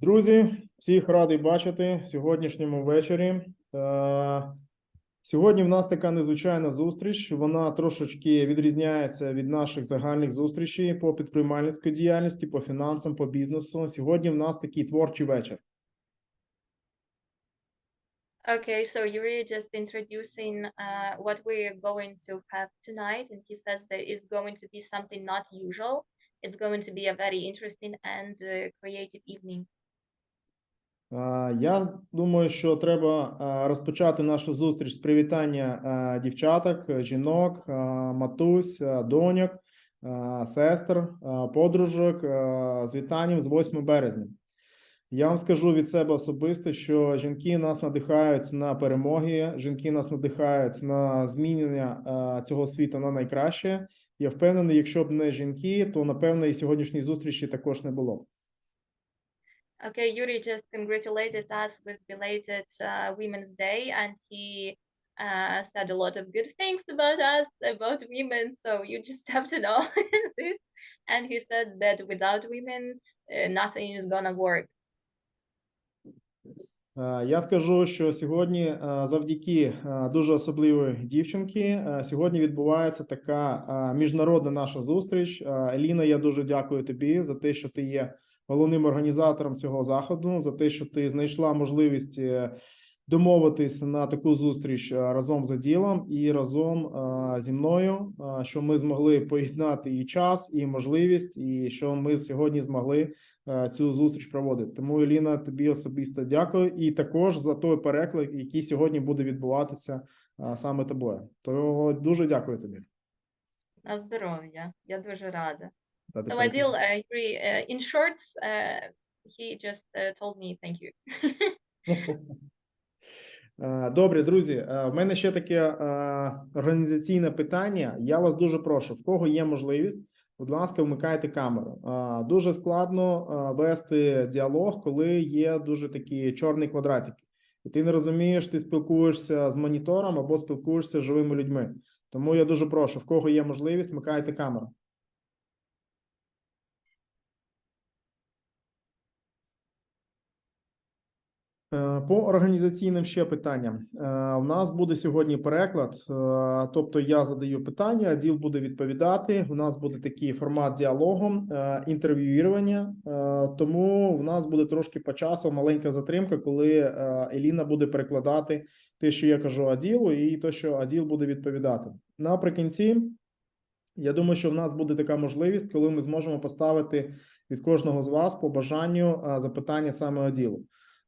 Друзі, всіх радий бачити в сьогоднішньому вечорі. Сьогодні в нас така незвичайна зустріч. Вона трошечки відрізняється від наших загальних зустрічей по підприємницькій діяльності, по фінансам, по бізнесу. Сьогодні в нас такий творчий вечір. Okay, so Yuri just introducing what we're going to have tonight, and he says there is going to be something not usual. It's going to be a very interesting and creative evening. Я думаю, що треба розпочати нашу зустріч з привітання дівчаток, жінок, матусь, доньок, сестер, подружок з вітанням з 8 березня. Я вам скажу від себе особисто, що жінки нас надихають на перемоги, жінки нас надихають на змінення цього світу на найкраще. Я впевнений, якщо б не жінки, то, напевно, і сьогоднішньої зустрічі також не було. Okay, Yuri just congratulated us with belated Women's Day, and he said a lot of good things about us, about women, so you just have to know this. And he said that without women, nothing is gonna work. Я скажу, що сьогодні завдяки дуже особливої дівчинки, сьогодні відбувається така міжнародна наша зустріч. Еліна, я дуже дякую тобі за те, що ти є головним організатором цього заходу, за те, що ти знайшла можливість домовитись на таку зустріч разом з Аділом і разом зі мною, що ми змогли поєднати і час, і можливість, і що ми сьогодні змогли цю зустріч проводити. Тому, Еліна, тобі особисто дякую, і також за той переклад, який сьогодні буде відбуватися саме тобою. То дуже дякую тобі. На здоров'я, я дуже рада. Та So Adil, in shorts, he just told me thank you. Добре, друзі, в мене ще таке організаційне питання. Я вас дуже прошу, в кого є можливість, будь ласка, вмикайте камеру. Дуже складно вести діалог, коли є дуже такі чорні квадратики. І ти не розумієш, ти спілкуєшся з монітором або спілкуєшся з живими людьми. Тому я дуже прошу, в кого є можливість, вмикайте камеру. По організаційним ще питанням. У нас буде сьогодні переклад, тобто я задаю питання, Аділ буде відповідати. У нас буде такий формат діалогу, інтерв'ювання, тому в нас буде трошки по часу маленька затримка, коли Еліна буде перекладати те, що я кажу Аділу, і те, що Аділ буде відповідати. Наприкінці, я думаю, що в нас буде така можливість, коли ми зможемо поставити від кожного з вас по бажанню запитання саме Аділу.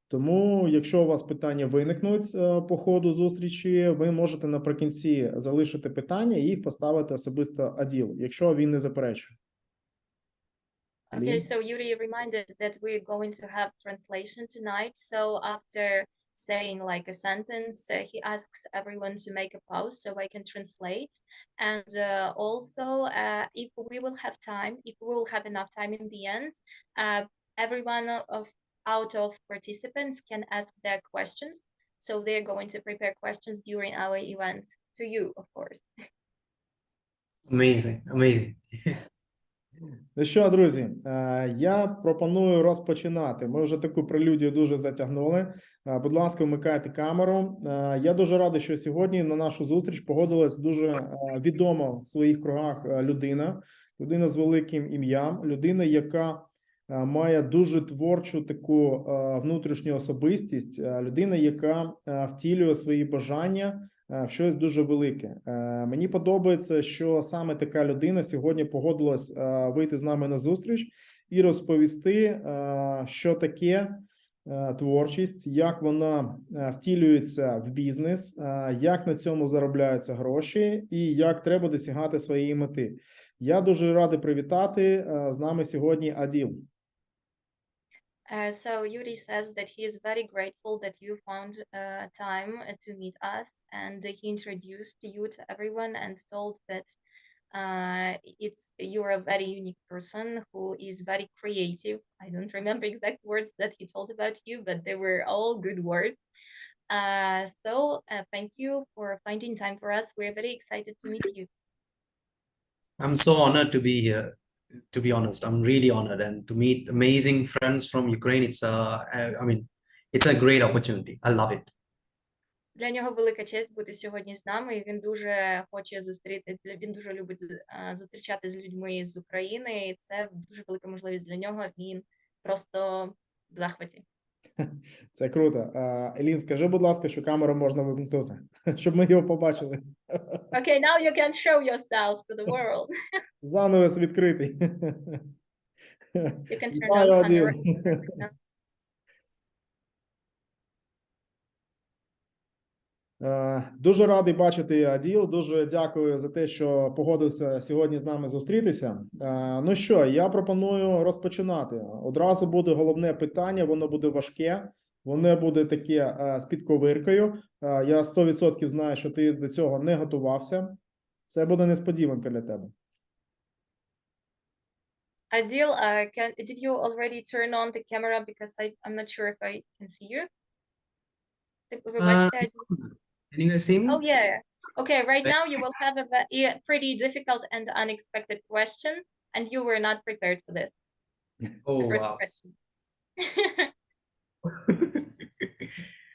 Тому, якщо у вас питання виникнуть по ходу зустрічі, ви можете наприкінці залишити питання і їх поставити особисто Аділу, якщо він не заперечує. Okay, so Yuri reminded that we're going to have translation tonight. So after saying like a sentence, he asks everyone to make a pause so I can translate. And also, if we will have time, if we will have enough time in the end, everyone out of participants can ask their questions. So they're going to prepare questions during our event to you, of course. Amazing, amazing. Ну що, друзі, я пропоную розпочинати. Ми вже таку прелюдію дуже затягнули. Будь ласка, вмикайте камеру. Я дуже радий, що сьогодні на нашу зустріч погодилась дуже відома в своїх кругах людина. Людина з великим ім'ям, людина, яка має дуже творчу таку внутрішню особистість, людина, яка втілює свої бажання в щось дуже велике. Мені подобається, що саме така людина сьогодні погодилась вийти з нами на зустріч і розповісти, що таке творчість, як вона втілюється в бізнес, як на цьому заробляються гроші і як треба досягати своєї мети. Я дуже радий привітати з нами сьогодні Аділ. So Yuri says that he is very grateful that you found time to meet us, and he introduced you to everyone and told that you're a very unique person who is very creative. I don't remember exact words that he told about you, but they were all good words. So thank you for finding time for us. We're very excited to meet you. I'm so honored to be here. to be honest. I'm really honored, and to meet amazing friends from Ukraine, it's a great opportunity. I love it. Для нього велика честь бути сьогодні з нами, і він дуже хоче він дуже любить зустрічати з людьми з України, і це дуже велика можливість для нього, він просто в захваті. Це круто. Елін, скажи, будь ласка, що камеру можна вимкнути, щоб ми його побачили. Okay, now you can show yourself to the world. Занавес відкритий. You can turn Вітаю, on Аділ. camera. Дуже радий бачити, Аділ. Дуже дякую за те, що погодився сьогодні з нами зустрітися. Ну що, я пропоную розпочинати. Одразу буде головне питання, воно буде важке, воно буде таке з підковиркою. Я 100% знаю, що ти до цього не готувався. Це буде несподіванка для тебе. Adil, did you already turn on the camera, because I'm not sure if I can see you? Ви бачите, Adil? Can you guys see me? Oh yeah. Okay, right now you will have a pretty difficult and unexpected question, and you were not prepared for this. Oh, The first wow. question.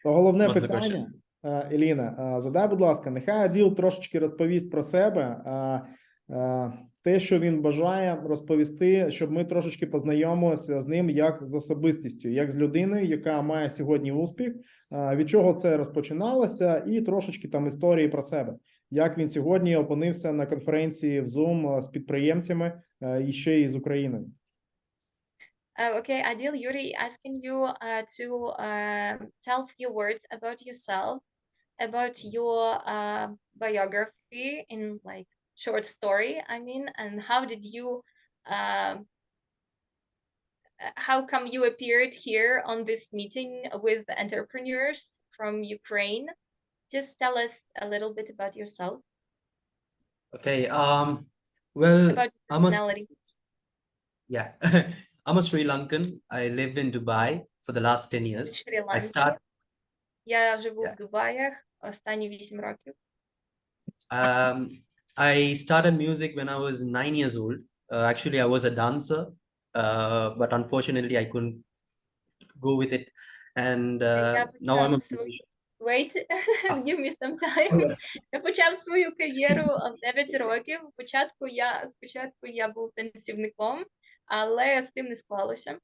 То головне What's the питання, Еліна, задай, будь ласка, нехай Аділ трошечки розповість про себе, те, що він бажає розповісти, щоб ми трошечки познайомилися з ним як з особистістю, як з людиною, яка має сьогодні успіх, від чого це розпочиналося, і трошечки там історії про себе, як він сьогодні опинився на конференції в Zoom з підприємцями і ще й з Україною. Okay, Adil, Yuri asking you to tell a few words about yourself, about your biography in like short story, I mean, and how did you, how come you appeared here on this meeting with entrepreneurs from Ukraine? Just tell us a little bit about yourself. Okay. Well, About your I'm a personality. yeah. I'm a Sri Lankan. I live in Dubai for the last 10 years. З Шрі-Ланки. Я живу в Дубаях останні 8 років. I started music when I was 9 years old. Actually, I was a dancer, but unfortunately, I couldn't go with it. And now I'm a musician. Wait, give me some time. Я почав свою кар'єру в 9 років. Спочатку я був танцівником, але з тим не склалося.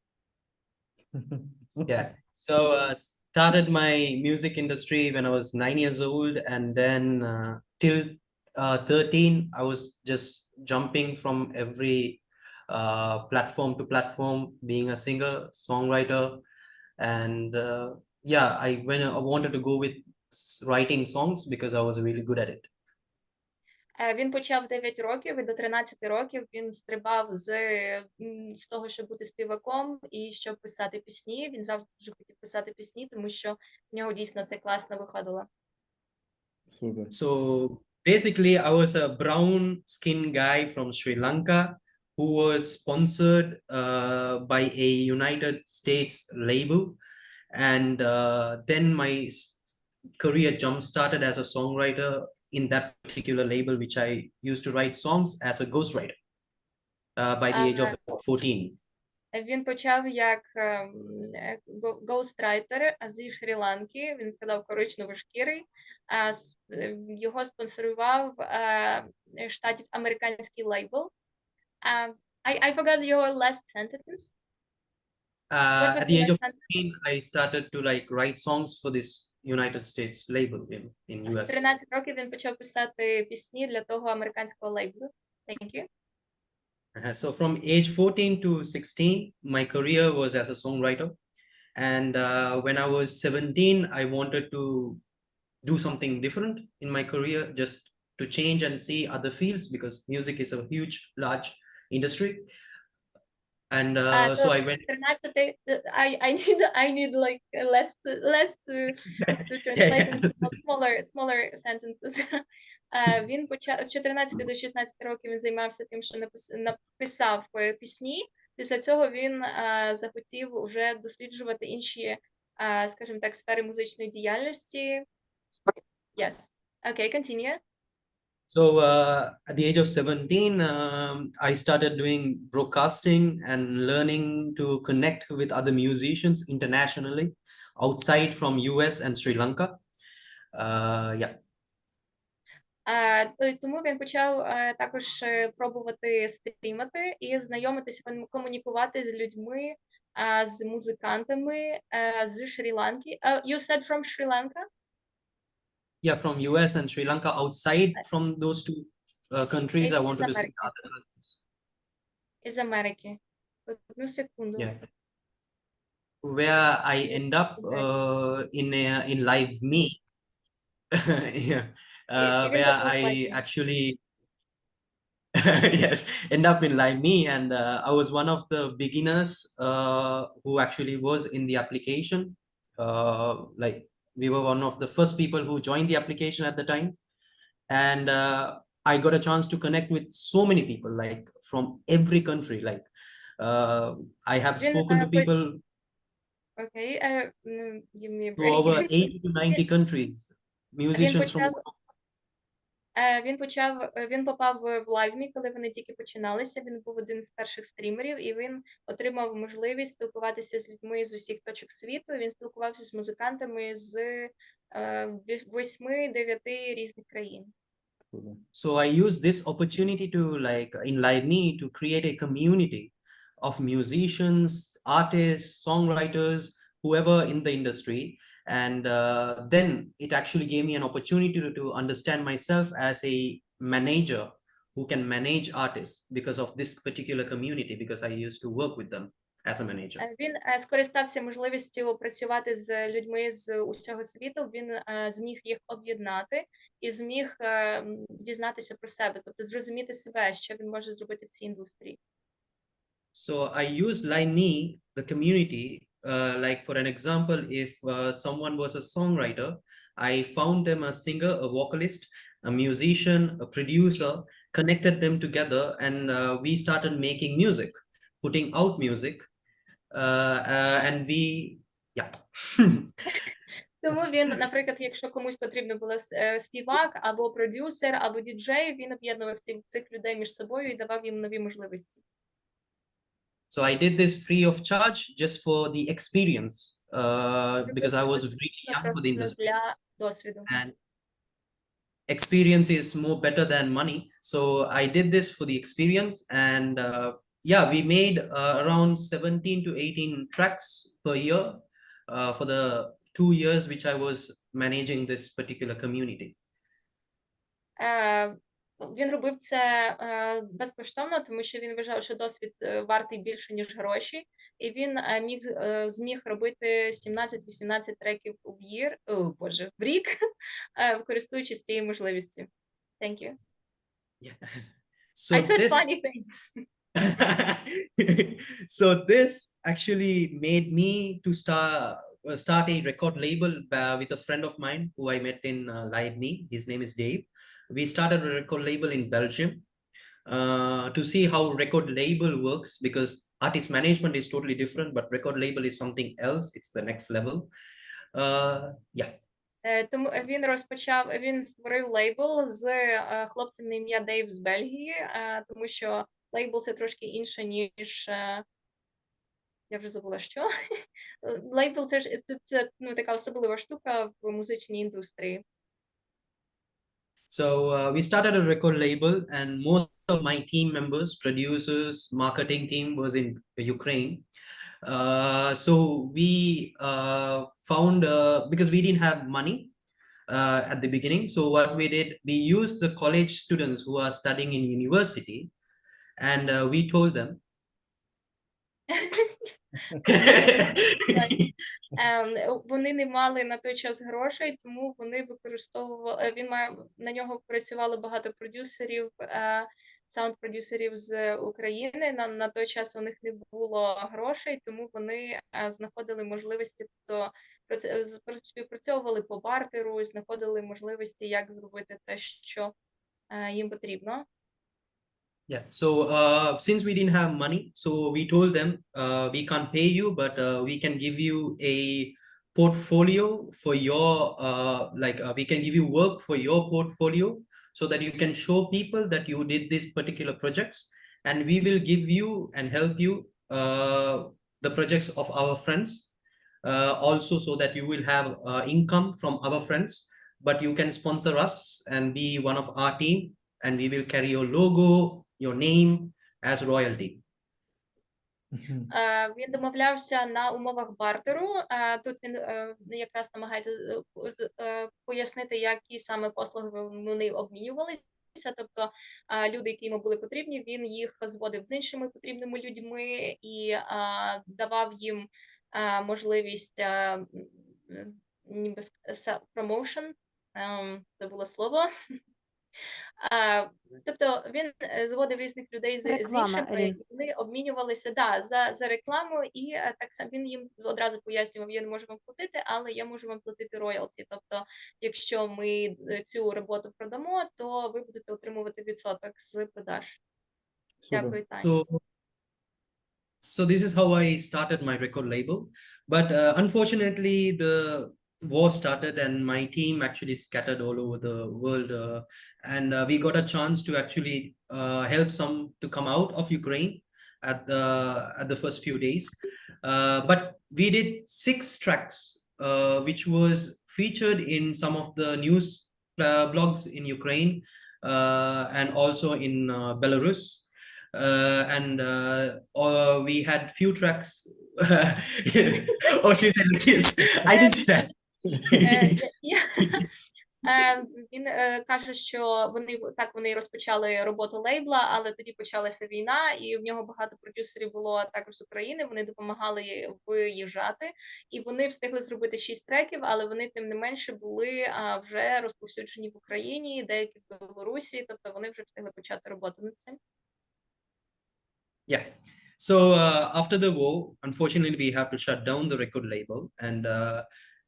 Yeah. So started my music industry when I was 9 years old, and then till 13, I was just jumping from every platform to platform, being a singer, songwriter, and yeah, I wanted to go with writing songs because I was really good at it. Він почав в 9 років, і до 13 років він стрибав з того, щоб бути співаком і щоб писати пісні. Він завжди дуже хотів писати пісні, тому що в нього дійсно це класно виходило. Супер. So basically, I was a brown skin guy from Sri Lanka who was sponsored by a United States label, and then my career jump started as a songwriter in that particular label, which I used to write songs as a ghostwriter by the age of 14. Він почав як ghostwriter зі Шрі-Ланки. Він сказав коричневошкірий. Його спонсорував штатів американський лейбл. I forgot your last sentence. At the age of 14, I started to write songs for this United States label in US. 13 років він почав писати пісні для того американського лейблу. Thank you. So from age 14 to 16, my career was as a songwriter. And when I was 17, I wanted to do something different in my career, just to change and see other fields, because music is a huge, large industry. And so I went. I need like less to translate into smaller sentences. Він почав з 14 до 16 років. Він займався тим, що написав пісні. Після цього він захотів уже досліджувати інші, скажімо так, сфери музичної діяльності. Yes. Okay, continue. So at the age of 17, I started doing broadcasting and learning to connect with other musicians internationally outside from US and Sri Lanka. Yeah. Тому він почав також пробувати стрімати і знайомитися, комунікувати з людьми, з музикантами з Шрі-Ланки. You said from Sri Lanka? Yeah, from US and Sri Lanka. Outside from those two countries, I wanted to see other countries. Із Америки. Одну секунду. Yeah. Where I end up in Live Me. Yeah. Where I actually yes, end up in Live Me, and I was one of the beginners who actually was in the application. Like we were one of the first people who joined the application at the time, and I got a chance to connect with so many people, like from every country. Like I have spoken to people to over 80 to 90 countries, musicians from. Він попав в LiveMe, коли вони тільки починалися. Він був один з перших стрімерів, і він отримав можливість спілкуватися з людьми з усіх точок світу. Він спілкувався з музикантами з 8-9 різних країн. So I used this opportunity to, like, in LiveMe, to create a community of musicians, artists, songwriters, whoever in the industry. And then it actually gave me an opportunity to understand myself as a manager who can manage artists because of this particular community, because I used to work with them as a manager. Він скористався можливістю працювати з людьми з усього світу. Він зміг їх об'єднати і зміг дізнатися про себе, тобто зрозуміти себе, що він може зробити в цій індустрії. So I used LiveMe, the community, like for an example, if someone was a songwriter, I found them a singer, a vocalist, a musician, a producer, connected them together, and we started making music, putting out music, and we, yeah. Тому він, наприклад, якщо комусь потрібно було співак, або продюсер, або діджей, він об'єднував цих людей між собою і давав їм нові можливості. So I did this free of charge just for the experience, because I was really young for the industry. And experience is more better than money. So I did this for the experience, and yeah, we made around 17 to 18 tracks per year for the 2 years which I was managing this particular community. Він робив це безкоштовно, тому що він вважав, що досвід вартий більше, ніж гроші. І він зміг робити 17-18 треків в рік, користуючись цією можливістю. Thank you. Yeah. So I said funny thing. So this actually made me to start a record label with a friend of mine who I met in LiveMe. His name is Dave. We started a record label in Belgium to see how record label works, because artist management is totally different, but record label is something else. It's the next level. Yeah. Тому він створив лейбл з хлопцем на ім'я Дейв з Бельгії, тому що лейбл це трошки інше, ніж я вже забула, що. Лейбл це така особлива штука в музичній індустрії. So we started a record label, and most of my team members, producers, marketing team was in Ukraine. So we found, because we didn't have money at the beginning, so what we did, we used the college students who are studying in university, and we told them Вони не мали на той час грошей, тому вони використовували, на нього працювало багато продюсерів, саунд-продюсерів з України. На той час у них не було грошей, тому вони знаходили можливості, тобто співпрацьовували по бартеру, знаходили можливості, як зробити те, що їм потрібно. Yeah, so since we didn't have money, so we told them we can't pay you, but we can give you a portfolio for your we can give you work for your portfolio, so that you can show people that you did these particular projects, and we will give you and help you the projects of our friends, also so that you will have income from our friends, but you can sponsor us and be one of our team, and we will carry your logo, your name as royalty. Він домовлявся на умовах бартеру. Тут він якраз намагається пояснити, які саме послуги вони обмінювалися. Тобто люди, які йому були потрібні, він їх зводив з іншими потрібними людьми і давав їм можливість ніби промоушен, забула слово. Тобто він зводив різних людей з іншими, і вони обмінювалися за рекламу, і так само він їм одразу пояснював, я не можу вам платити, але я можу вам платити роялті. Тобто, якщо ми цю роботу продамо, то ви будете отримувати відсоток з продаж. Дякую, Таня. So this is how I started my record label, but unfortunately the war started and my team actually scattered all over the world, and we got a chance to actually help some to come out of Ukraine at the first few days, but we did 6 tracks which was featured in some of the news blogs in Ukraine and also in Belarus. And we had few tracks. Oh, she said yes. I didn't say that. Він каже, що вони розпочали роботу лейбла, але тоді почалася війна, і в нього багато продюсерів було також з України, вони допомагали виїжджати, і вони встигли зробити 6 треків, але вони тим не менше були вже розповсюджені в Україні, деякі в Білорусі, тобто вони вже встигли почати роботу над цим. Yeah. So after the war, unfortunately, we have to shut down the record label. And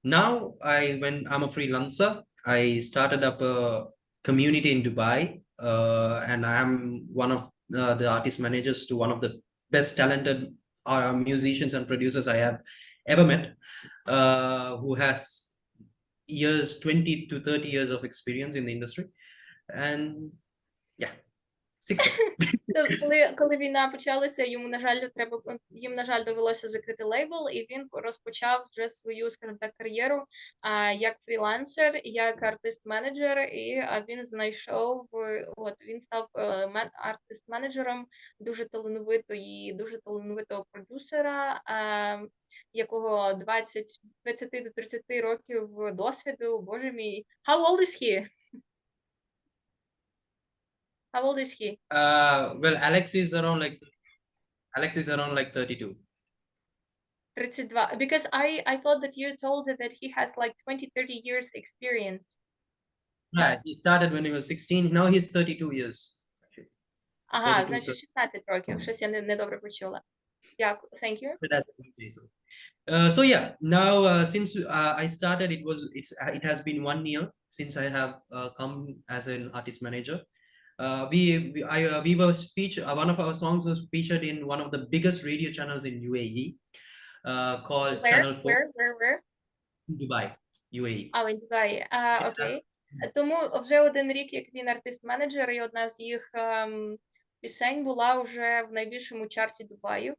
now when I'm a freelancer, I started up a community in Dubai, and I am one of the artist managers to one of the best talented musicians and producers I have ever met, who has 20 to 30 years of experience in the industry. And yeah. Коли війна почалася, їм, на жаль, довелося закрити лейбл, і він розпочав вже свою, скажімо так, кар'єру як фрілансер, як артист-менеджер, і він він став артист-менеджером дуже талановитого продюсера, якого 20 до 30 років досвіду. Боже мій, how old is he? How old is he? Well, Alex is around like 32. 32. Because I thought that you told that he has like 20-30 years experience. Yeah, he started when he was 16. Now he's 32 years. Ага, значить 16 років. Щось я недобре почула. Дякую. Thank you. So yeah, now since I started, it has been 1 year since I have come as an artist manager. We were featured. One of our songs was featured in one of the biggest radio channels in UAE, called Channel 4. Where? Dubai, UAE. In Dubai. Окей. Тому вже 1 рік, як він артист-менеджер, і одна з їх пісень була вже в найбільшому чарті Дубаю.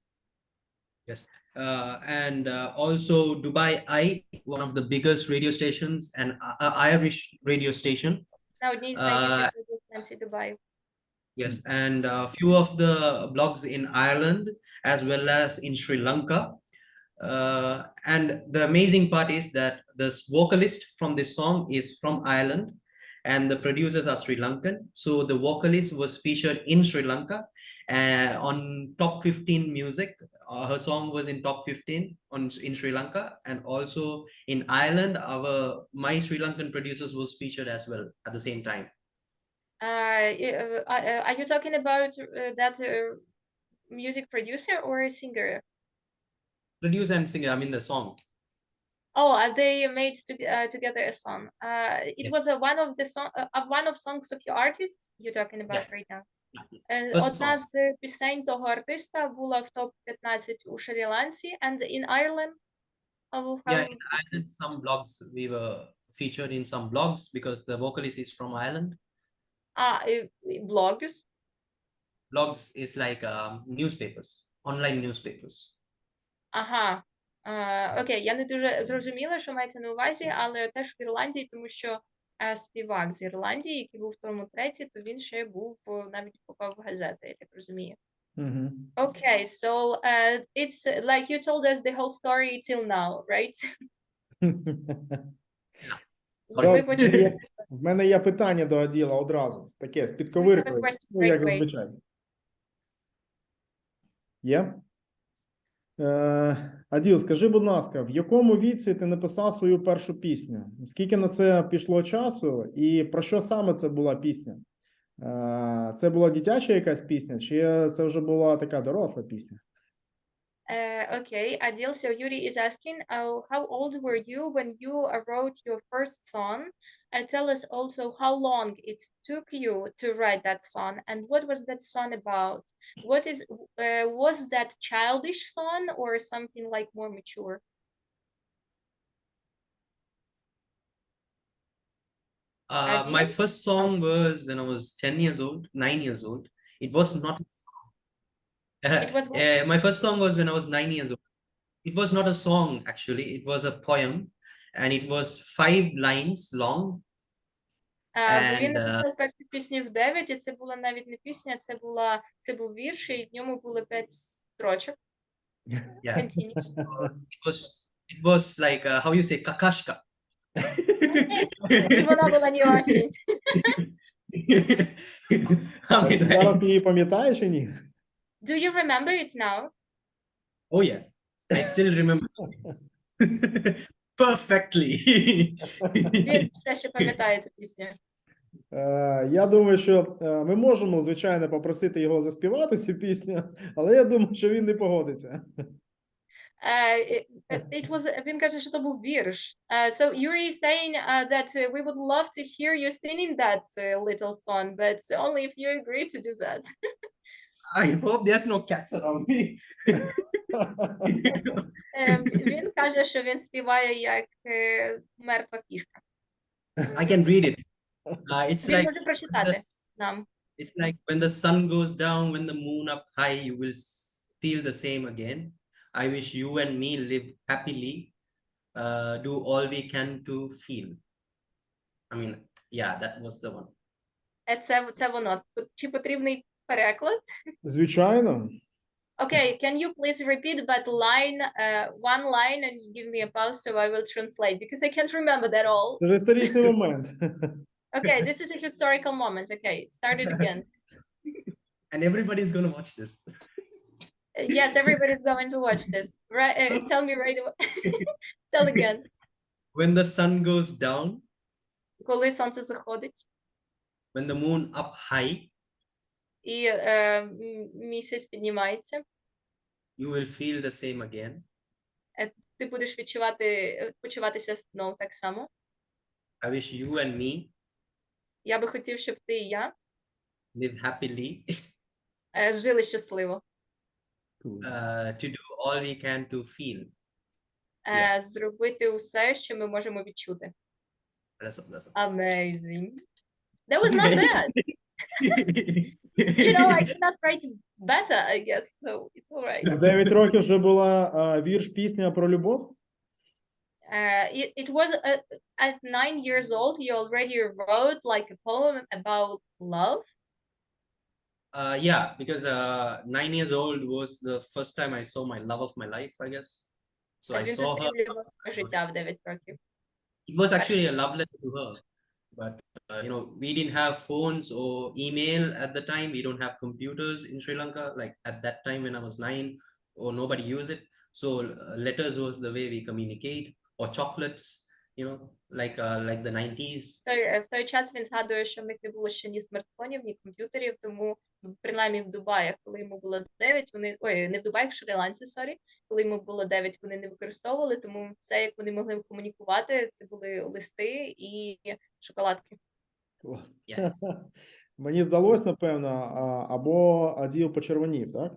Yes. And also Dubai Eye, one of the biggest radio stations, and Irish radio station. На одній з найбільших радіостанцій Дубаю. Yes, and a few of the blogs in Ireland as well as in Sri Lanka. And the amazing part is that the vocalist from this song is from Ireland and the producers are Sri Lankan. So the vocalist was featured in Sri Lanka on top 15 music. Her song was in top 15 in Sri Lanka, and also in Ireland, my Sri Lankan producers was featured as well at the same time. Are you talking about that music producer or a singer? Producer and singer, I mean the song. Oh, they made together a song. It Yes. was one of songs of your artist you're talking about right now. Одна з пісень того артиста була в топ-15 у Шрі-Ланці, and in Ireland. Yeah, in Ireland, some blogs we were featured in some blogs because the vocalist is from Ireland. Blogs. Blogs is like newspapers, online newspapers. Ага. Окей, я не дуже зрозуміла, що мається на увазі, але теж в Ірландії, тому що співак з Ірландії, який був в тому треці, то він ще був, навіть попав в газети, я так розумію. Okay, so it's like you told us the whole story till now, right? В мене є питання до Аділа одразу. Таке, з підковиркою, як зазвичай. Є? Аділ, скажи, будь ласка, в якому віці ти написав свою першу пісню? Скільки на це пішло часу? І про що саме це була пісня? Це була дитяча якась пісня, чи це вже була така доросла пісня? Okay, Adil, so Yuri is asking, how old were you when you wrote your first song? Tell us also how long it took you to write that song, and what was that song about? Was that childish song or something like more mature? My first song was when I was 10 years old, 9 years old. It was not a song. It was my first song was when I was 9 years old. It was not a song, actually. It was a poem, and it was 5 lines long. Він написав першу пісню в 9, і це була навіть не пісня, це був вірш, і в ньому було 5 строчок. Yeah. Continue. It was like, how you say, какашка. І вона була не очень. Зараз її пам'ятаєш чи ні? Do you remember it now? Oh yeah, I still remember perfectly. Він все ще пам'ятає цю пісню. Я думаю, що ми можемо, звичайно, попросити його заспівати цю пісню, але я думаю, що він не погодиться. Він каже, що то був вірш. So Yuri is saying that we would love to hear you singing that little song, but only if you agree to do that. I hope there's no cats around me. Він каже, що він співає як мертва кішка. I can read it. It's Він like може прочитати нам. It's like when the sun goes down, when the moon up high, you will feel the same again. I wish you and me live happily, do all we can to feel. I mean, yeah, that was the one. Це воно. Чи потрібний переклад? Звичайно. Okay, can you please repeat that line, one line, and give me a pause so I will translate, because I can't remember that all. Це ж історичний момент. Okay, this is a historical moment. Okay, start it again. And everybody's gonna watch this. Yes, everybody's going to watch this. Right? Tell me right away. Tell again. When the sun goes down. Коли сонце заходить. When the moon up high. І місяць піднімається. You will feel the same again. Ти будеш почуватися знову так само. I wish you and me. Я би хотів, щоб ти і я live happily. Жили щасливо. To do all we can to feel. Зробити усе, що ми можемо відчути. That's Amazing. That was not bad. You know, I cannot write better, I guess, so it's all right. В 9 років вже була вірш-пісня про любов? It was at 9 years old, you already wrote like a poem about love? Yeah, because 9 years old was the first time I saw my love of my life, I guess. So I saw her. It was actually a love letter to her. But, you know, we didn't have phones or email at the time. We don't have computers in Sri Lanka. Like at that time when I was 9, or nobody used it. So letters was the way we communicate, or chocolates, you know, like the 90s. В той час він згадує, що в них не було ще ні смартфонів, ні комп'ютерів, тому принаймні в Дубаях, коли йому було 9, вони, не в Дубаях, в Шрі-Ланці, коли йому було 9, вони не використовували, тому все, як вони могли комунікувати, це були листи і шоколадки. Клас. Yeah. Мені здалось, напевно, або Аділ почервонів, так?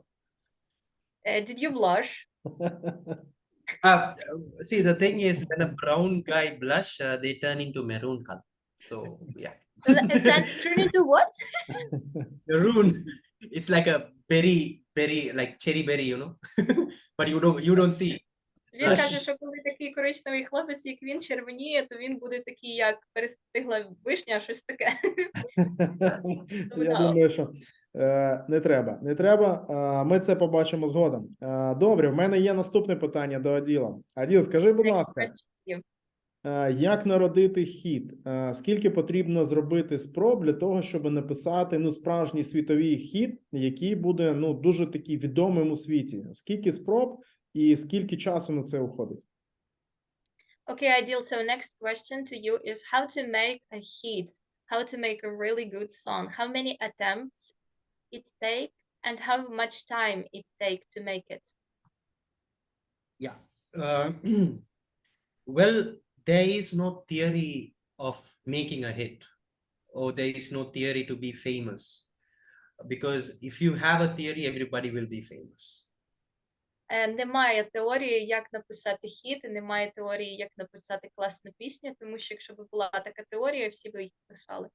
Did you blush? See, the thing is, when a brown guy blush, they turn into maroon color. So yeah. That turn into what? Maroon. It's like a berry, like cherry berry, you know. But you don't see. Він каже, що коли такий коричневий хлопець, як він, червоніє, то він буде такий, як перестигла вишня, щось таке. Я думаю, що не треба. Ми це побачимо згодом. Добре, в мене є наступне питання до Аділа. Аділ, скажи, будь ласка, як народити хіт? Скільки потрібно зробити спроб для того, щоб написати справжній світовий хіт, який буде дуже такий відомим у світі? Скільки спроб і скільки часу на це уходить? Okay, Adil, so next question to you is how to make a hit, how to make a really good song, how many attempts it take, and how much time it take to make it? Yeah. Well, there is no theory of making a hit, or there is no theory to be famous. Because if you have a theory, everybody will be famous. Немає теорії, як написати хіт, і немає теорії, як написати класну пісню, тому що якщо б була така теорія, всі б їх писали.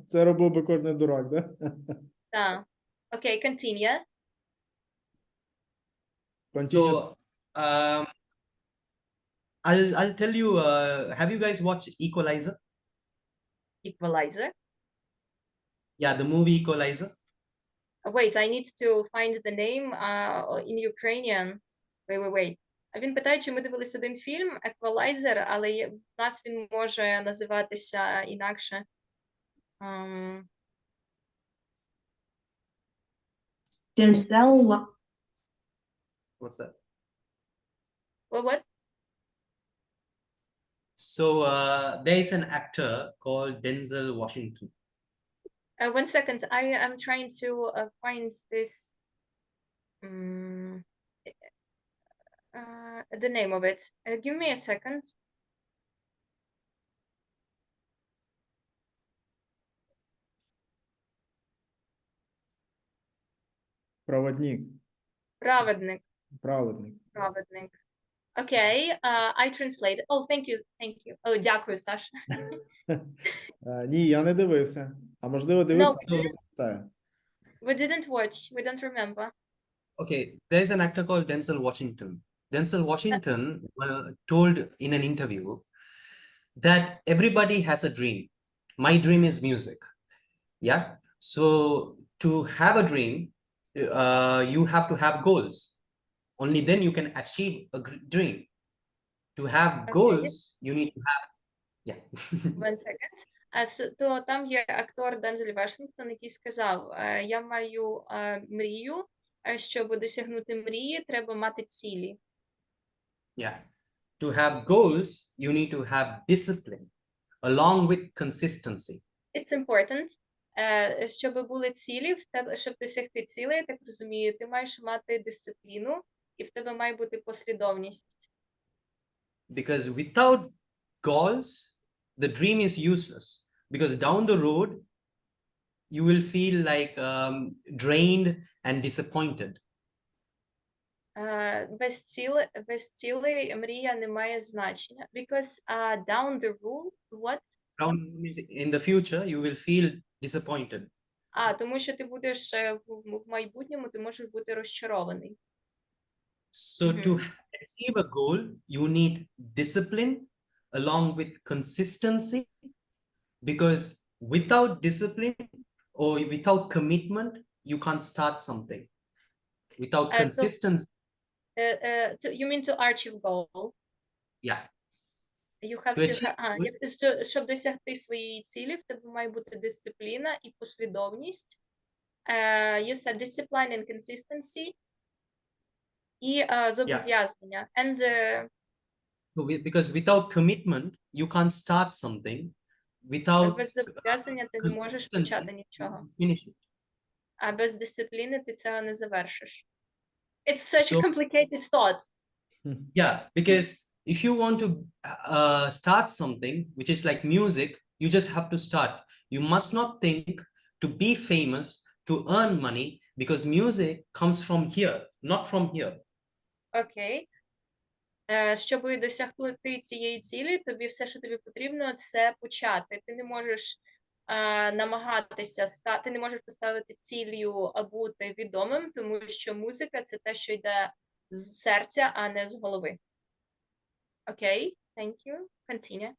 Це робив би кожен дурак, да? Так. Okay, continue. So, I'll tell you, have you guys watched Equalizer? Equalizer? Yeah, the movie Equalizer. Wait, I need to find the name in Ukrainian. Wait. А він питає, чи ми дивились один фільм Equalizer, але в нас він може називатися інакше. Denzel. What's that? What? So, there is an actor called Denzel Washington. One second, I am trying to find this, the name of it. Give me a second. Праведник. Праведник. Okay, I translate. Oh, thank you. Oh, дякую, Саша. Ні, я не дивився. А можливо, дивився? We didn't watch. We don't remember. Okay, there's an actor called Denzel Washington. Denzel Washington told in an interview that everybody has a dream. My dream is music. Yeah. So to have a dream, you have to have goals. Only then you can achieve a dream. To have goals, you need to have. Yeah. One second. То там є актор Дензель Вашингтон, який сказав: я маю мрію, щоб досягнути мрії, треба мати цілі. Yeah. To have goals, you need to have discipline along with consistency. It's important. Щоб були цілі, щоб досягти цілей, я так розумію, ти маєш мати дисципліну, і в тебе має бути послідовність. Because without goals, the dream is useless. Because down the road, you will feel like drained and disappointed. Без цілей мрія не має значення. Because down the road, what? Down means in the future, you will feel disappointed. Тому що ти будеш в майбутньому, ти можеш бути розчарований. So to achieve a goal, you need discipline along with consistency, because without discipline or without commitment, you can't start something. Without consistency. You mean to achieve goal? Yeah. You have to, щоб досягти своєї цілі, в тебе має бути дисципліна і послідовність. You said discipline and consistency. І зобов'язання. And so because without commitment, you can't start something. Without без зобов'язання ти не можеш почати нічого. Finish it. А без дисципліни ти цього не завершиш. It's such a complicated thought. Yeah, because if you want to start something, which is like music, you just have to start. You must not think to be famous, to earn money, because music comes from here, not from here. Okay. Щоб досягти цієї цілі, тобі все, що тобі потрібно, це почати. Ти не можеш намагатися ти не можеш поставити ціллю бути відомим, тому що музика – це те, що йде з серця, а не з голови. Окей, thank you. Continue.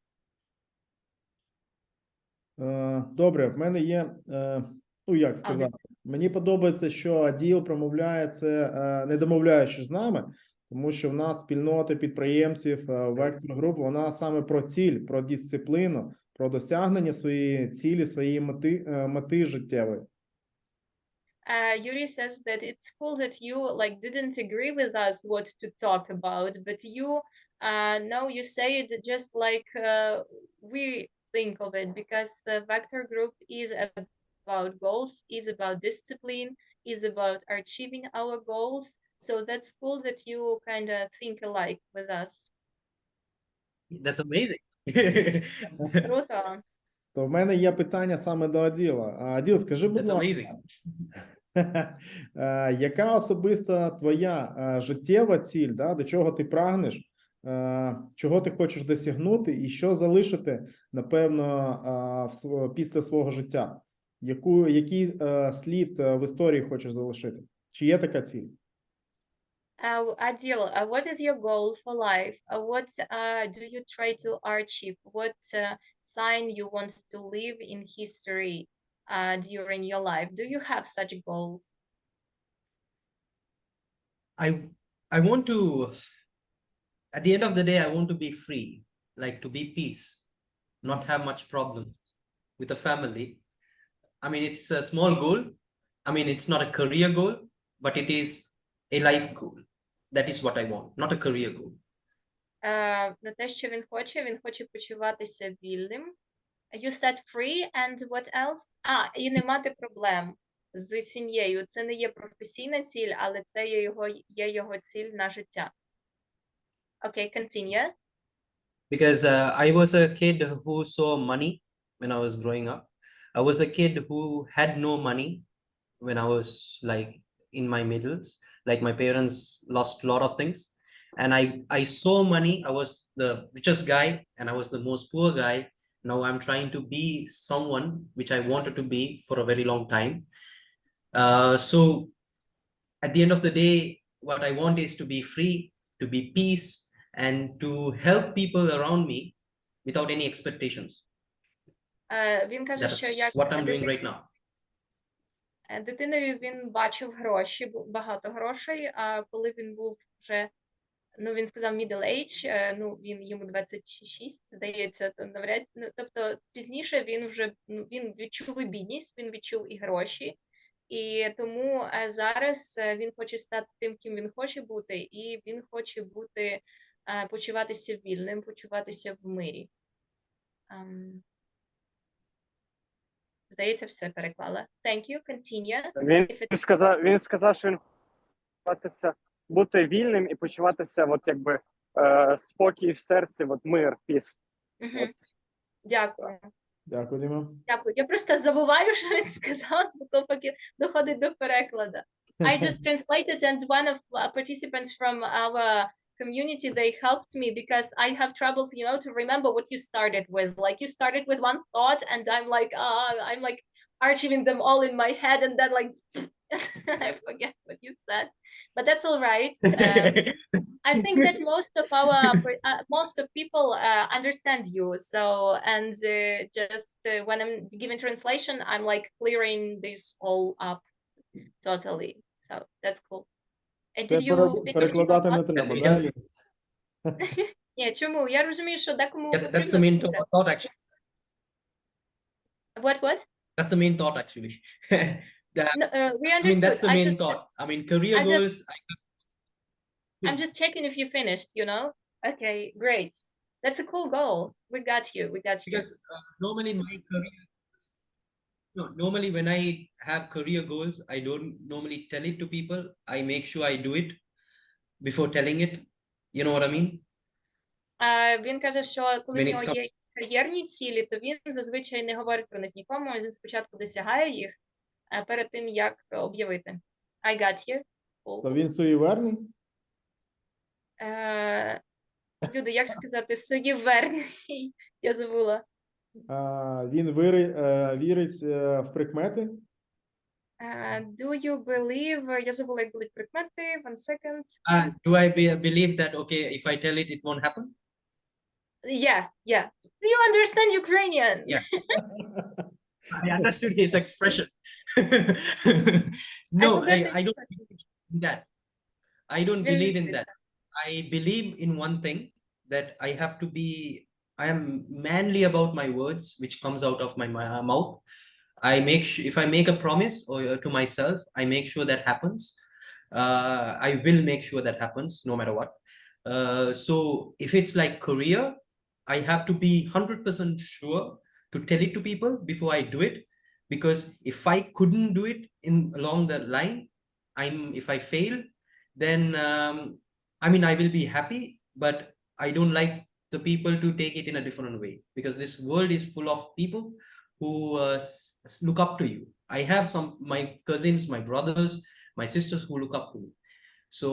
Добре, в мене є, ну як сказати, мені подобається, що Аділ промовляє це, не домовляючись з нами, тому що в нас спільнота підприємців, вектор груп, вона саме про ціль, про дисципліну, про досягнення своєї цілі, своєї мети життєвої. Yuri says that it's cool that you like didn't agree with us what to talk about, but you now you say it just like we think of it, because the vector group is about goals, is about discipline, is about achieving our goals. So that's cool that you kind of think alike with us. That's amazing. Круто. То в мене є питання саме до Аділа. Аділ, скажи, будь That's ласка, amazing. яка особиста твоя життєва ціль, да, до чого ти прагнеш, чого ти хочеш досягнути і що залишити, напевно, після свого життя? Який слід в історії хочеш залишити? Чи є така ціль? Adil, what is your goal for life? What do you try to achieve? What sign you want to live in history during your life? Do you have such goals? I want to, at the end of the day, I want to be free, like to be peace, not have much problems with the family. I mean, it's a small goal. I mean, it's not a career goal, but it is a life goal. That is what I want, not a career goal. На те, що він хоче почуватися вільним. You said free and what else? І не мати проблем з сім'єю. Це не є професійна ціль, але це є його ціль на життя. Okay, continue. Because I was a kid who saw money when I was growing up. I was a kid who had no money when I was like in my middles. Like my parents lost a lot of things. And I saw money. I was the richest guy and I was the most poor guy. Now I'm trying to be someone which I wanted to be for a very long time. So at the end of the day, what I want is to be free, to be peace, and to help people around me without any expectations. Він каже, що That's what I'm doing right now. Дитиною він бачив гроші, багато грошей, а коли він був вже, він сказав middle age, йому 26, здається, то навряд, тобто пізніше він вже, він відчув і бідність, він відчув і гроші, і тому зараз він хоче стати тим, ким він хоче бути, і він хоче почуватися вільним, почуватися в мирі. Здається, все переклала. Thank you, continue. Він сказав, що він хоче бути вільним і почуватися, от якби, спокій в серці, от мир, піс. Дякую. Дякую, Діма. Дякую. Я просто забуваю, що він сказав, поки доходить до перекладу. I just translated, and one of participants from our community, they helped me because I have troubles, to remember what you started with. Like you started with one thought, and I'm like archiving them all in my head, and then like I forget what you said. But that's all right. I think that most of people understand you. So, and just when I'm giving translation, I'm like clearing this all up totally. So that's cool. Did you перекладати не треба, да? Ні, чому? Я розумію, що декому That's the main thought actually. What? That's the main thought actually. No, we understood. I mean, that's the main thought. I mean, career goals. I'm just checking if you finished, Okay, great. That's a cool goal. We got you. Because normally my career, normally when I have career goals, I don't normally tell it to people. I make sure I do it before telling it. You know what I mean? Він каже, що коли в нього є кар'єрні цілі, то він зазвичай не говорить про них нікому. Він спочатку досягає їх, перед тим, як об'явити. I got you. Cool. То він суєверний? Люди, як сказати, суєверний, я забула. Він вірить в прикмети. Do you believe, я забула, як будуть прикмети, one second. Do I believe that, okay, if I tell it, it won't happen? Yeah, yeah. Do you understand Ukrainian? Yeah. I understood his expression. No, I don't believe in that. I don't believe in that. I believe in one thing, that I am manly about my words, which comes out of my mouth. If I make a promise to myself, I make sure that happens. I will make sure that happens no matter what. So if it's like career, I have to be 100% sure to tell it to people before I do it, because if I couldn't do it along the line, if I fail, then I will be happy, but I don't like the people to take it in a different way, because this world is full of people who look up to you. I have my cousins, my brothers, my sisters who look up to me. So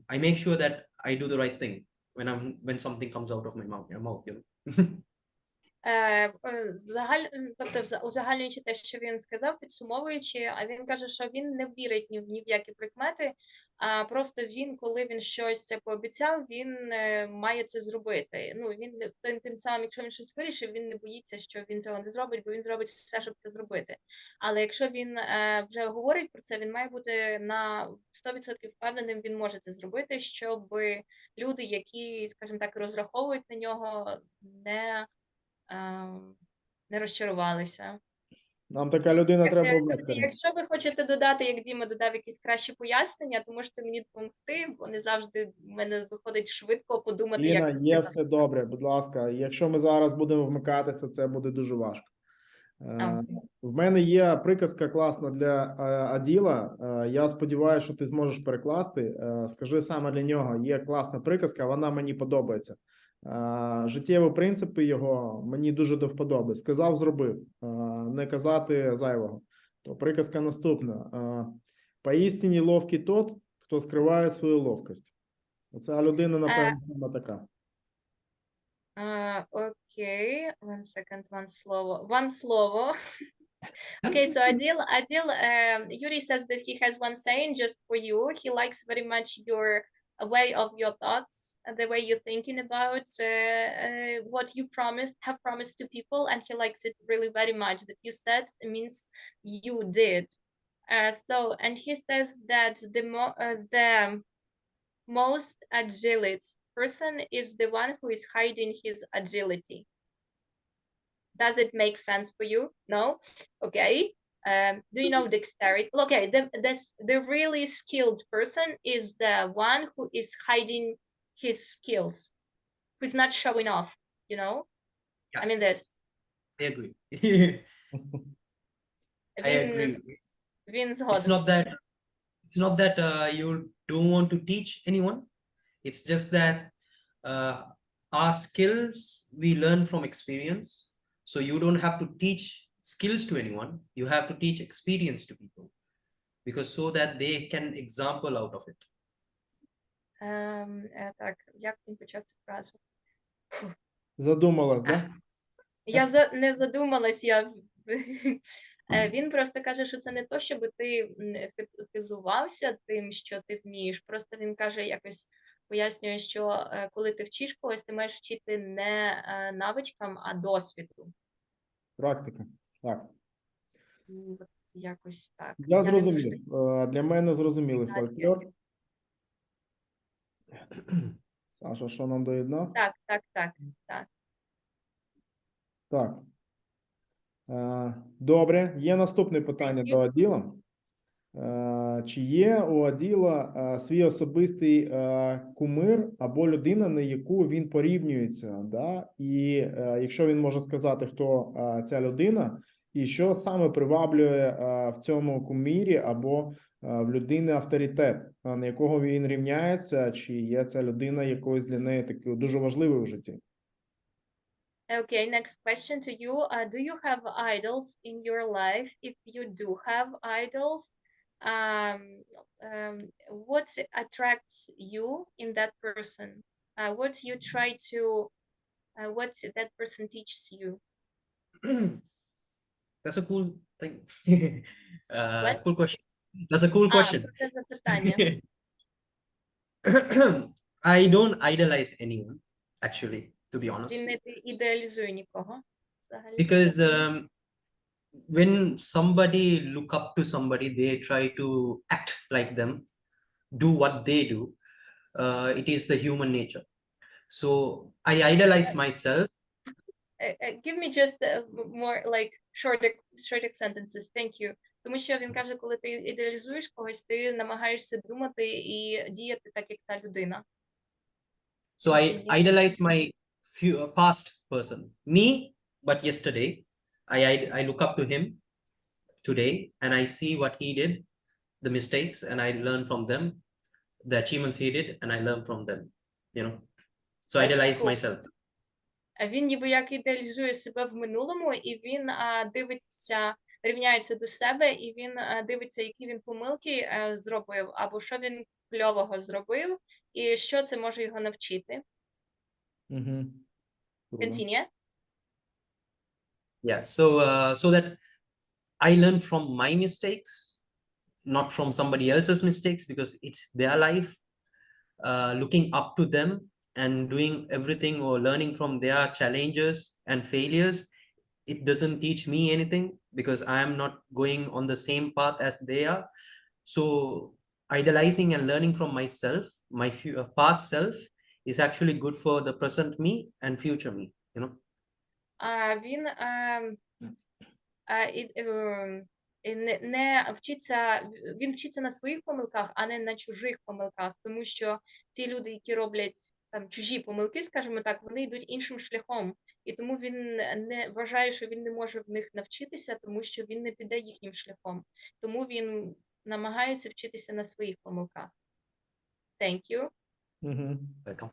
I make sure that I do the right thing when something comes out of my mouth, you know. Тобто, узагальнюючи те, що він сказав, підсумовуючи, а він каже, що він не вірить ні в які прикмети, а просто він, коли він щось це пообіцяв, він має це зробити. Ну, він тим самим, якщо він щось вирішив, він не боїться, що він цього не зробить, бо він зробить все, щоб це зробити. Але якщо він вже говорить про це, він має бути на 100% впевненим, він може це зробити, щоб люди, які, скажімо так, розраховують на нього, не розчарувалися. Нам така людина треба в векторі. Якщо ви хочете додати, як Діма додав якісь кращі пояснення, то можете мені допомогти, бо не завжди в мене виходить швидко подумати, Ліна, як це є сказати. все добре, будь ласка. Якщо ми зараз будемо вмикатися, це буде дуже важко. В мене є приказка класна для Аділа. Я сподіваюся, що ти зможеш перекласти. Скажи саме для нього. Є класна приказка, вона мені подобається. Життєві принципи його мені дуже до вподоби. Сказав, зробив. Не казати зайвого. То приказка наступна. Поістині ловкий тот, хто скриває свою ловкость. Оця людина, напевно, саме така. Окей, one second, one слово. Okay, so Adil, Yuri says that he has one saying just for you. He likes very much your way of your thoughts, the way you're thinking about what you have promised to people, and he likes it really very much. That you said means you did. And he says that the most agility person is the one who is hiding his agility. Does it make sense for you? No? Okay. Do you know dexterity? Okay, the really skilled person is the one who is hiding his skills, who's not showing off, you know? Yeah. I mean this. I agree. I agree. It's not that you don't want to teach anyone. It's just that our skills we learn from experience. So you don't have to teach skills to anyone. You have to teach experience to people, because so that they can example out of it. Так, як він почав цю фразу? Задумалась, да? Я не задумалась, він просто каже, що це не то, щоб ти хизувався тим, що ти вмієш. Просто він каже, якось пояснює, що коли ти вчиш когось, ти маєш вчити не навичкам, а досвіду. Практика, так. Якось так. Я зрозумів. Для мене зрозумілий фольклор. Саша, що нам доєднав? Так. Так. Добре. Є наступне питання до Аділа. Чи є у Аділа свій особистий кумир або людина, на яку він порівнюється? Да? І якщо він може сказати, хто ця людина, і що саме приваблює в цьому кумирі або в людини авторитет, на якого він рівняється, чи є ця людина якоюсь для неї такою дуже важливою в житті? Okay, next question to you. Do you have idols in your life? If you do have idols, what attracts you in that person? what you try to, what that person teaches you. That's a cool thing. What? Cool question. That's a cool question. Це запитання. I don't idolize anyone, actually, to be honest. Він не ідеалізує нікого взагалі. Because when somebody look up to somebody, they try to act like them, do what they do. It is the human nature. So I idolize myself. Give me just more like short sentences. Thank you. Тому що він каже, коли ти ідеалізуєш когось, ти намагаєшся думати і діяти так, як та людина. So I idolize my past person, me, but yesterday. I look up to him today, and I see what he did, the mistakes, and I learn from them, the achievements he did, and I learn from them, you know. So I idolize myself. Він ніби як ідеалізує себе в минулому, і він дивиться, рівняється до себе, і він дивиться, які він помилки зробив, або що він кльового зробив, і що це може його навчити. Continue. Yeah, so that I learn from my mistakes, not from somebody else's mistakes, because it's their life. Looking up to them and doing everything or learning from their challenges and failures, it doesn't teach me anything because I am not going on the same path as they are. So idolizing and learning from myself, my past self, is actually good for the present me and future me, you know. Він вчиться на своїх помилках, а не на чужих помилках, тому що ті люди, які роблять там чужі помилки, скажімо так, вони йдуть іншим шляхом, і тому він не вважає, що він не може в них навчитися, тому що він не піде їхнім шляхом. Тому він намагається вчитися на своїх помилках. Thank you. Welcome.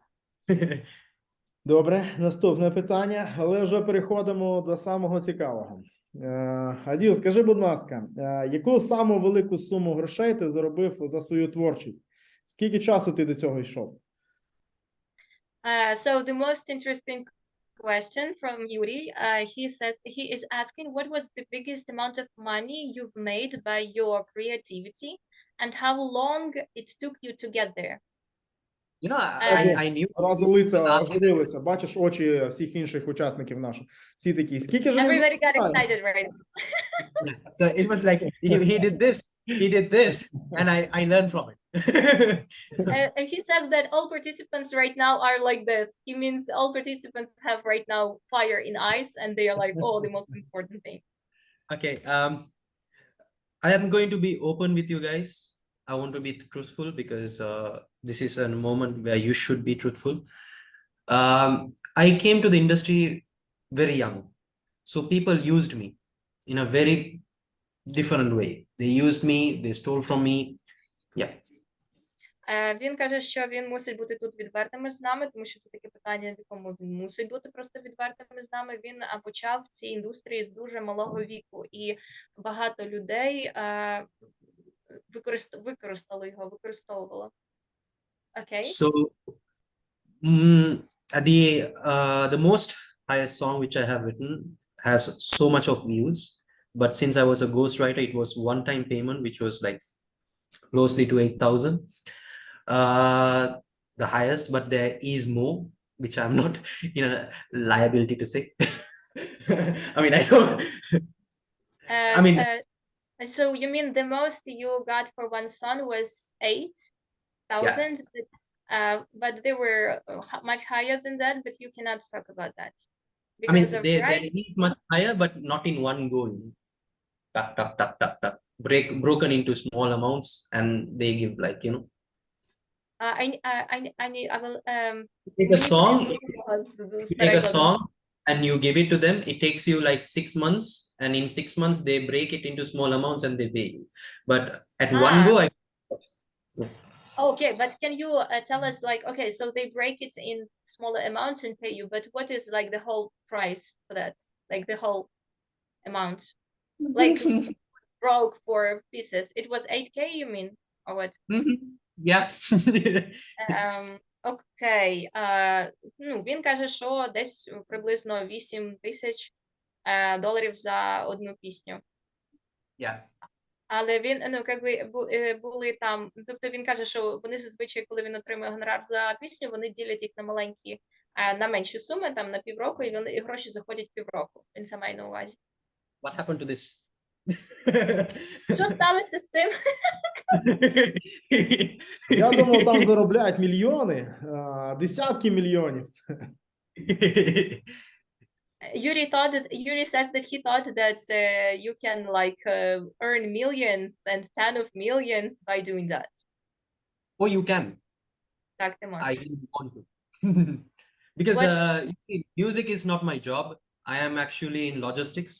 Добре, наступне питання, але вже переходимо до самого цікавого. Аділ, скажи, будь ласка, яку саму велику суму грошей ти заробив за свою творчість? Скільки часу ти до цього йшов? So the most interesting question from Yuri, he is asking, what was the biggest amount of money you've made by your creativity, and how long it took you to get there? You know, I knew. Разу лиця оживилися, бачиш очі всіх інших учасників наших. Всі такі, скільки ж він Everybody got заробляє? excited, right? So it was like he did this, and I learned from it. And he says that all participants right now are like this. He means all participants have right now fire in eyes, and they are like, oh, the most important thing. Okay, I am going to be open with you guys. I want to be truthful because this is a moment where you should be truthful. I came to the industry very young, so people used me in a very different way. They used me, they stole from me. Yeah. Він каже, що він мусить бути тут відвертими з нами, тому що це таке питання, в якому він мусить бути просто відвертими з нами. Він почав в цій індустрії з дуже малого віку, і багато людей використовувало. Okay. So the most highest song which I have written has so much of views, but since I was a ghostwriter, it was one-time payment, which was like closely to 8,000. The highest, but there is more, which I'm not in a liability to say. I mean, I don't. I mean, so you mean the most you got for one song was 8,000, but they were much higher than that, but you cannot talk about that. I mean, Because there is much higher, but not in one go. Tuck, tuck, tuck, tuck, tuck. Broken into small amounts, and they give like, you know. I will Take a song and you give it to them. It takes you like 6 months, and in 6 months they break it into small amounts and they pay you. But at one go, Okay, but can you tell us, like, okay, so they break it in smaller amounts and pay you, but what is like the whole price for that? Like the whole amount? Like broke for pieces. It was 8K, you mean, or what? Yeah. Окей. Ну, він каже, що десь приблизно 8 тисяч доларів за одну пісню. Yeah. Але він, ну, були там, тобто він каже, що вони зазвичай, коли він отримує гонорар за пісню, вони ділять їх на маленькі, на менші суми, там на півроку, і гроші заходять півроку. Він це має на увазі. What happened to this? Що сталося з цим? Я думав, там заробляють мільйони, десятки мільйонів. Yuri says that he thought that you can like earn millions and 10 of millions by doing that. Oh, you can. Так, ти I можеш. didn't want to. Because What? you see, music is not my job. I am actually in logistics.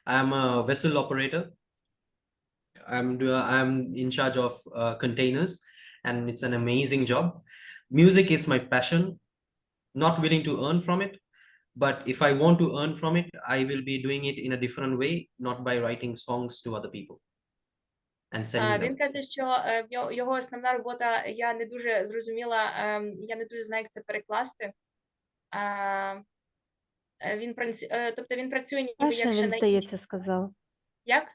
I am a vessel operator. I'm in charge of containers, and it's an amazing job. Music is my passion. Not willing to earn from it, but if I want to earn from it, I will be doing it in a different way, not by writing songs to other people and selling them. Він каже, що його основна робота, я не дуже зрозуміла, я не дуже знаю, як це перекласти. Тобто він працює ніби як Пешен, ще він, на здається, сказав. Як?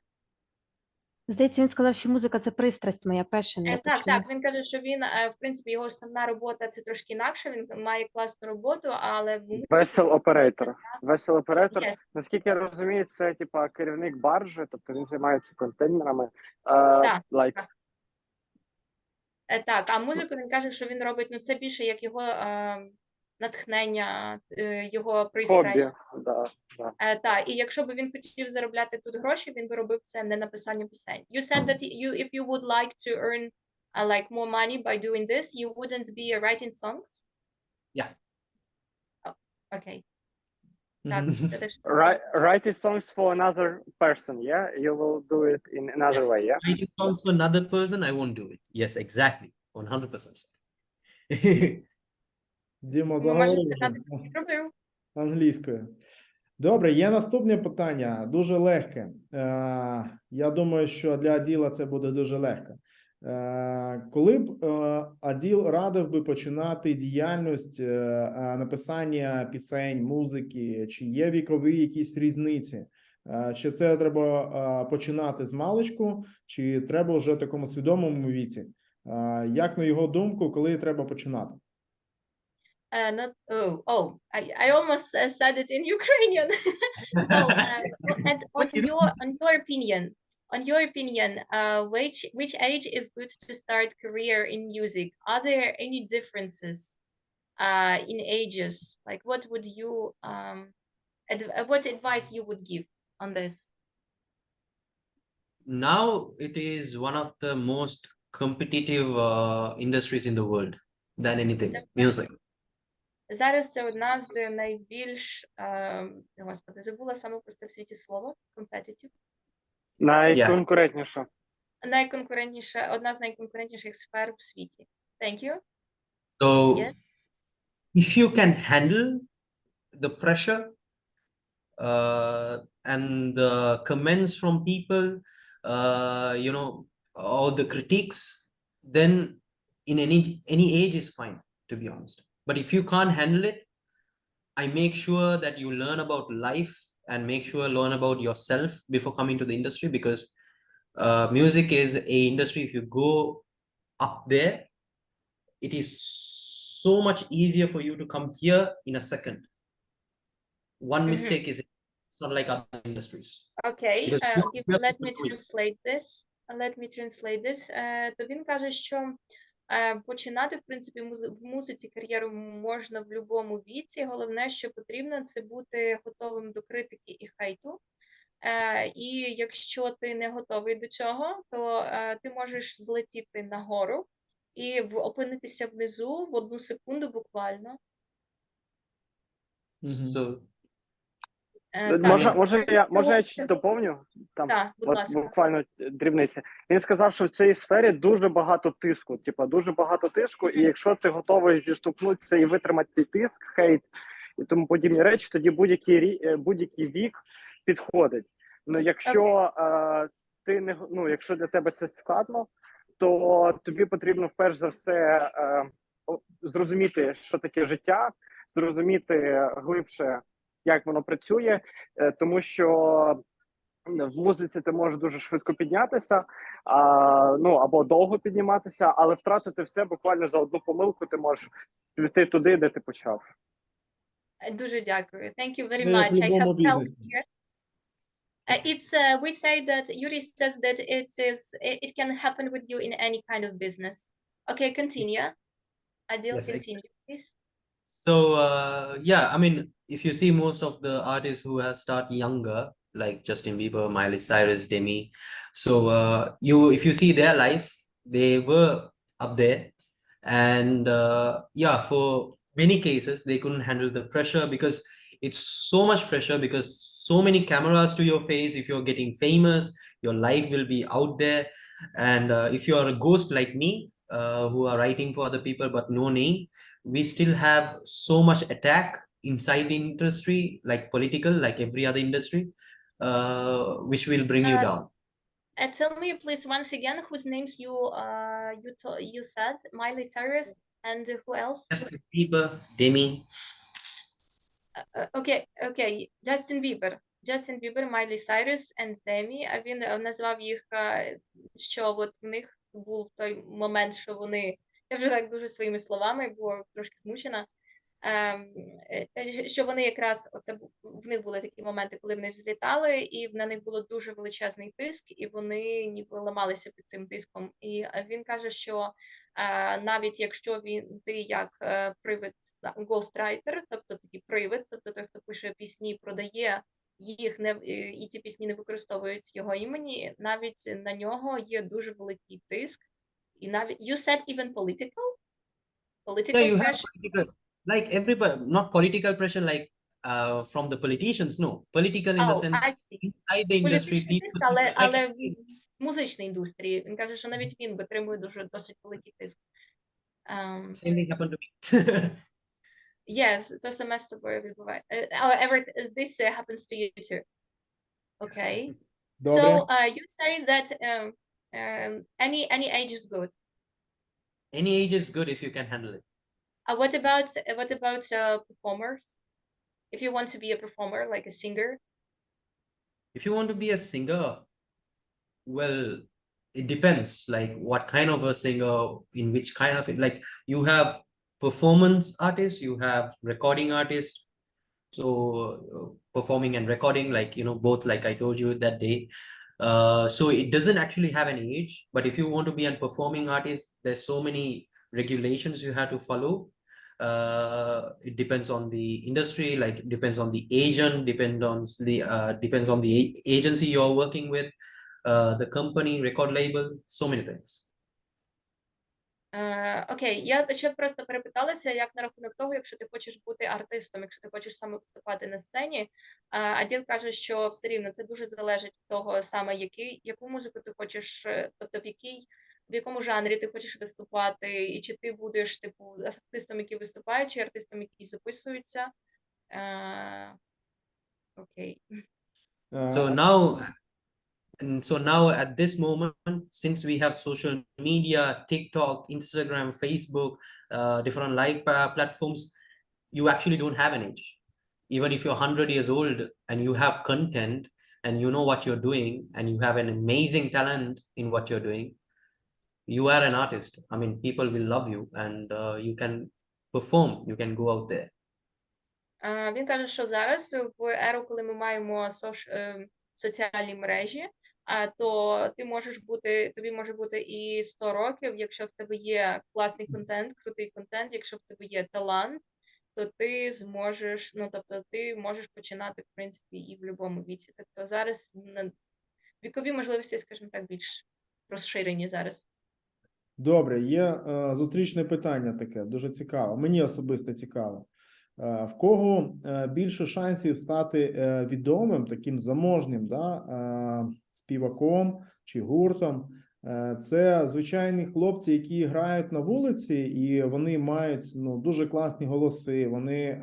Здається, він сказав, що музика – це пристрасть моя, пешен, я Так, почула. так, він каже, що він, в принципі, його основна робота – це трошки інакше, він має класну роботу, але в музиці... Весел оператор. Весел оператор. Yes. Наскільки я розумію, це типа керівник баржі, тобто він займається контейнерами. Так, Like... так. Так, а музику він каже, що він робить, ну це більше як його натхнення, його Хобі. пристрасть. Да. Так, і якщо б він хотів заробляти тут гроші, він би робив це не написанням пісень. You said that if you would like to earn like more money by doing this, you wouldn't be writing songs? Yeah. Окей. Так, це теж. Writing songs for another person, yeah? You will do it in another Yes. way, yeah? Writing songs for another person, I won't do it. Yes, exactly. 100%. Діма Ну, можеш заговорив сказати, що ти робив. англійською. Добре, є наступне питання, дуже легке. Я думаю, що для Аділа це буде дуже легко. Коли б Аділ радив би починати діяльність написання пісень, музики, чи є вікові якісь різниці? Чи це треба починати з маличку, чи треба вже в такому свідомому віці? Як на його думку, коли треба починати? I almost said it in Ukrainian. And on your opinion, which age is good to start career in music? Are there any differences in ages? Like, what would you what advice you would give on this? Now it is one of the most competitive industries in the world than anything. Music. Зараз це одна з найбільш, господи, забула саме просте в світі слово, competitive. Найконкурентніша. Найконкурентніша, одна з найконкурентніших сфер в світі. Thank you. So, Yes. if you can handle the pressure and the comments from people, you know, or the critiques, then in any age is fine, to be honest. But if you can't handle it, I make sure that you learn about life and make sure learn about yourself before coming to the industry, because music is a industry. If you go up there, it is so much easier for you to come here in a second. One mistake is it's not like other industries. Okay, let me translate this. То він каже, що починати, в принципі, в музиці кар'єру можна в будь-якому віці. Головне, що потрібно, це бути готовим до критики і хейту. І якщо ти не готовий до цього, то ти можеш злетіти нагору і опинитися внизу в 1 секунду буквально. So, Може я чуть доповню? Там, так, будь ласка. Буквально дрібниці. Він сказав, що в цій сфері дуже багато тиску. Типа, дуже багато тиску, і якщо ти готовий зіштовхнутися і витримати цей тиск, хейт і тому подібні речі, тоді будь-який вік підходить. Ну, якщо ти не, ну, якщо для тебе це складно, то тобі потрібно перш за все зрозуміти, що таке життя, зрозуміти глибше, як воно працює, тому що в музиці ти можеш дуже швидко піднятися, ну або довго підніматися, але втратити все буквально за одну помилку ти можеш піти туди, де ти почав. Дуже дякую. Thank you very Це як в much. I любому have felt бізнесі. here. We say that Yuri says that it can happen with you in any kind of business. Okay, continue. Adil, Yes, continue, please. So yeah, I mean, if you see most of the artists who have started younger, like Justin Bieber, Miley Cyrus, Demi, so if you see their life, they were up there, and yeah, for many cases they couldn't handle the pressure because it's so much pressure, because so many cameras to your face. If you're getting famous, your life will be out there, and if you're a ghost like me, who are writing for other people but no name, we still have so much attack inside the industry, like political, like every other industry, which will bring you down. Tell me please once again whose names you said. Miley Cyrus and who else? Justin Bieber, Demi. Okay. Justin Bieber, Miley Cyrus and Demi. А він назвав їх, що от в них був той момент, що вони, я вже так дуже своїми словами, бо трошки змучена, що вони якраз, в них були такі моменти, коли вони взлітали, і на них було дуже величезний тиск, і вони ніби ламалися під цим тиском. І він каже, що навіть якщо ти як привид, ghostwriter, тобто такий привид, тобто той, хто пише пісні, продає їх, і ці пісні не використовують його імені, навіть на нього є дуже великий тиск. І навіть, you said even political Yeah, you have pressure? political, like everybody, not political pressure like from the politicians, no, political in the sense I see. inside the industry, Політичний people тиск, але like, в музичній індустрії. Він каже, що навіть він витримує досить великий тиск. same thing happened to me. Yes, то саме з тобою відбувається. This happens to you too. Okay. Добре. So you say that any age is good. Any age is good if you can handle it. What about performers? If you want to be a performer, like a singer? If you want to be a singer, well, it depends, like what kind of a singer, in which kind of it. Like you have performance artists, you have recording artists. So performing and recording, like, you know, both, like I told you that day. So it doesn't actually have an age, but if you want to be a performing artist, there's so many regulations you have to follow. It depends on the industry, like it depends on the agent, depends on the agency you're working with, the company, record label, so many things. Окей, я ще просто перепиталася, як на рахунок того, якщо ти хочеш бути артистом, якщо ти хочеш саме виступати на сцені. Аділ каже, що все рівно це дуже залежить від того саме, яку музику ти хочеш, тобто в якому жанрі ти хочеш виступати, і чи ти будеш типу артистом, який виступає, чи артистом, який записується. Окей. So now at this moment, since we have social media, TikTok, Instagram, Facebook, different live platforms, you actually don't have an age. Even if you're 100 years old and you have content and you know what you're doing and you have an amazing talent in what you're doing, you are an artist. I mean, people will love you and you can perform, you can go out there. Він каже, що зараз в еру, коли ми маємо соціальні мережі, то тобі може бути і 100 років, якщо в тебе є класний контент, крутий контент, якщо в тебе є талант, то ти зможеш, тобто ти можеш починати, в принципі, і в будь-якому віці. Тобто зараз вікові можливості, скажімо так, більш розширені зараз. Добре, є зустрічне питання таке, дуже цікаво. Мені особисто цікаво. В кого більше шансів стати відомим, таким заможним, співаком чи гуртом? Це звичайні хлопці, які грають на вулиці, і вони мають дуже класні голоси, вони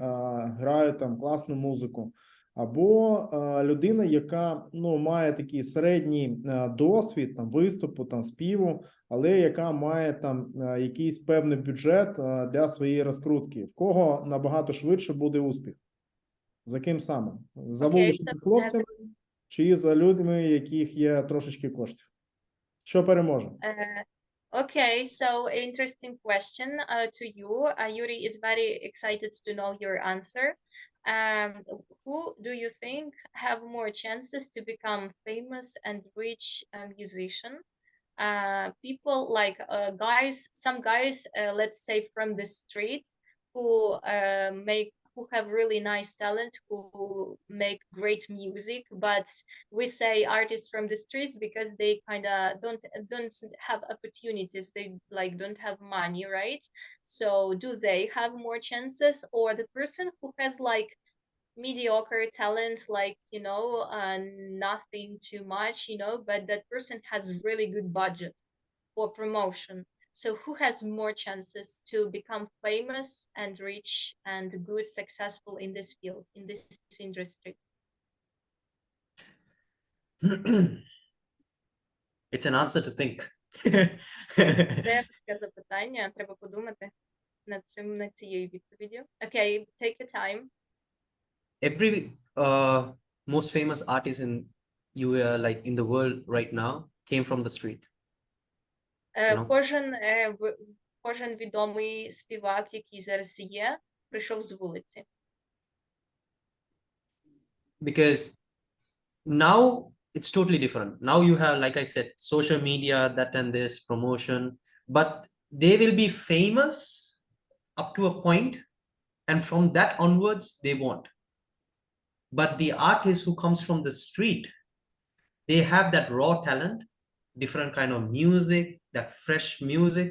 грають там класну музику. або людина, яка має такий середній досвід там виступу, там співу, але яка має там якийсь певний бюджет для своєї розкрутки. В кого набагато швидше буде успіх? За ким саме? За вуличними хлопцями чи за людьми, яких є трошечки коштів? Що переможе? Okay, so interesting question to you. Yuri is very excited to know your answer. Who do you think have more chances to become famous and rich musician? People like some guys, let's say from the street, who who have really nice talent, who make great music, but we say artists from the streets because they kind of don't have opportunities, they like don't have money, right? So do they have more chances, or the person who has like mediocre talent, like nothing too much, but that person has really good budget for promotion? So who has more chances to become famous and rich and good, successful in this field, in this industry? It's an answer to think. Це таке запитання, треба подумати над цією відповіддю. Okay, take your time. Every most famous artist in like in the world right now came from the street. Кожен відомий співак, який зараз є, прийшов з вулиці. Because now it's totally different. Now you have, like I said, social media, that and this, promotion, but they will be famous up to a point, and from that onwards, they won't. But the artist who comes from the street, they have that raw talent, different kind of music, that fresh music.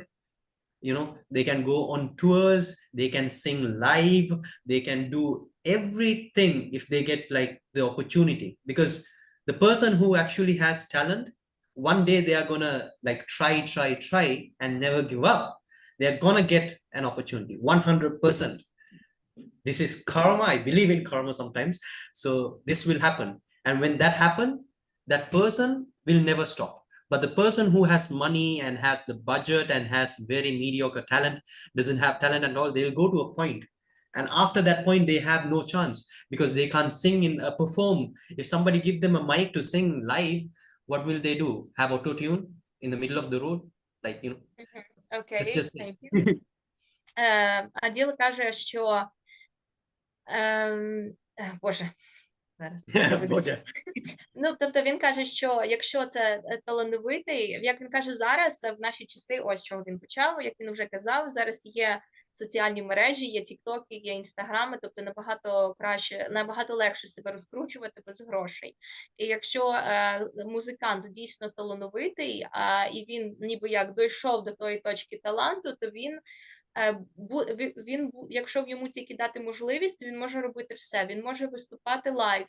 They can go on tours, they can sing live, they can do everything if they get like the opportunity. Because the person who actually has talent, one day they are gonna like try and never give up. They're gonna get an opportunity, 100%. This is karma. I believe in karma sometimes. So this will happen. And when that happens, that person will never stop. But the person who has money and has the budget and has very mediocre talent, doesn't have talent at all, they'll go to a point. And after that point, they have no chance because they can't sing in a perform. If somebody give them a mic to sing live, what will they do? Have auto-tune in the middle of the road? Like, Okay, it's just thank you. Аділ каже, що Боже, зараз. Тобто він каже, що якщо це талановитий, як він каже зараз, в наші часи, ось чого він почав, як він вже казав, зараз є соціальні мережі, є тіктоки, є інстаграми, тобто набагато легше себе розкручувати без грошей. І якщо музикант дійсно талановитий, і він ніби як дійшов до тої точки таланту, то він, якщо йому тільки дати можливість, він може робити все. Він може виступати лайв,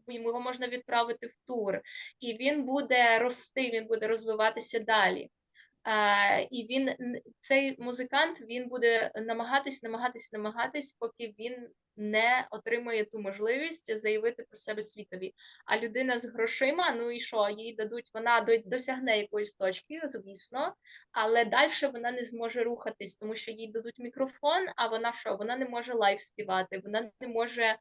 його можна відправити в тур, і він буде рости, він буде розвиватися далі. І цей музикант, він буде намагатись, поки він не отримає ту можливість заявити про себе світові. А людина з грошима, ну і що, їй дадуть, вона досягне якоїсь точки, звісно, але далі вона не зможе рухатись, тому що їй дадуть мікрофон, а вона що? Вона не може лайв співати, вона не може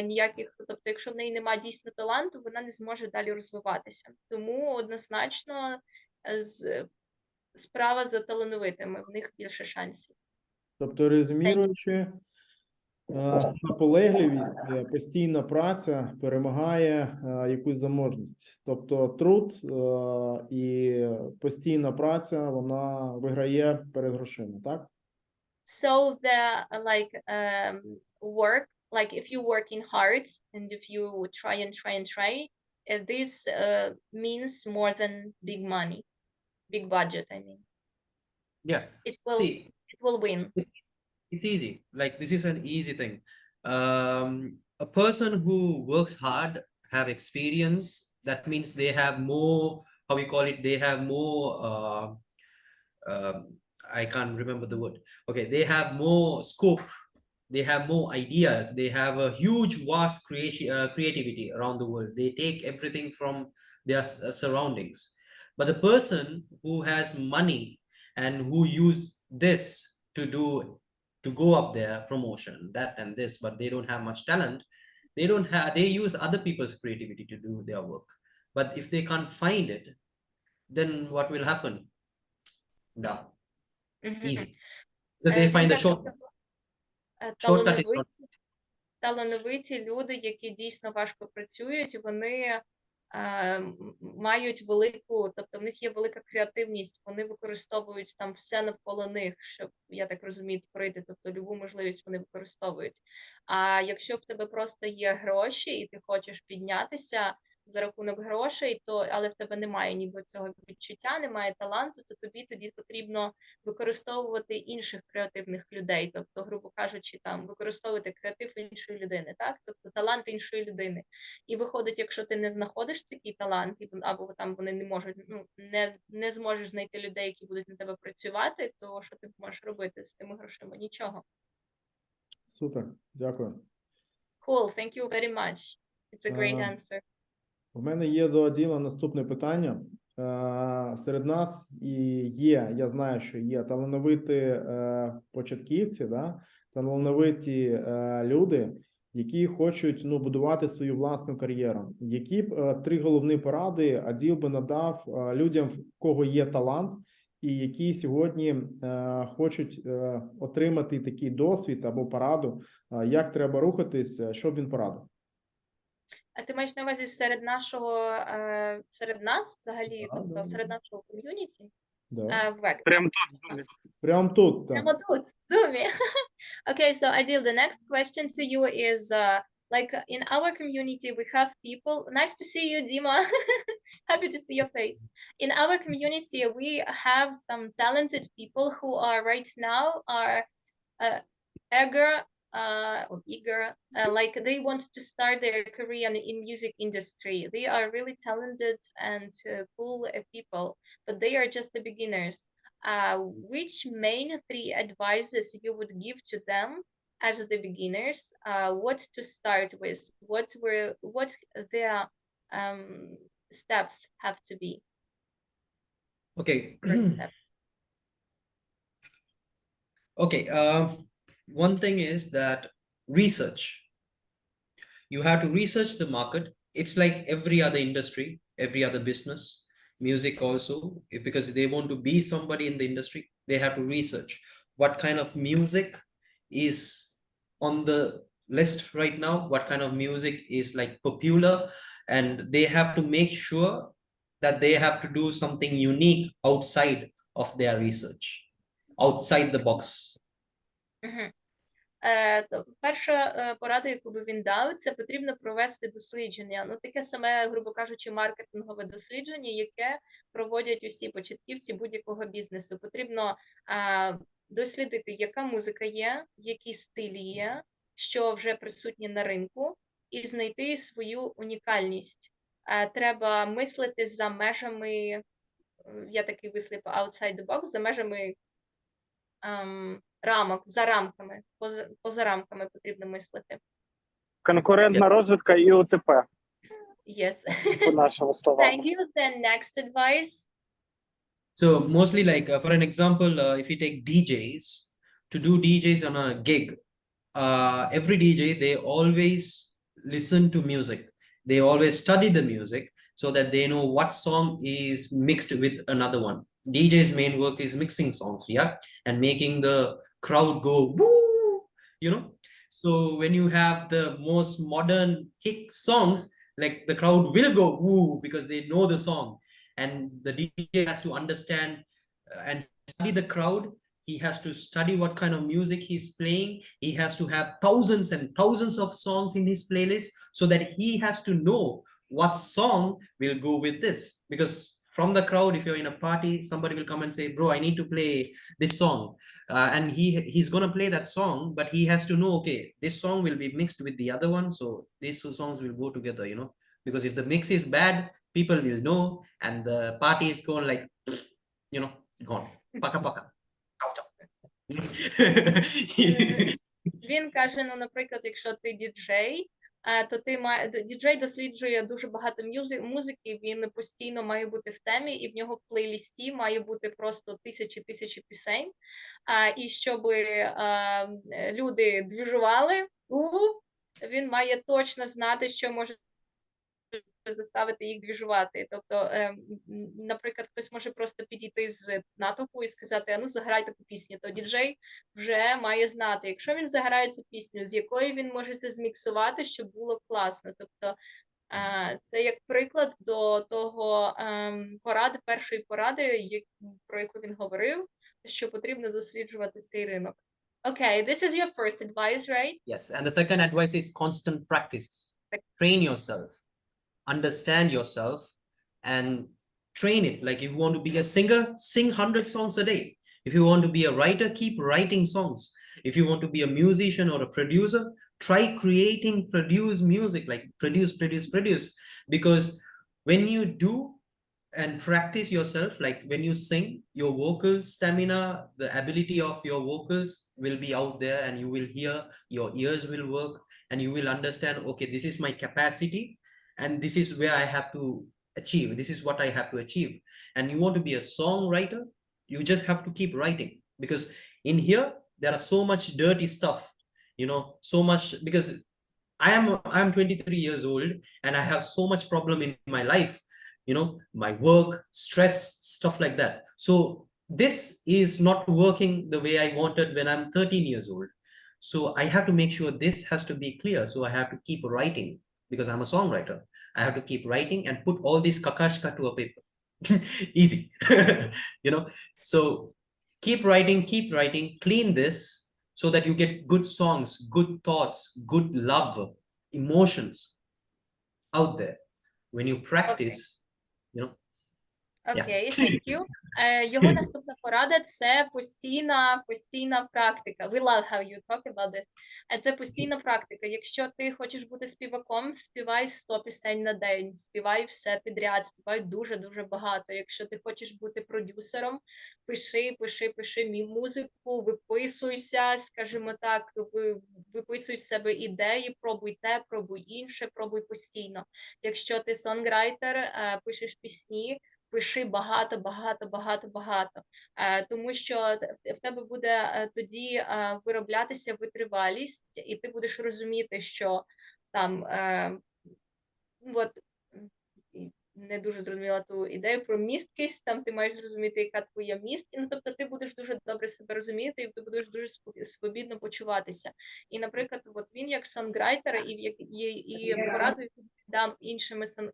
ніяких, тобто якщо в неї немає дійсно таланту, вона не зможе далі розвиватися. Тому однозначно справа за талановитими, в них більше шансів. Тобто, резюміруючи, наполегливість, постійна праця перемагає якусь заможність. Тобто труд і постійна праця, вона виграє перед грошима, так? So the work, like if you working hard and if you try, this means more than big money, big budget, I mean. Yeah. It will win. It's easy. Like this is an easy thing. A person who works hard, have experience, that means they have more, how we call it, they have more, I can't remember the word. Okay, they have more scope they have more ideas, they have a huge vast creativity around the world. They take everything from their surroundings. But the person who has money and who use this to go up their promotion, that and this, but they don't have much talent, they use other people's creativity to do their work. But if they can't find it, then what will happen? Down. Easy. Because they find the shortcut is not. Талановиті люди, які дійсно важко працюють, вони мають велику, тобто в них є велика креативність, вони використовують там все навколо них, щоб, я так розумію, творити, тобто любу можливість вони використовують. А якщо в тебе просто є гроші і ти хочеш піднятися за рахунок грошей, але в тебе немає ніби цього відчуття, немає таланту, то тобі тоді потрібно використовувати інших креативних людей, тобто, грубо кажучи, там використовувати креатив іншої людини, так? Тобто талант іншої людини. І виходить, якщо ти не знаходиш такий талант, або там вони не можуть, не зможеш знайти людей, які будуть на тебе працювати, то що ти можеш робити з тими грошима? Нічого. Супер, дякую. Cool, thank you very much. It's a great answer. У мене є до Аділа наступне питання. Серед нас я знаю, що є талановиті початківці, да? Талановиті люди, які хочуть будувати свою власну кар'єру. Які б 3 головні поради Аділ би надав людям, в кого є талант, і які сьогодні хочуть отримати такий досвід або пораду, як треба рухатись, що б він порадив? А ти маєш на увазі серед нас взагалі, тобто серед нашого ком'юніті? Прямо тут, в Zoom. Прямо тут, так. Прямо тут, в Zoom. Okay, so Adil, the next question to you is, like in our community, we have people, nice to see you, Dima, happy to see your face. In our community, we have some talented people who are right now eager, like they want to start their career in music industry. They are really talented and cool people, but they are just the beginners. Which main 3 advices you would give to them as the beginners? What to start with? What their steps have to be? Okay. Okay. One thing is that research. You have to research the market. It's like every other industry, every other business, music also, because they want to be somebody in the industry, they have to research what kind of music is on the list right now, what kind of music is like popular, and they have to make sure that they have to do something unique outside of their research, outside the box. Перша порада, яку би він дав, це потрібно провести дослідження. Таке саме, грубо кажучи, маркетингове дослідження, яке проводять усі початківці будь-якого бізнесу. Потрібно дослідити, яка музика є, які стилі є, що вже присутні на ринку, і знайти свою унікальність. Треба мислити за межами, я такий вислів, outside the box, за межами рамок, за рамками, поза рамками потрібно мислити. Конкурентна розвитка і ОТП. Yes. По нашому словам. Thank you. Then next advice. So mostly like for an example, if you take DJs, to do DJs on a gig, every DJ, they always listen to music. They always study the music so that they know what song is mixed with another one. DJ's main work is mixing songs, yeah, and making the crowd go woo, you know. So when you have the most modern hit songs, like the crowd will go woo because they know the song, and the DJ has to understand and study the crowd. He has to study what kind of music he's playing. He has to have thousands and thousands of songs in his playlist so that he has to know what song will go with this. Because from the crowd, if you're in a party, somebody will come and say, bro, I need to play this song. And he's going to play that song, but he has to know, okay, this song will be mixed with the other one. So these 2 songs will go together, you know, because if the mix is bad, people will know. And the party is going like, you know, gone. Paka paka. Він каже, ну, наприклад, якщо ти діджей, то діджей досліджує дуже багато музики, він постійно має бути в темі, і в нього в плейлісті має бути просто тисячі пісень. І щоб люди двіжували, він має точно знати, що може заставити їх двіжувати. Тобто, наприклад, хтось може просто підійти з натовпу і сказати, а ну заграй таку пісню, то діджей вже має знати, якщо він заграє цю пісню, з якої він може це зміксувати, щоб було класно. Тобто, це як приклад до того першої поради, про яку він говорив, що потрібно досліджувати цей ринок. Okay, this is your first advice, right? Yes, and the second advice is constant practice. Train yourself, understand yourself, and train it. Like if you want to be a singer, sing 100 songs a day. If you want to be a writer, keep writing songs. If you want to be a musician or a producer, try produce music, like produce. Because when you do and practice yourself, like when you sing, your vocal stamina, the ability of your vocals will be out there, and you will hear, your ears will work, and you will understand, okay, this is my capacity, and this is where I have to achieve. This is what I have to achieve. And you want to be a songwriter, you just have to keep writing, because in here, there are so much dirty stuff, you know, so much, because I'm 23 years old, and I have so much problem in my life, you know, my work, stress, stuff like that. So this is not working the way I wanted when I'm 13 years old. So I have to make sure this has to be clear. So I have to keep writing, because I'm a songwriter. I have to keep writing and put all this kakashka to a paper. Easy, you know. So keep writing, clean this so that you get good songs, good thoughts, good love, emotions out there. When you practice, you know. Окей, thank you. Його наступна порада – це постійна практика. We love how you talk about this. Це постійна практика. Якщо ти хочеш бути співаком, співай 100 пісень на день, співай все підряд, співай дуже-дуже багато. Якщо ти хочеш бути продюсером, пиши музику, виписуйся, скажімо так, виписуй з себе ідеї, пробуй те, пробуй інше, пробуй постійно. Якщо ти сонграйтер, пишеш пісні, пиши багато. Тому що в тебе буде тоді вироблятися витривалість, і ти будеш розуміти, що там, не дуже зрозуміла ту ідею про місткість, там ти маєш зрозуміти, яка твоя місткість, тобто ти будеш дуже добре себе розуміти, і ти будеш дуже свобідно почуватися. І, наприклад, він як сонграйтер, і пораду, яку дам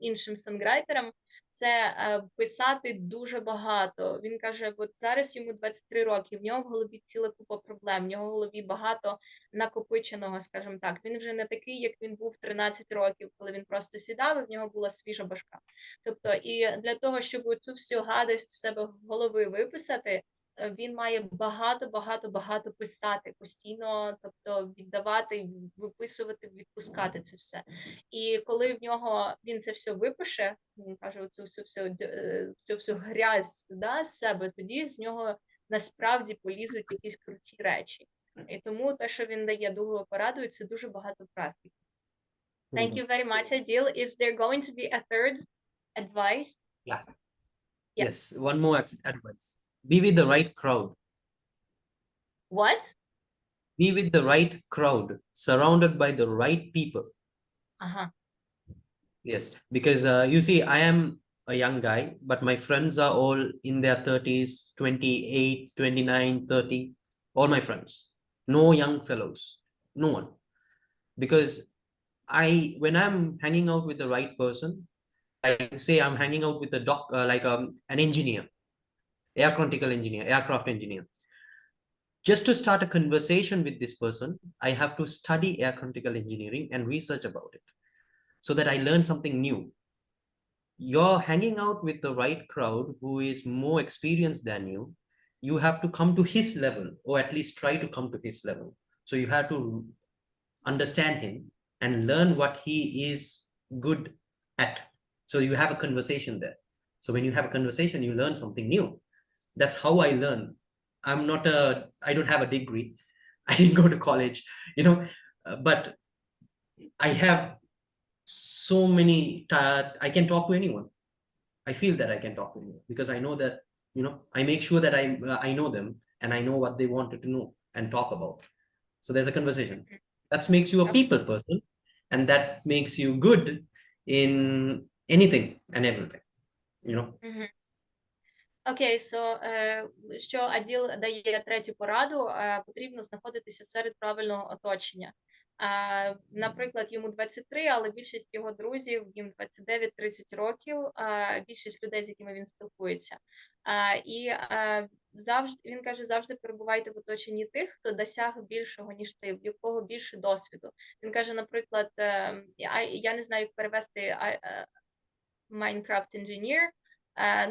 іншим сонграйтерам, це писати дуже багато. Він каже, от зараз йому 23 роки, в нього в голові ціла купа проблем, в нього в голові багато накопиченого, скажімо так. Він вже не такий, як він був 13 років, коли він просто сідав, і в нього була свіжа башка. Тобто, і для того, щоб цю всю гадость в себе в голови виписати, він має багато писати постійно, тобто віддавати, виписувати, відпускати це все. І коли в нього він це все випише, він каже, цю всю грязь з себе, тоді з нього насправді полізуть якісь круті речі. І тому те, що він дає другу пораду, це дуже багато практики. Thank you very much, Adil. Is there going to be a third advice? Yeah. Yes, one more advice. Be with the right crowd. What? Be with the right crowd, surrounded by the right people. Yes, because you see, I am a young guy, but my friends are all in their 30s, 28, 29, 30, all my friends. No young fellows, no one. Because when I'm hanging out with the right person, I say I'm hanging out with an engineer, aircraft engineer. Just to start a conversation with this person, I have to study aeronautical engineering and research about it so that I learn something new. You're hanging out with the right crowd who is more experienced than you. You have to come to his level, or at least try to come to his level. So you have to understand him and learn what he is good at. So you have a conversation there. So when you have a conversation, you learn something new. That's how I learn. I don't have a degree. I didn't go to college, you know, but I have so many, I can talk to anyone. I feel that I can talk to anyone because I know that, you know, I make sure that I know them and I know what they wanted to know and talk about. So there's a conversation. That makes you a people person, and that makes you good in anything and everything, you know. Окей, що Аділ дає третю пораду, потрібно знаходитися серед правильного оточення. Наприклад, йому 23, але більшість його друзів, їм 29-30 років, більшість людей, з якими він спілкується. І завжди, він каже, завжди перебувайте в оточенні тих, хто досяг більшого, ніж ти, в якого більше досвіду. Він каже, наприклад, я не знаю, як перевести Minecraft Engineer,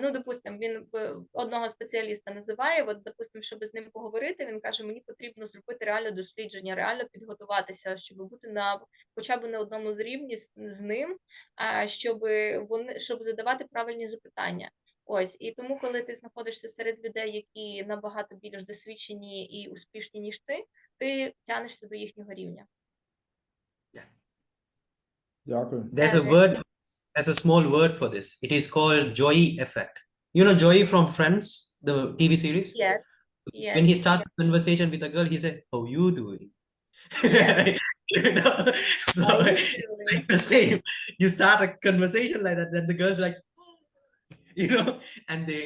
ну, допустим, він одного спеціаліста називає, от, допустим, щоб з ним поговорити, він каже, мені потрібно зробити реально дослідження, реально підготуватися, щоб бути на хоча б на одному з рівні з ним, щоб задавати правильні запитання. Ось, і тому, коли ти знаходишся серед людей, які набагато більш досвідчені і успішні, ніж ти тянешся до їхнього рівня. Дякую. There's a small word for this. It is called Joey effect. You know Joey from Friends, the TV series? Yes. Yes. When he starts a conversation with a girl, he says, "How you doing?" Yes. You know? So it's like the same. You start a conversation like that, then the girl's like, you know, and they,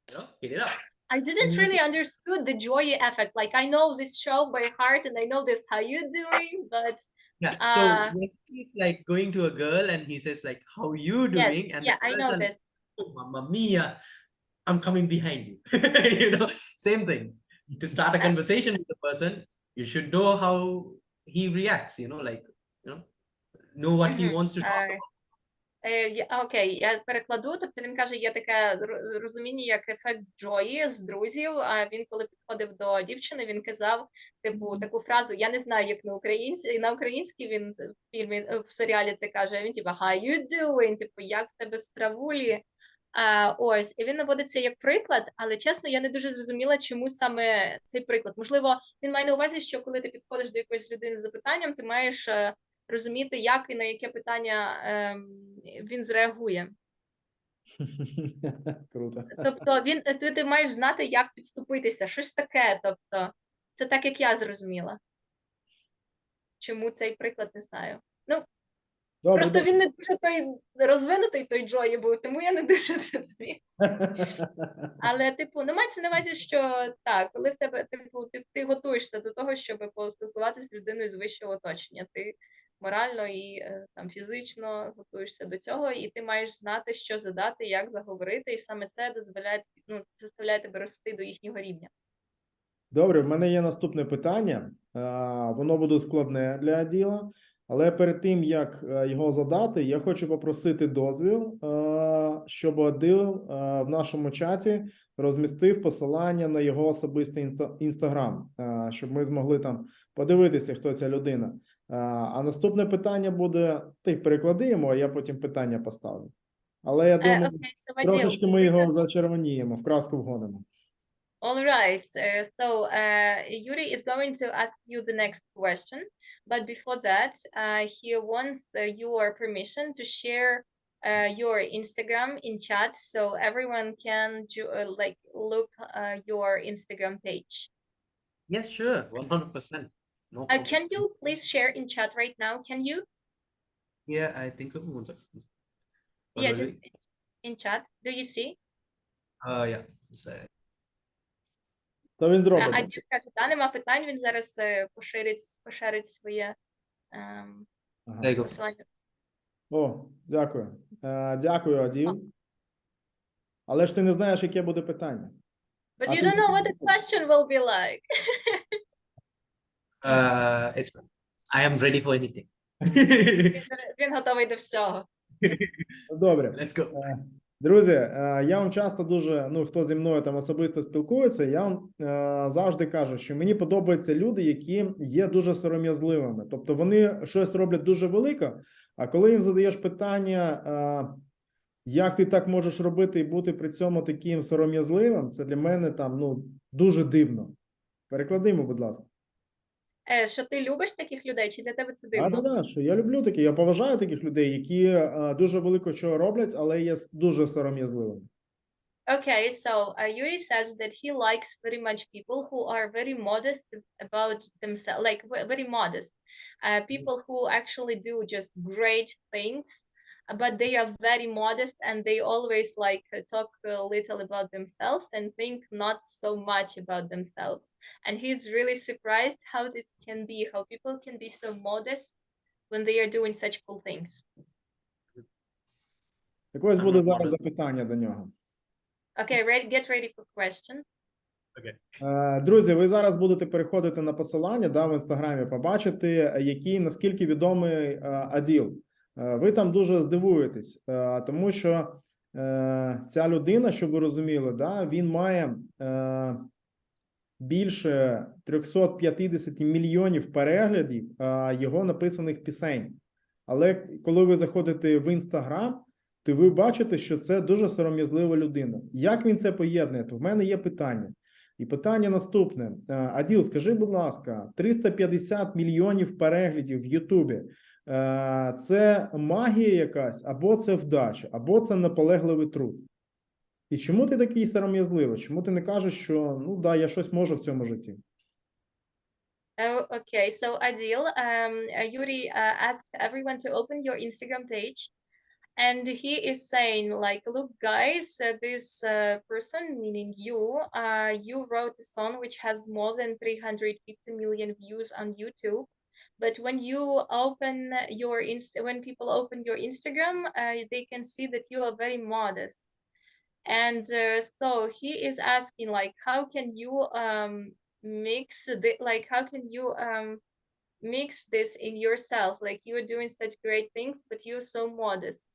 you know, hit it up. I didn't really understood the Joy effect. Like, I know this show by heart and I know this how you doing, but yeah. So when he's like going to a girl and he says like, "How you doing?" Yes, and yeah, I know this. Like, "Oh, Mamma Mia, I'm coming behind you." You know, same thing. To start a conversation with the person, you should know how he reacts. You know what he wants to talk about. Окей, я перекладу. Тобто він каже, є таке розуміння, як ефект Джої з друзів. А він, коли підходив до дівчини, він казав типу таку фразу. Я не знаю, як на українській він в фільмі в серіалі це каже. Він типу how you doing? Типу, як в тебе справулі? Ось, і він наводиться як приклад, але чесно, я не дуже зрозуміла, чому саме цей приклад. Можливо, він має на увазі, що коли ти підходиш до якоїсь людини з запитанням, ти маєш розуміти, як і на яке питання він зреагує. Круто. Тобто ти маєш знати, як підступитися, щось таке. Тобто, це так, як я зрозуміла. Чому цей приклад, не знаю. Ну, Добре, просто добре. він не дуже той розвинутий, той Джої був, тому я не дуже зрозуміла. Але, типу, не мається на увазі, що так, коли в тебе, типу, ти готуєшся до того, щоб поспілкуватися з людиною з вищого оточення. Ти морально і там фізично готуєшся до цього, і ти маєш знати, що задати, як заговорити, і саме це дозволяє, заставляє тебе рости до їхнього рівня. Добре, в мене є наступне питання. Воно буде складне для Аділа, але перед тим, як його задати, я хочу попросити дозвіл, щоб Аділ в нашому чаті розмістив посилання на його особистий інстаграм, щоб ми змогли там подивитися, хто ця людина. А наступне питання буде, ти переклади йому, а я потім питання поставлю. Але я думаю, трошечки ми його зачервоніємо, в краску вгонимо. All right. Yuri is going to ask you the next question, but before that, he wants your permission to share your Instagram in chat so everyone can look your Instagram page. Yes, sure, 100%. No problem. Can you please share in chat right now? Can you? Yeah, I think of one second. Yeah, just in chat. Do you see? Yeah. То він зробить. Аділ каже, да, нема питань, він зараз поширить своє посилання. О, дякую. Дякую, Аділ. Але ж ти не знаєш, яке буде питання. But you don't know what the question will be like. I am ready for anything. Він готовий до всього. Добре. Let's go. Друзі, я вам часто дуже, хто зі мною там особисто спілкується, я вам завжди кажу, що мені подобаються люди, які є дуже сором'язливими. Тобто вони щось роблять дуже велике, а коли їм задаєш питання, як ти так можеш робити і бути при цьому таким сором'язливим, це для мене там, дуже дивно. Перекладимо, будь ласка. Що ти любиш таких людей, чи для тебе це дивно? Да, що я люблю такі, я поважаю таких людей, які дуже велико чого роблять, але є дуже сором'язливими. Okay, so Yuri says that he likes very much people who are very modest about themselves, like very modest. People who actually do just great things, but they are very modest and they always like talk a little about themselves and think not so much about themselves. And he's really surprised how this can be, how people can be so modest when they are doing such cool things. Так ось I'm буде not зараз modest. запитання до нього. Okay, get ready for question. Друзі, ви зараз будете переходити на посилання, да, в інстаграмі, побачити, наскільки відомий Аділ. Ви там дуже здивуєтесь, тому що ця людина, щоб ви розуміли, да, він має більше 350 мільйонів переглядів його написаних пісень. Але коли ви заходите в інстаграм, то ви бачите, що це дуже сором'язлива людина. Як він це поєднує? То в мене є питання. І питання наступне. Аділ, скажи, будь ласка, 350 мільйонів переглядів в Ютубі – це магія якась, або це вдача, або це наполегливий труд? І чому ти такий сором'язливий? Чому ти не кажеш, що, ну да, я щось можу в цьому житті? Oh, okay, so Adil, Yuri asked everyone to open your Instagram page. And he is saying, like, look, guys, this person, meaning you, you wrote a song which has more than 350 million views on YouTube. But when you open your when people open your Instagram, they can see that you are very modest. And so he is asking, like, how can you mix this in yourself? Like, you're doing such great things, but you're so modest.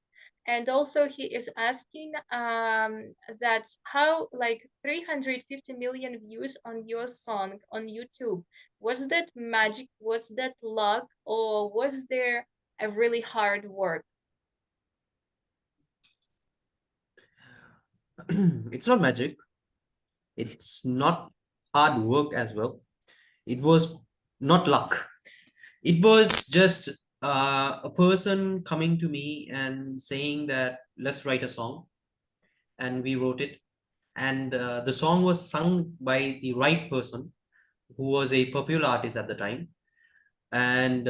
And also he is asking that how, like, 350 million views on your song on YouTube, was that magic, was that luck, or was there a really hard work? It's not magic. It's not hard work as well. It was not luck. It was just a person coming to me and saying that let's write a song, and we wrote it, and the song was sung by the right person who was a popular artist at the time, and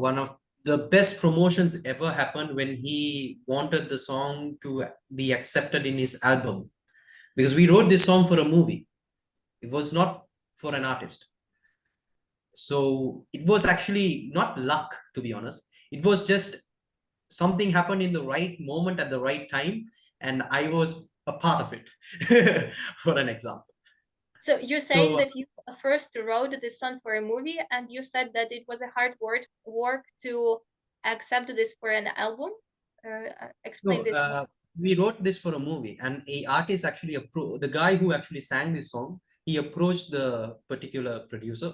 one of the best promotions ever happened when he wanted the song to be accepted in his album, because we wrote this song for a movie. It was not for an artist. So it was actually not luck, to be honest. It was just something happened in the right moment at the right time, and I was a part of it, for an example. So you're saying So, that you first wrote this song for a movie, and you said that it was a hard work to accept this for an album? Explain no, this. we wrote this for a movie, and a artist actually the guy who actually sang this song, he approached the particular producer,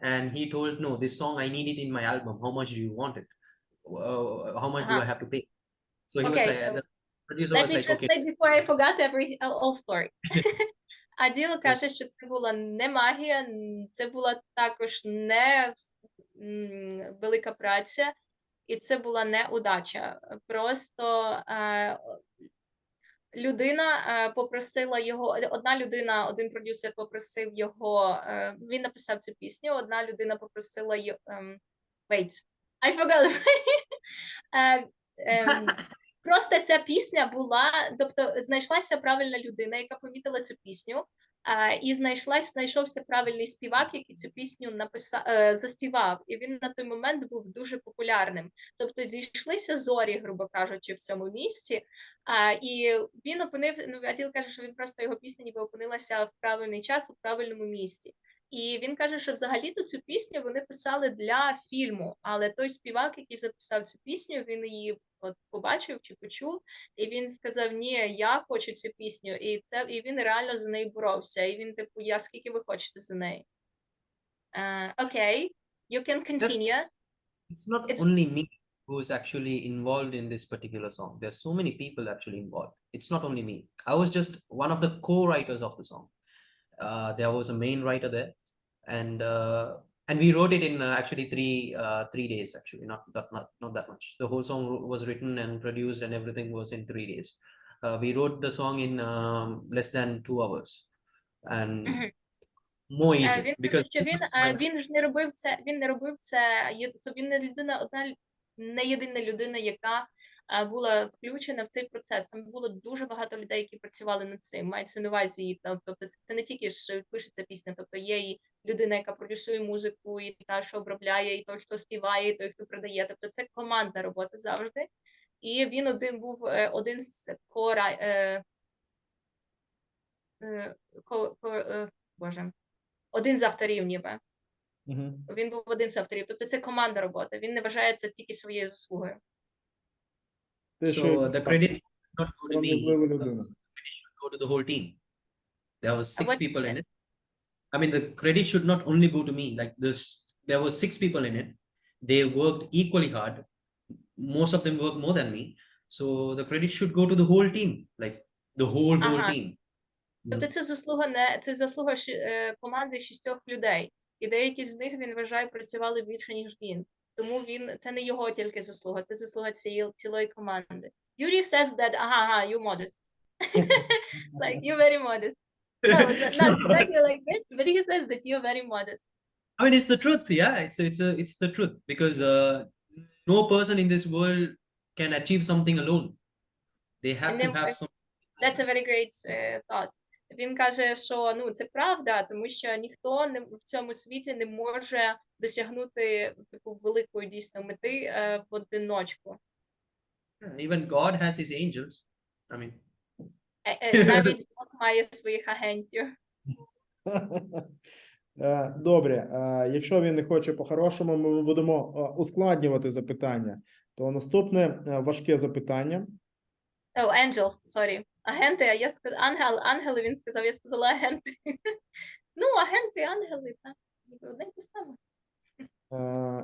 and he told, no, this song, I need it in my album. How much do you want it? How much do I have to pay? So he was like, so the producer let was me like, okay. translate before I forgot all story. Аділ каже, що це була не магія, це була також не велика праця, і це була не удача. Просто людина попросила його, один продюсер попросив його, він написав цю пісню, одна людина попросила його, wait, I forgot. Просто ця пісня була, тобто знайшлася правильна людина, яка помітила цю пісню, і знайшовся правильний співак, який цю пісню заспівав, і він на той момент був дуже популярним. Тобто зійшлися зорі, грубо кажучи, в цьому місці, і він Аділ каже, що він просто його пісня ніби опинилася в правильний час, у правильному місці. І він каже, що взагалі-то цю пісню вони писали для фільму, але той співак, який записав цю пісню, він її побачив чи почув, і він сказав, ні, я хочу цю пісню, і він реально за неї боровся, і він типу, скільки ви хочете за неї? Okay, you can continue. It's not only me who's actually involved in this particular song. There's so many people actually involved. It's not only me. I was just one of the co-writers of the song. There was a main writer there, and And we wrote it in actually 3 days, actually, not that much. The whole song was written and produced and everything was in 3 days. We wrote the song in less than 2 hours. And more easy, Він because що він ж не робив це, тобто він не єдина людина, яка була включена в цей процес. Там було дуже багато людей, які працювали над цим. Мається на увазі, тобто це не тільки ж пишеться пісня, тобто є і людина, яка продюсує музику, і та, що обробляє, і той, хто співає, і той, хто продає. Тобто це командна робота завжди. І він був один з один з авторів ніби. Він був один з авторів. Тобто це командна робота. Він не вважає це тільки своєю заслугою. So the credit should not go to me. The credit should go to the whole team. There was 6 people in it. I mean, the credit should not only go to me. Like there was 6 people in it. They worked equally hard. Most of them worked more than me. So the credit should go to the whole team. Like the whole team. Тобто це заслуга команди 6 людей. І деякі з них, він вважає, працювали більше, ніж він. Тому це не його тільки заслуга, це заслуга цілої команди. Юрій says that, you modest. Like, you're very modest. No, not exactly like this, but he says that you're very modest. I mean, it's the truth, yeah. It's the truth, because no person in this world can achieve something alone. They have to have some. That's a very great thought. Він каже, що це правда, тому що ніхто в цьому світі не може досягнути таку великої дійсно мети в одиночку. Even God has his angels. I mean. Навіть Бог має своїх агентів. Добре, якщо він не хоче по-хорошому, ми будемо ускладнювати запитання. То наступне важке запитання. Oh, angels, sorry. Агенти, а я сказала ангели, він сказав, я сказала агенти. Ну, агенти, ангели, так. Одне те саме.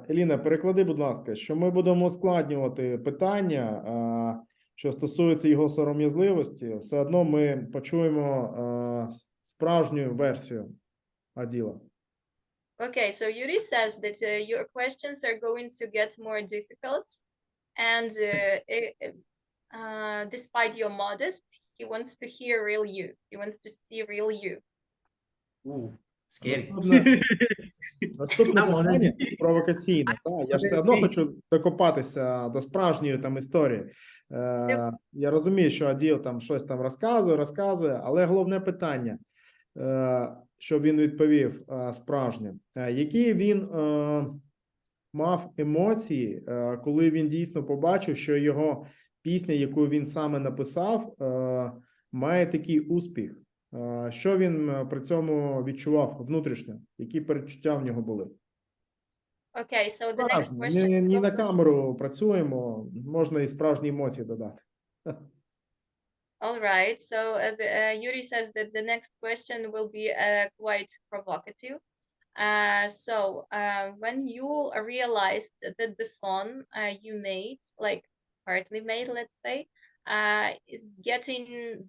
Еліна, переклади, будь ласка, що ми будемо ускладнювати питання, що стосується його сором'язливості, все одно ми почуємо справжню версію Аділа. Okay, so Yuri says that your questions are going to get more difficult, and despite your modest, he wants to hear real you. He wants to see real you. Ooh, scary. Наступне питання провокаційне. Я ж все одно хочу докопатися до справжньої там історії. Я розумію, що Аділ там щось там розказує, але головне питання, щоб він відповів справжнє. Які він мав емоції, коли він дійсно побачив, що його пісня, яку він саме написав, має такий успіх? Що він при цьому відчував внутрішньо? Які перечуття в нього були? Okay, so the next question... Не на камеру працюємо, можна і справжні емоції додати. All right, so Yuri says that the next question will be quite provocative. When you realized that the song you made, like partly made, let's say, is getting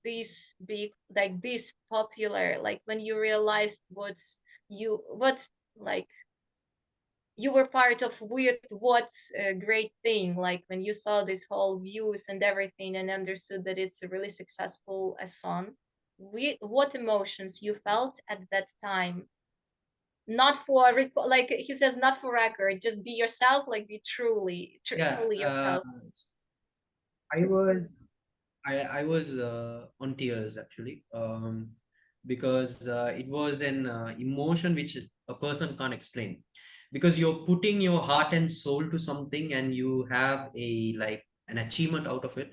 this big, like this popular, like when you realized you were part of what great thing, like when you saw this whole views and everything and understood that it's a really successful song, what emotions you felt at that time? Not for, like he says, not for record, just be yourself, like be truly yourself. I was on tears actually, because it was an emotion which a person can't explain. Because you're putting your heart and soul to something and you have an achievement out of it.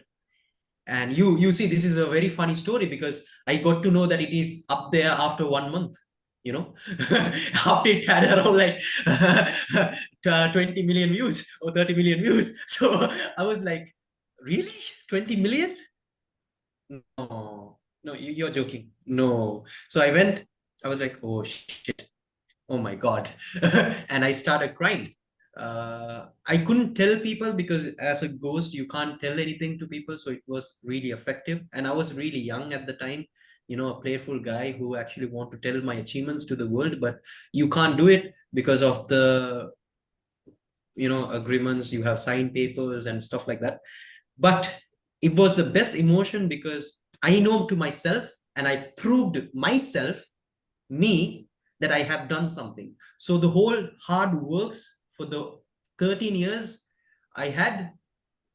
And you see, this is a very funny story because I got to know that it is up there after 1 month, you know. After it had around 20 million views or 30 million views. So I was like, really? 20 million? No, you're joking. No. So I was like, oh shit. Oh my God. And I started crying. I couldn't tell people because as a ghost, you can't tell anything to people. So it was really effective. And I was really young at the time. you know, a playful guy who actually want to tell my achievements to the world, but you can't do it because of the, you know, agreements, you have signed papers and stuff like that. But it was the best emotion because I know to myself, and I proved myself, me, that I have done something. So the whole hard works for the 13 years I had,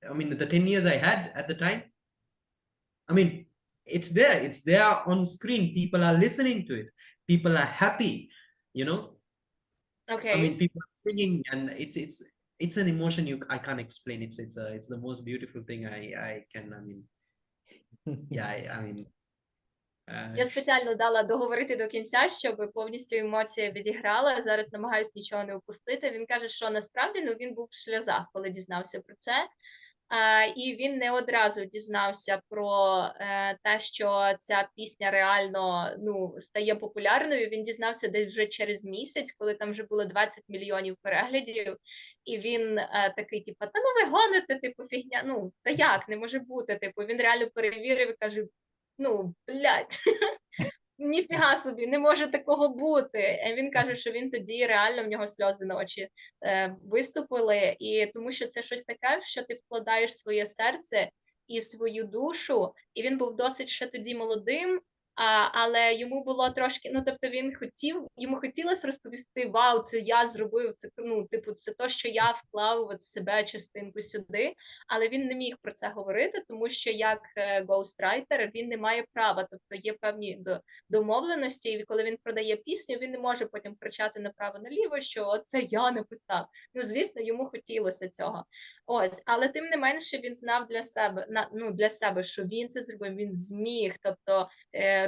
I mean, the 10 years I had at the time, I mean, it's there on screen. People are listening to it. People are happy, you know. Okay. I mean, people are singing, and it's an emotion I can't explain. It's the most beautiful thing I can, I mean, yeah, I mean. Я спеціально дала договорити до кінця, щоб повністю емоція відіграла. Зараз намагаюсь нічого не упустити. Він каже, що насправді він був в сльозах, коли дізнався про це. І він не одразу дізнався про те, що ця пісня реально стає популярною. Він дізнався десь вже через місяць, коли там вже було 20 мільйонів переглядів. І він такий, типу, та ви гоните, типу, фігня, та як, не може бути. Типу, він реально перевірив і каже, блядь, ніфіга собі, не може такого бути. Він каже, що він тоді реально, в нього сльози на очі виступили, і тому що це щось таке, що ти вкладаєш своє серце і свою душу, і він був досить ще тоді молодим, але йому було трошки, тобто йому хотілося розповісти, вау, це я зробив, це, типу, це то, що я вклав от себе частинку сюди, але він не міг про це говорити, тому що як гоустрайтер він не має права, тобто є певні домовленості, і коли він продає пісню, він не може потім кричати направо-наліво, що це я написав. Звісно, йому хотілося цього. Ось, але тим не менше він знав для себе, що він це зробив, він зміг, тобто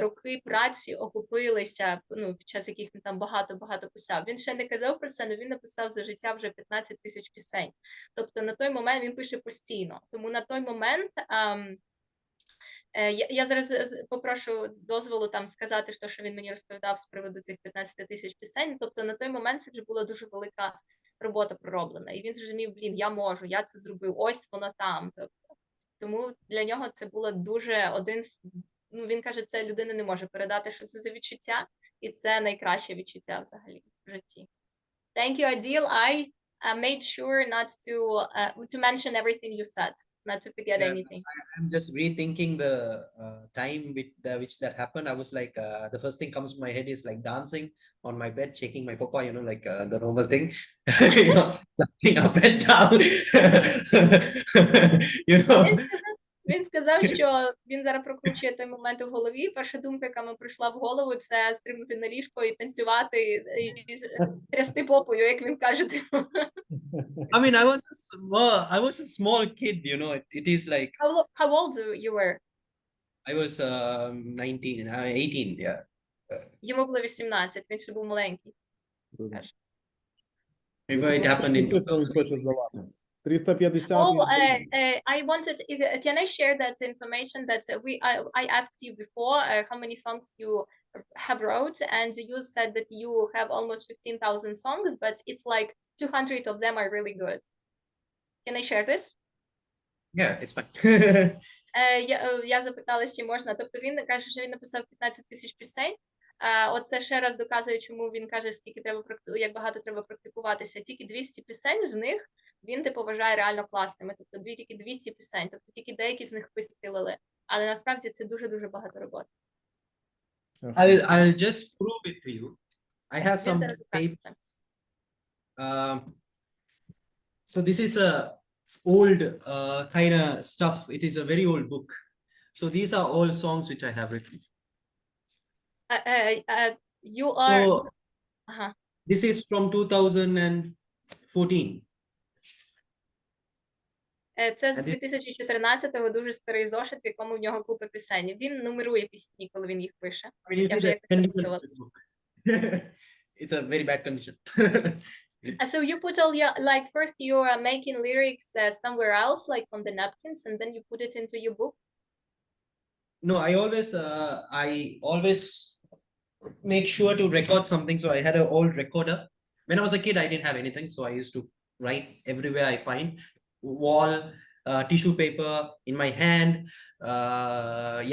роки праці окупилися, під час яких він там багато писав. Він ще не казав про це, але він написав за життя вже 15 тисяч пісень. Тобто на той момент він пише постійно. Тому на той момент я зараз попрошу дозволу там сказати, що він мені розповідав з приводу тих 15 тисяч пісень. Тобто на той момент це вже була дуже велика робота пророблена. І він зрозумів, я можу, я це зробив, ось воно там. Тобто, тому для нього це було дуже один з... він каже, це людина не може передати, що це за відчуття, і це найкраще відчуття взагалі в житті. Thank you, Adil. I made sure not to mention everything you said, not to forget anything. I'm just rethinking the time which that happened. I was like, the first thing comes to my head is like dancing on my bed, shaking my papa, like the normal thing, jumping up and down, Він сказав, що він зараз прокручує той момент у голові. Перша думка, яка мені прийшла в голову, це стрибнути на ліжко і танцювати, і трясти попою, як він каже. I mean, I was a small kid, it is like... How old you were? I was 18, yeah. Йому було 18, він ще був маленький. Maybe it happened in... 350. Oh, I wanted. Can I share that information that I asked you before? How many songs you have wrote, and you said that you have almost 15,000 songs, but it's like 200 of them are really good. Can I share this? Yeah, it's fine. Я запитала, чи можна. Тобто він каже, що він написав 15 тисяч пісень. Оце ще раз доказує, чому він каже, як багато треба практикуватися. Тільки 200 пісень з них він вважає реально класними. Тобто тільки 200 пісень, тобто тільки деякі з них вистрілили. Але насправді це дуже-дуже багато роботи. I'll just prove it to you. I have some papers. So this is a old kind of stuff. It is a very old book. So these are all songs which I have written. You are... So, this is from 2014. Це з 2014-го дуже старий зошит, в якому в нього купа пісень. Він нумерує пісні, коли він їх пише. Я вже It's a very bad condition. So you put all your, like, first you are making lyrics somewhere else, like on the napkins, and then you put it into your book? No, I always make sure to record something. So I had an old recorder. When I was a kid, I didn't have anything. So I used to write everywhere I find. Wall, tissue paper, in my hand.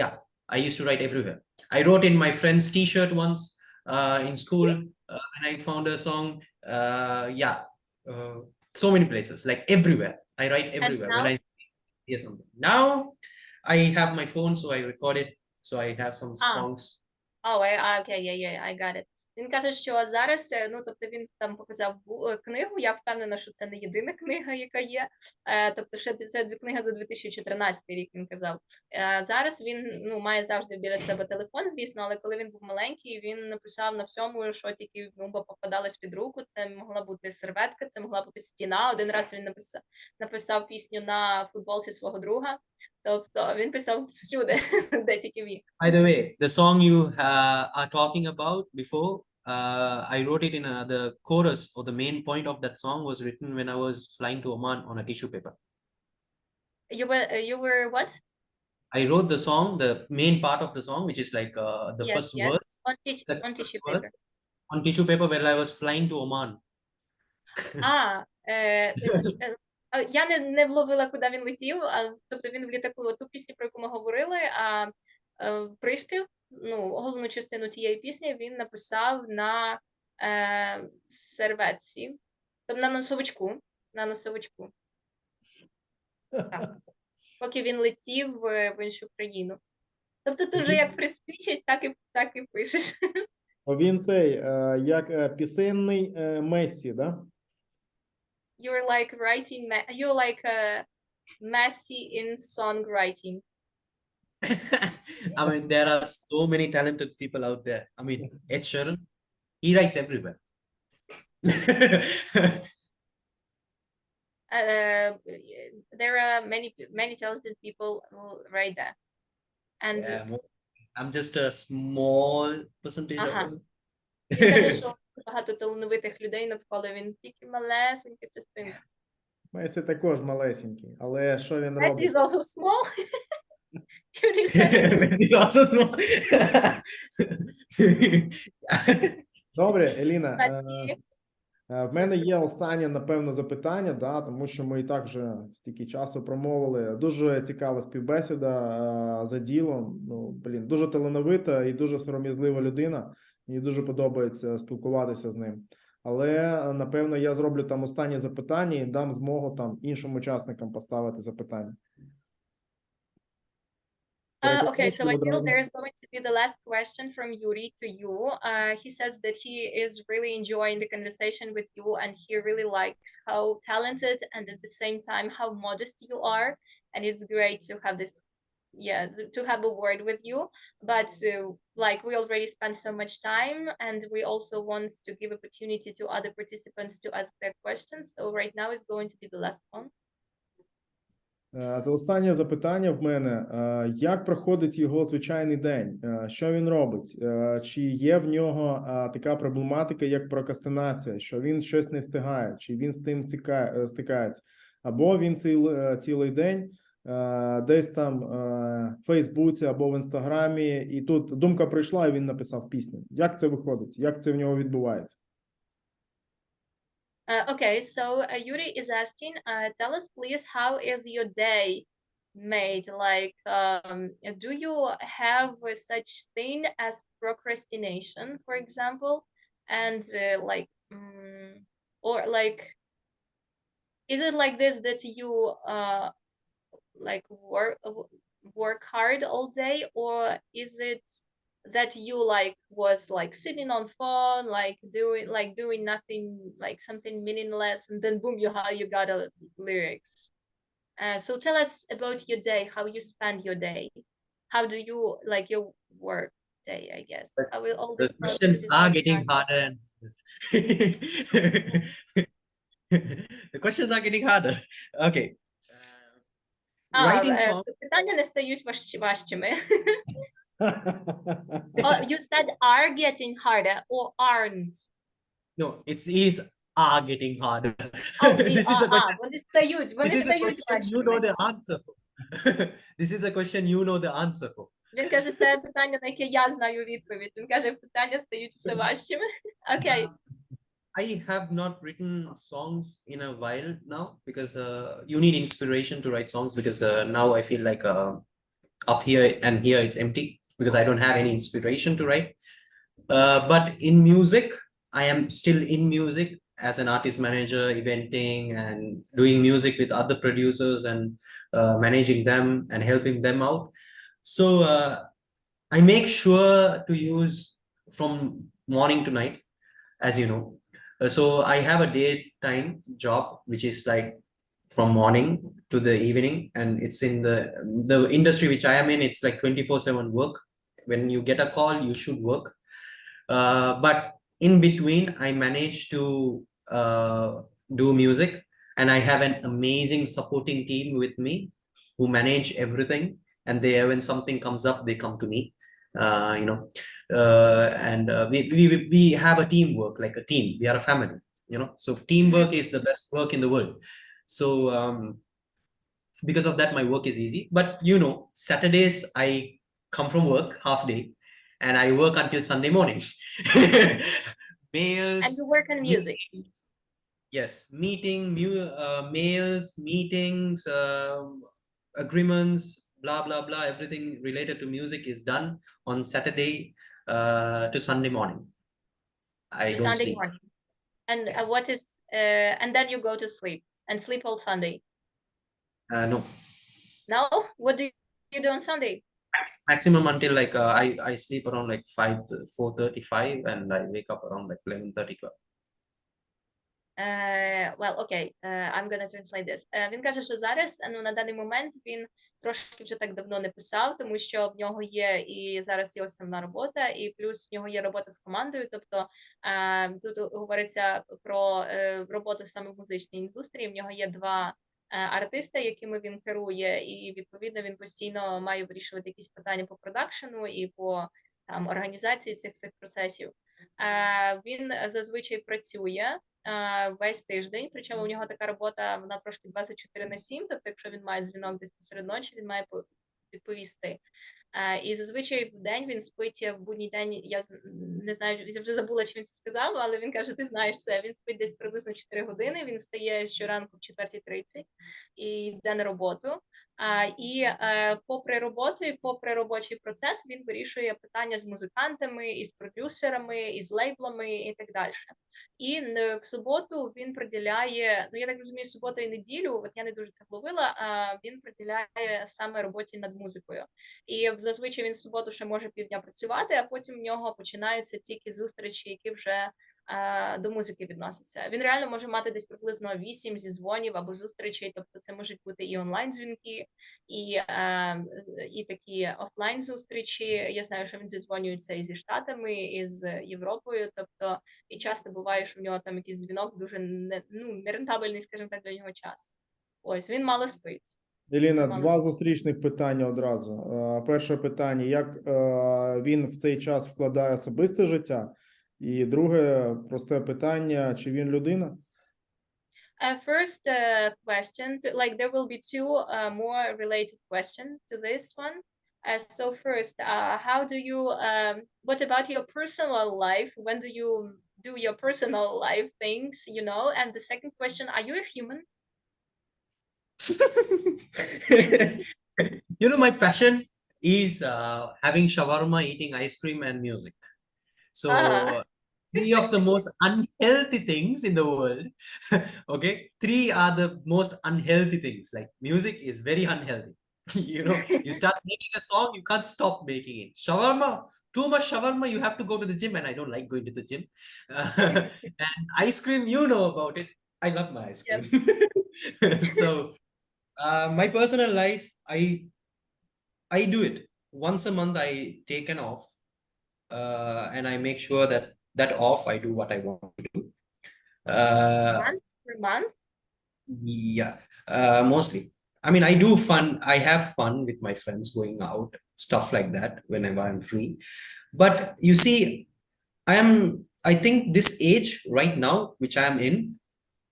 Yeah. I used to write everywhere. I wrote in my friend's t-shirt once in school when I found a song. So many places, like everywhere. I write everywhere when I hear something. Now I have my phone, so I record it. So I have some songs. Okay, I got it. Він каже, що зараз, ну, тобто він там показав книгу, я впевнена, що це не єдина книга, яка є, тобто ще це книга за 2014 рік, він казав. Зараз він, ну, має завжди біля себе телефон, звісно, але коли він був маленький, він написав на всьому, що тільки йому попадалось під руку, це могла бути серветка, це могла бути стіна, один раз він написав пісню на футболці свого друга, тобто він писав всюди, де тільки міг. By the way, the song you are talking about before, I wrote it in the chorus, or the main point of that song was written when I was flying to Oman on a tissue paper. You were what? I wrote the song, the main part of the song, which is like the first verse. On tissue paper. On tissue paper while I was flying to Oman. Я не вловила, куди він летів, тобто він в літаку, ту пісню, про яку ми говорили, а приспів, ну, головну частину тієї пісні він написав на серветці, тобто на носовичку. Так. Поки він летів в іншу країну. Тобто тут вже як приспічить, так і пишеш. Він цей, як пісенний Мессі, да? You're like Messi in songwriting. I mean, there are so many talented people out there. I mean, Ed Sheeran, he writes everywhere. There are many talented people who write that. And I'm just a small percentage of them. Він каже, що багато талановитих людей навколо, він тільки малесенька частинка. Месі також малесенький, але що він робить? Messi is also small. Messi is also small. Добре, Еліна, в мене є останнє, напевно, запитання, да, тому що ми і так вже стільки часу промовили. Дуже цікава співбесіда з Аділом. Ну, дуже талановита і дуже сором'язлива людина. Мені дуже подобається спілкуватися з ним. Але, напевно, я зроблю там останнє запитання і дам змогу там іншим учасникам поставити запитання. Okay, so Adil, there's going to be the last question from Yuri to you. He says that he is really enjoying the conversation with you, and he really likes how talented and at the same time how modest you are. And it's great to have this, to have a word with you. But like we already spent so much time, and we also want to give opportunity to other participants to ask their questions. So right now is going to be the last one. Це останнє запитання в мене. Як проходить його звичайний день? Що він робить? Чи є в нього така проблематика, як прокрастинація, що він щось не встигає, чи він з тим стикається? Або він цілий день десь там в Фейсбуці або в Інстаграмі, і тут думка прийшла, і він написав пісню. Як це виходить? Як це в нього відбувається? Okay, so Yuri is asking, tell us please, how is your day made? Like, do you have such thing as procrastination, for example? And like, or like, is it like this that you like work hard all day, or is it that you like was like sitting on phone, like doing nothing, like something meaningless, and then boom, you got a lyrics. So tell us about your day, how you spend your day, how do you like your work day, I guess. How will all this the questions are getting harder and the questions are getting harder. Okay. Writing songs. Питання не стають важчими. Oh, you said are getting harder or aren't? No, it is are getting harder. Oh, this is a question. Вони стають You know the answer for. This is a question you know the answer for. Він каже, це питання, на яке я знаю відповідь. Він каже, питання стають все важчими. Okay. I have not written songs in a while now because you need inspiration to write songs because now I feel like up here, and here it's empty because I don't have any inspiration to write. But in music, I am still in music as an artist manager, eventing and doing music with other producers and managing them and helping them out. So I make sure to use from morning to night, as you know. So I have a daytime job, which is like from morning to the evening, and it's in the industry which I am in. It's like 24/7 work. When you get a call, you should work. But in between, I manage to do music, and I have an amazing supporting team with me who manage everything. And they, when something comes up, they come to me. You know, and we have a teamwork, like a team. We are a family. You know, so teamwork is the best work in the world. So because of that, my work is easy. But you know, Saturdays I come from work half day, and I work until Sunday morning. Mails. And you work on music. Meetings, yes, mails, meetings, agreements, blah blah blah. Everything related to music is done on Saturday to Sunday morning. I don't Sunday sleep. morning. And what is and then you go to sleep and sleep all Sunday? No. No? What do you do on Sunday? Maximum until like I sleep around like 4:35, and I wake up around like 11:30. Well, okay, I'm gonna translate this. Він каже, що зараз, ну, на даний момент він трошки вже так давно не писав, тому що в нього є і зараз є основна робота, і плюс в нього є робота з командою. Тобто тут говориться про роботу саме в музичній індустрії. В нього є два артиста, якими він керує, і відповідно він постійно має вирішувати якісь питання по продакшену і по там організації цих всіх процесів. Він зазвичай працює весь тиждень, причому у нього така робота, вона трошки 24/7, тобто якщо він має дзвінок десь посеред ночі, він має відповісти. І зазвичай в день він спить, в будній день, я не знаю, я вже забула, чи він це сказав, але він каже, ти знаєш це, він спить десь приблизно 4 години, він встає щоранку в 4:30 і йде на роботу. І попри роботу, і попри робочий процес, він вирішує питання з музикантами, із продюсерами, із лейблами і так далі. І в суботу він приділяє, ну я так розумію, суботу і неділю, от я не дуже це вловила, він приділяє саме роботі над музикою. І зазвичай він в суботу ще може півдня працювати, а потім в нього починаються тільки зустрічі, які вже до музики відносяться. Він реально може мати десь приблизно 8 зізвонів або зустрічей, тобто це можуть бути і онлайн-дзвінки, і такі офлайн-зустрічі. Я знаю, що він зідзвонюється і зі Штатами, і з Європою, тобто і часто буває, що в нього там якийсь дзвінок дуже нерентабельний, скажімо так, для нього час. Ось, він мало спить. Еліна, два зустрічних питання одразу. Перше питання, як він в цей час вкладає особисте життя? І друге просте питання, чи він людина? First question, like there will be two more related questions to this one. So first, how do you, what about your personal life? When do you do your personal life things, you know? And the second question, are you a human? You know, my passion is having shawarma, eating ice cream, and music. So three of the most unhealthy things in the world. Okay, three are the most unhealthy things. Like music is very unhealthy. You know, you start making a song, you can't stop making it. Shawarma, too much shawarma, you have to go to the gym, and I don't like going to the gym. And ice cream, you know about it. I love my ice cream. Yep. So my personal life, I do it once a month. I take an off, and I make sure that off I do what I want to do. Month per month? Yeah, mostly. I mean, I do fun. I have fun with my friends, going out, stuff like that whenever I'm free. But you see, I think this age right now, which I am in,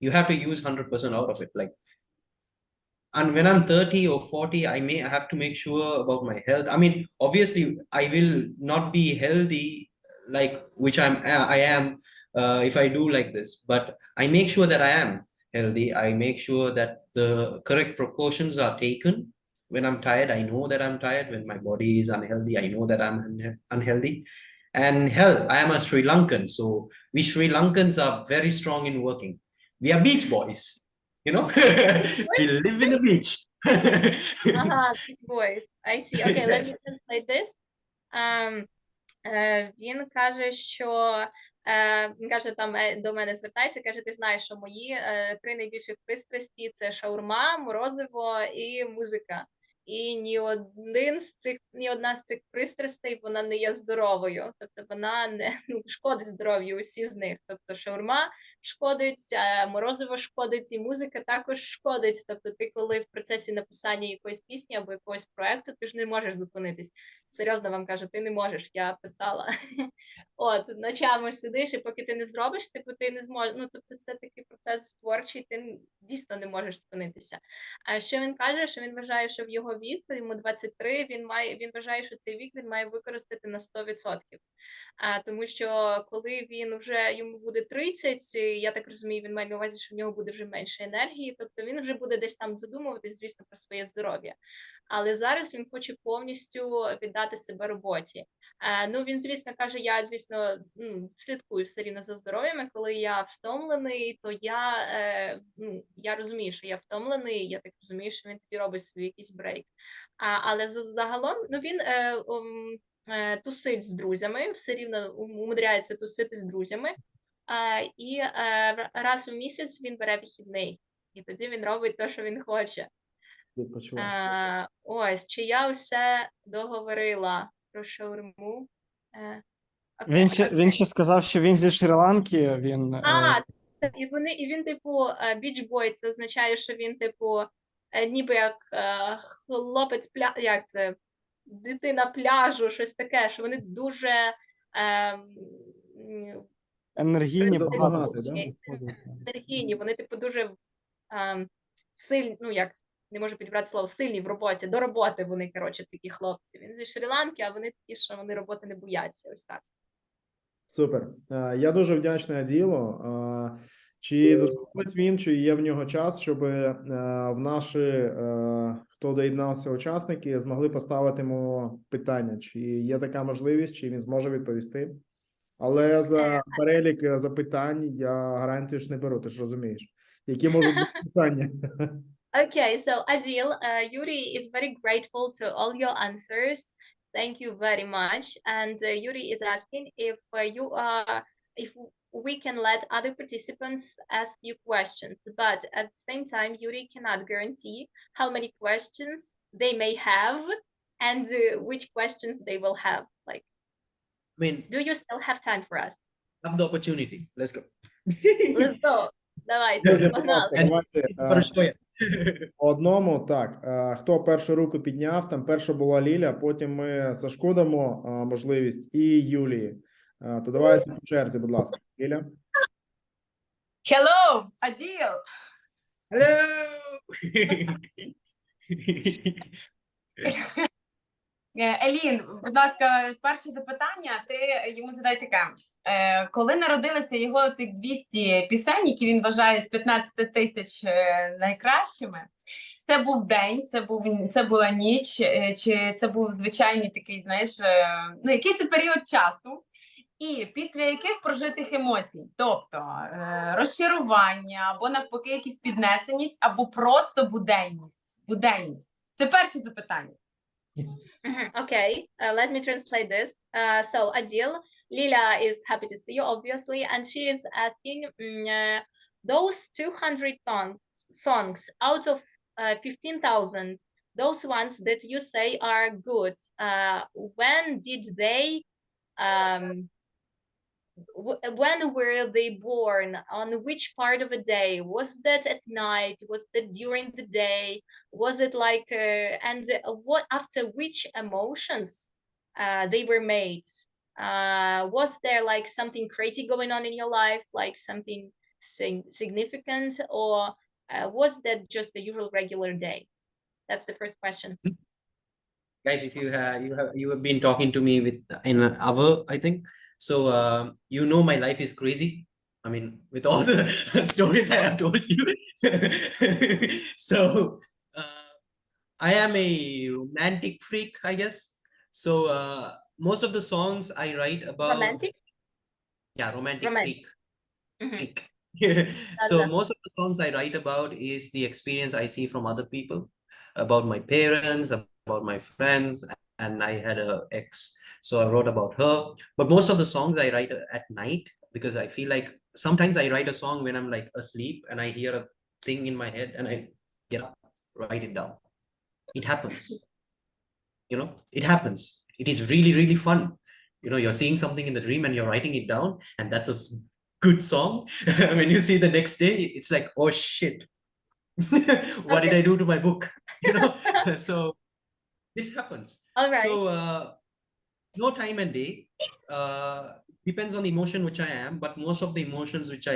you have to use 100% out of it. Like, and when I'm 30 or 40, I may have to make sure about my health. I mean, obviously, I will not be healthy, like which I am if I do like this. But I make sure that I am healthy. I make sure that the correct precautions are taken When I'm tired, I know that I'm tired. When my body is unhealthy, I know that I'm unhealthy. And hell, I am a Sri Lankan, so we Sri Lankans are very strong in working. We are beach boys, you know. We live in the beach. Big boys. I see. Okay, let me Yes. translate this. Він каже, що він каже, там до мене звертайся, каже, ти знаєш, що мої три найбільших пристрасті – це шаурма, морозиво і музика. І ні одна з цих пристрастей, вона не є здоровою. Тобто вона не шкодить здоров'ю усі з них. Тобто шаурма шкодить, морозиво шкодить, і музика також шкодить. Тобто ти, коли в процесі написання якоїсь пісні або якогось проекту, ти ж не можеш зупинитись. Серйозно вам кажу, ти не можеш, я писала. От, ночами сидиш, і поки ти не зробиш, типу, ти не зможеш, ну, тобто це такий процес творчий, ти дійсно не можеш спинитися. А що він каже, що він вважає, що в його вік, йому 23, він вважає, що цей вік він має використати на 100%. Тому що коли йому буде 30, я так розумію, він має на увазі, що в нього буде вже менше енергії, тобто він вже буде десь там задумуватись, звісно, про своє здоров'я. Але зараз він хоче повністю віддати себе роботі. Ну, він, звісно, каже, я, звісно, слідкую все рівно за здоров'ям, коли я втомлений, то я розумію, що я втомлений, я так розумію, що він тоді робить свій якийсь брейк. Але загалом, ну, він тусить з друзями, все рівно умудряється тусити з друзями, і раз у місяць він бере вихідний, і тоді він робить те, що він хоче. Ось, чи я все договорила про шаурму? Він ще сказав, що він зі Шрі-Ланки, і він, типу, біч-бой, це означає, що він, типу, ніби як хлопець, як це, дитина пляжу, щось таке, що вони дуже енергійні, енергійні, вони, типу, дуже сильні, ну, як, не можу підібрати слово, сильні в роботі, до роботи вони, коротше, такі хлопці. Він зі Шрі-Ланки, а вони такі, що вони роботи не бояться, ось так. Супер. Я дуже вдячний Аділу. Чи дозволить він, чи є в нього час, щоб в наші, хто доєднався учасники, змогли поставити йому питання? Чи є така можливість, чи він зможе відповісти? Але за перелік запитань я гарантію ж не беру, ти ж розумієш. Які можуть бути питання? Okay, so Adil, Yuri is very grateful to all your answers. Thank you very much. And Yuri is asking if if we can let other participants ask you questions, but at the same time, Yuri cannot guarantee how many questions they may have and which questions they will have. Like, I mean, do you still have time for us? Have the opportunity. Let's go. Let's go. Давайте, Друзі, будь погнали. ласка, давайте по одному. Так, хто першу руку підняв, там перша була Ліля, потім ми Сашку дамо можливість і Юлії. То давайте по черзі, будь ласка. Ліля. Hello, Adil. Hello. Елін, будь ласка, перше запитання, ти йому задай таке. Коли народилися його цих 200 пісень, які він вважає з 15 тисяч найкращими, це був день, це була ніч, чи це був звичайний такий, знаєш, ну, який це період часу, і після яких прожитих емоцій, тобто розчарування, або навпаки якісь піднесеність, або просто буденність. Це перше запитання. Okay, let me translate this. So Adil, Lila is happy to see you, obviously, and she is asking those 200 songs out of 15,000, those ones that you say are good. When did they? When were they born? On which part of a day? Was that at night? Was that during the day? Was it like, and what after which emotions they were made? Was there like something crazy going on in your life, like something significant, or was that just a usual regular day? That's the first question. Guys, if you have been talking to me in an hour, I think. So you know my life is crazy. I mean, with all the stories I have told you. So I am a romantic freak, I guess. So most of the songs I write about Romantic? Yeah, romantic Romantic. freak. Mhm. Freak. So Ладно. most of the songs I write about is the experience I see from other people, about my parents, about my friends, and I had a ex, so I wrote about her. But most of the songs I write at night because I feel like sometimes I write a song when I'm like asleep and I hear a thing in my head and I get up, write it down. It happens. You know, it happens. It is really, really fun. You know, you're seeing something in the dream and you're writing it down, and that's a good song. When you see the next day, it's like, oh shit, what did I do to my book? You know, so this happens. All right. So no time and day. Depends on the emotion which I am, but most of the emotions which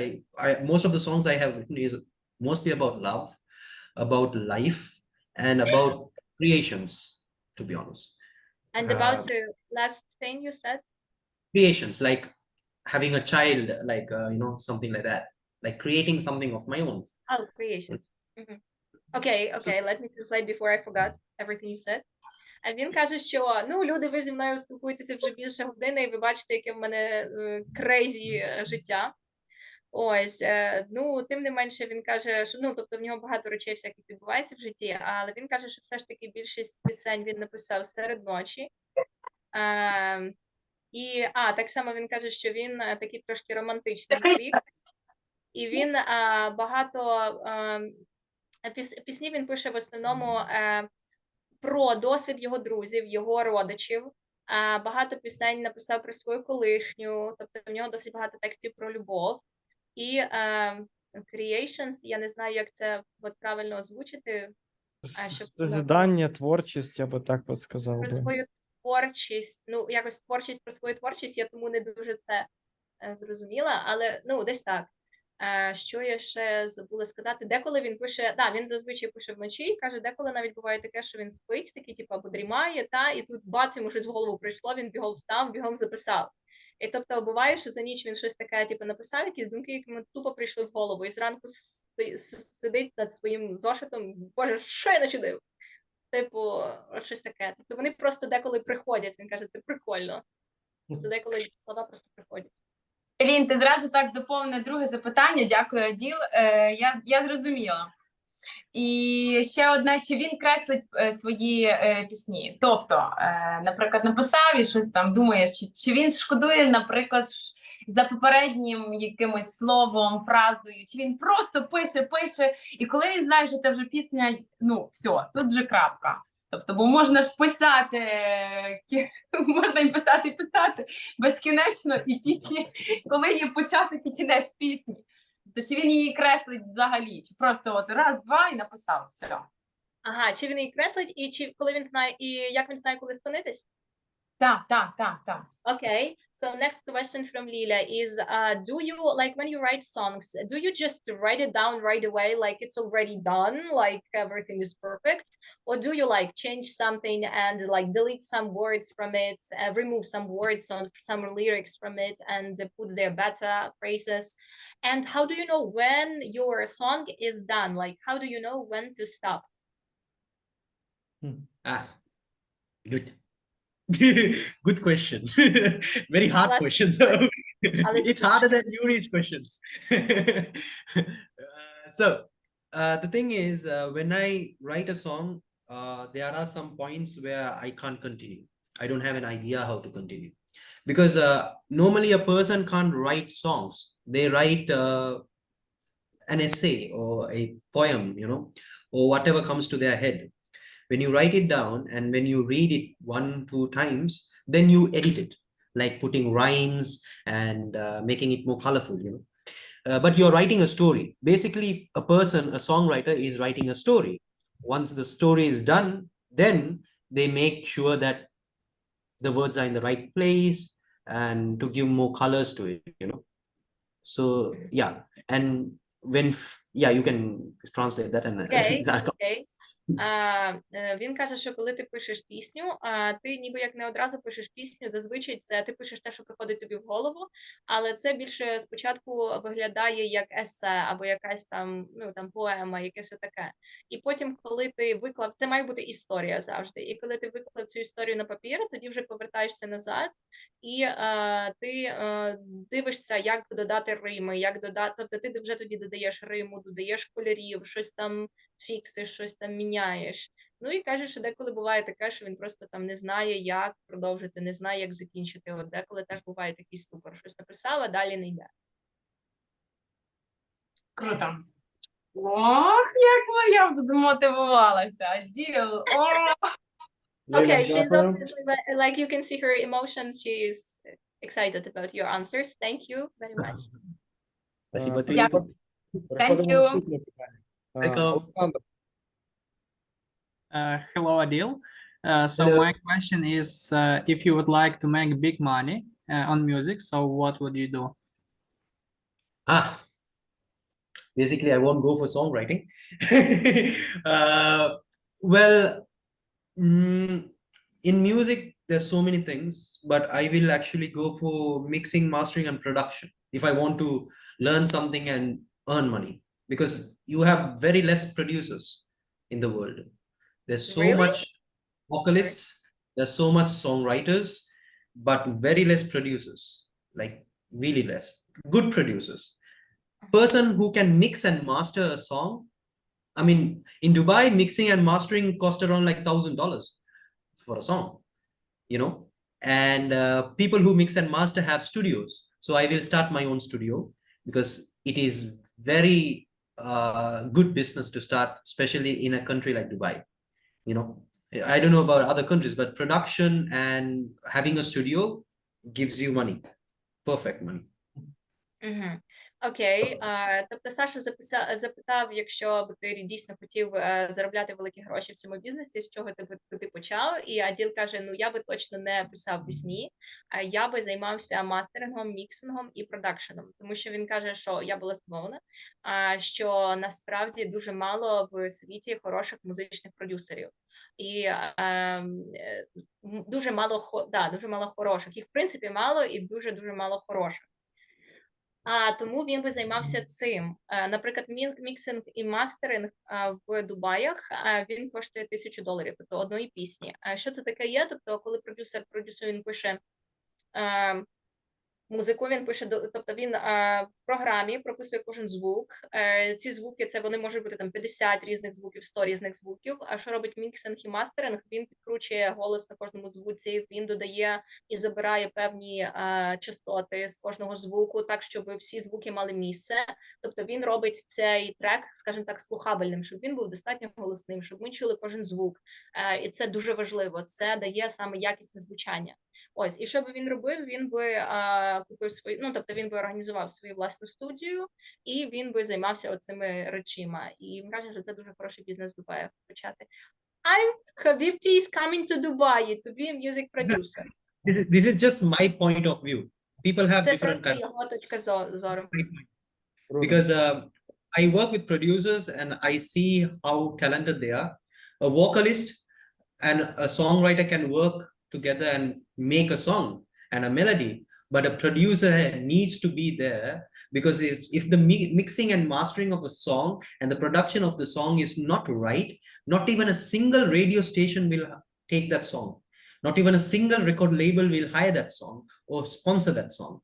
most of the songs I have written is mostly about love, about life, and about creations, to be honest. And about the last thing you said? Creations, like having a child, like, you know, something like that, like creating something of my own. Oh, creations. Mhm. Okay, let me translate before I forgot everything you said. А він каже, що ну, люди, ви зі мною спілкуєтеся вже більше години, і ви бачите, яке в мене крейзі життя. Ось, ну, тим не менше, він каже, що, ну, тобто в нього багато речей всяких відбувається в житті, але він каже, що все ж таки більшість пісень він написав серед ночі. І, так само він каже, що він такий трошки романтичний фрік, і він багато пісні він пише в основному про досвід його друзів, його родичів. Багато пісень написав про свою колишню, тобто в нього досить багато текстів про любов. І creations, я не знаю, як це от правильно озвучити. Созидання, творчість, я би так от сказав. Про свою творчість, ну, якось творчість про свою творчість, я тому не дуже це зрозуміла, але, ну, десь так. Що я ще забула сказати? Деколи він пише, він зазвичай пише вночі, і каже, деколи навіть буває таке, що він спить, такий, типу, або дрімає, і тут бац, йому щось в голову прийшло, він бігом встав, бігом записав. І тобто буває, що за ніч він щось таке, типу, написав, якісь думки, які йому тупо прийшли в голову, і зранку сидить над своїм зошитом, боже, що я начудив? Типу, щось таке. Тобто вони просто деколи приходять, він каже, це прикольно. Тобто деколи слова просто приходять. Елін, ти зразу так доповнив друге запитання. Дякую, Аділ. Я зрозуміла. І ще одне, чи він креслить свої пісні? Тобто, наприклад, написав і щось там думаєш, чи він шкодує, наприклад, за попереднім якимось словом, фразою, чи він просто пише, і коли він знає, що це вже пісня, ну, все, тут же крапка. Тобто, бо можна ж писати, можна і писати безкінечно, і тільки коли є початок і кінець пісні. Тобто, чи він її креслить взагалі, чи просто от раз, два і написав, все. Ага, чи він її креслить, і чи коли він знає, і як він знає, коли спинитись? Так. Okay, so next question from Lila is, do you, like when you write songs, do you just write it down right away, like it's already done, like everything is perfect? Or do you like change something and like delete some words from it, remove some words on some lyrics from it and put their better phrases? And how do you know when your song is done? Like, how do you know when to stop? Good. Good question. Very hard question though. It's harder than Yuri's questions. So the thing is, when I write a song, there are some points where I can't continue. I don't have an idea how to continue, because normally a person can't write songs. They write an essay or a poem, you know, or whatever comes to their head. When you write it down and when you read it 1-2 times, then you edit it, like putting rhymes and making it more colorful, you know. But you're writing a story. Basically, a songwriter is writing a story. Once the story is done, then they make sure that the words are in the right place and to give more colors to it, you know. So yeah, and when you can translate that and okay. Він каже, що коли ти пишеш пісню, ти ніби як не одразу пишеш пісню, зазвичай це ти пишеш те, що приходить тобі в голову, але це більше спочатку виглядає як есе або якась там, ну, там поема, якесь таке. І потім, коли ти виклав, це має бути історія завжди, і коли ти виклав цю історію на папір, тоді вже повертаєшся назад, і ти дивишся, як додати рими, як додати, тобто ти вже тоді додаєш риму, додаєш кольорів, щось там фіксиш, щось там міняєш. Ну і каже, що деколи буває таке, що він просто там не знає, як продовжити, не знає, як закінчити. От деколи теж буває такий ступор. Щось написав, а далі не йде. Круто. Ох, як моя змотивувалася. Аділ. Okay, she's like you can see her emotions. She's excited about your answers. Thank you very much. Спасибо. Дякую. Переходимо you. до наступного питання. Олександр. Hello, Adil. So Hello. my question is, if you would like to make big money on music, so what would you do? Basically, I won't go for songwriting. Well, in music, there's so many things, but I will actually go for mixing, mastering, and production if I want to learn something and earn money, because you have very less producers in the world. There's so Really? much vocalists, there's so much songwriters, but very less producers, like really less. Good producers. Person who can mix and master a song. I mean, in Dubai, mixing and mastering cost around like $1,000 for a song, you know, and people who mix and master have studios. So I will start my own studio because it is very good business to start, especially in a country like Dubai. You know, I don't know about other countries, but production and having a studio gives you money, perfect money. Окей, тобто Саша запитав, якщо б ти дійсно хотів заробляти великі гроші в цьому бізнесі, з чого ти почав? І Аділ каже, ну я би точно не писав пісні, а я би займався мастерингом, міксингом і продакшеном. Тому що він каже, що я була здивована, що насправді дуже мало в світі хороших музичних продюсерів. І дуже мало хороших. Їх в принципі мало і дуже мало хороших. Тому він би займався цим. Наприклад, міксинг і мастеринг в Дубаях, він коштує $1000, тобто одної пісні. Що це таке є? Тобто, коли продюсер він пише музику, він пише, тобто він в програмі прописує кожен звук. Ці звуки, це вони можуть бути там 50 різних звуків, 100 різних звуків. А що робить міксинг і мастеринг? Він підкручує голос на кожному звуці, він додає і забирає певні частоти з кожного звуку, так, щоб всі звуки мали місце. Тобто він робить цей трек, скажімо так, слухабельним, щоб він був достатньо голосним, щоб ми чули кожен звук. І це дуже важливо, це дає саме якісне звучання. Ось, і що би він робив? Він би купив свої, ну, тобто він би організував свою власну студію, і він би займався оцими речима. І він каже, що це дуже хороший бізнес в Дубаї почати. Habibti is coming to Dubai to be a music producer. This is just my point of view. People have Це different просто kind його точка зору. because I work with producers and I see how talented they are. A vocalist and a songwriter can work together and make a song and a melody, but a producer needs to be there, because if the mixing and mastering of a song and the production of the song is not right, not even a single radio station will take that song. Not even a single record label will hire that song or sponsor that song.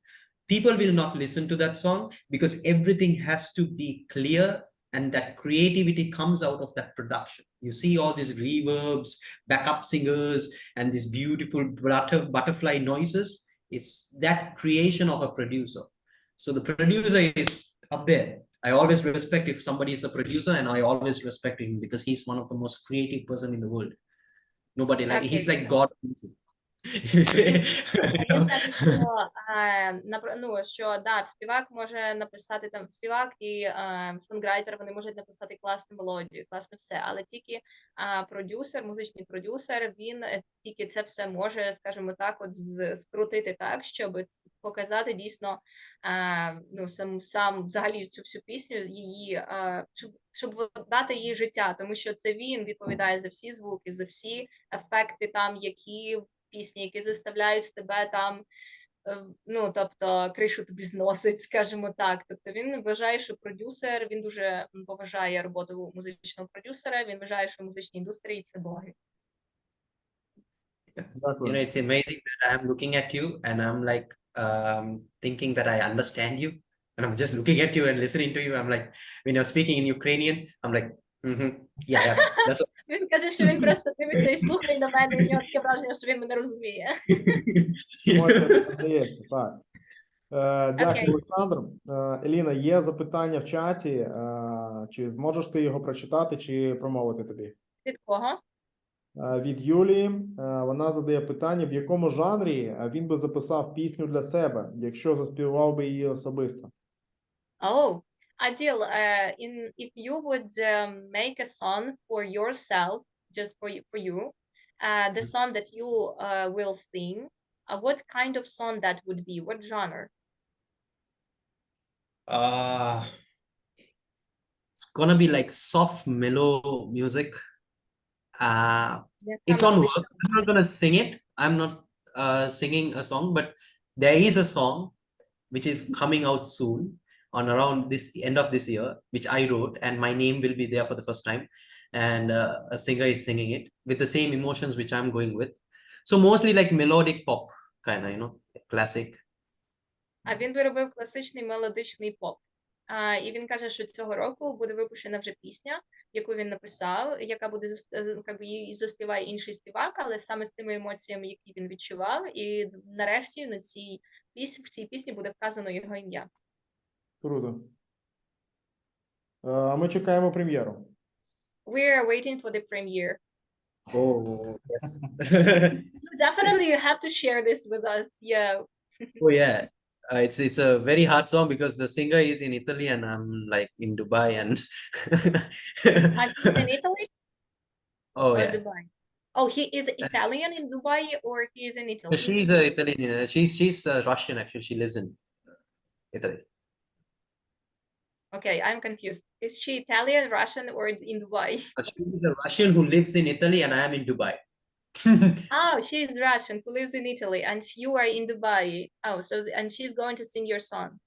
People will not listen to that song because everything has to be clear, and that creativity comes out of that production. You see all these reverbs, backup singers, and these beautiful butterfly noises. It's that creation of a producer. So the producer is up there. I always respect if somebody is a producer, and I always respect him because he's one of the most creative person in the world. Nobody like, Okay. he's like God. If you say, you know. Він каже, що, що да, співак може написати там співак і сонграйтер, вони можуть написати класну мелодію, класне все, але тільки продюсер, музичний продюсер, він тільки це все може, скажімо так, от скрутити так, щоб показати дійсно ну, сам взагалі цю всю пісню, її, щоб дати їй життя, тому що це він відповідає за всі звуки, за всі ефекти там, які пісні, які заставляють тебе там, ну, тобто, кришу тобі зносить, скажімо так. Тобто він вважає, що продюсер, він дуже поважає роботу музичного продюсера, він вважає, що в музичній індустрії це боги. You know, it's amazing that I'm looking at you and I'm like thinking that I understand you. And I'm just looking at you and listening to you. I'm like, when you're speaking in Ukrainian, I'm like, yeah, that's what. Він каже, що він просто дивиться і слухає на мене, і в нього таке враження, що він мене розуміє. Здається, так. Дякую, Олександр. Еліна, є запитання в чаті. Чи зможеш ти його прочитати, чи промовити тобі? Від кого? Від Юлії. Вона задає питання, в якому жанрі він би записав пісню для себе, якщо заспівав би її особисто. Oh, Adil, if you would make a song for yourself, just for you, the song that you will sing, what kind of song that would be? What genre? It's gonna be like soft, mellow music. It's on work. I'm not gonna sing it. I'm not singing a song, but there is a song which is coming out soon on around this end of this year, which I wrote, and my name will be there for the first time, and a singer is singing it with the same emotions which I'm going with. So mostly like melodic pop, kind of, you know, classic. А він виробив класичний мелодичний поп. І він каже, що цього року буде випущена вже пісня, яку він написав, яка буде, її заспіває інший співак, але саме з тими емоціями, які він відчував. І нарешті в цій пісні буде вказано його ім'я. Круто. А ми чекаємо прем'єру. We're waiting for the premiere. Oh, yes. Definitely you have to share this with us. Yeah. Oh, yeah. It's a very hard song because the singer is in Italy and I'm like in Dubai and I'm in Italy? Oh, or yeah. Dubai? Oh, he is Italian in Dubai or he is in Italy? She's Italian. She's Russian actually. She lives in Italy. Okay, I'm confused. Is she Italian, Russian, or in Dubai? She's a Russian who lives in Italy and I am in Dubai. Oh, she's Russian who lives in Italy and you are in Dubai. Oh, so and she's going to sing your song.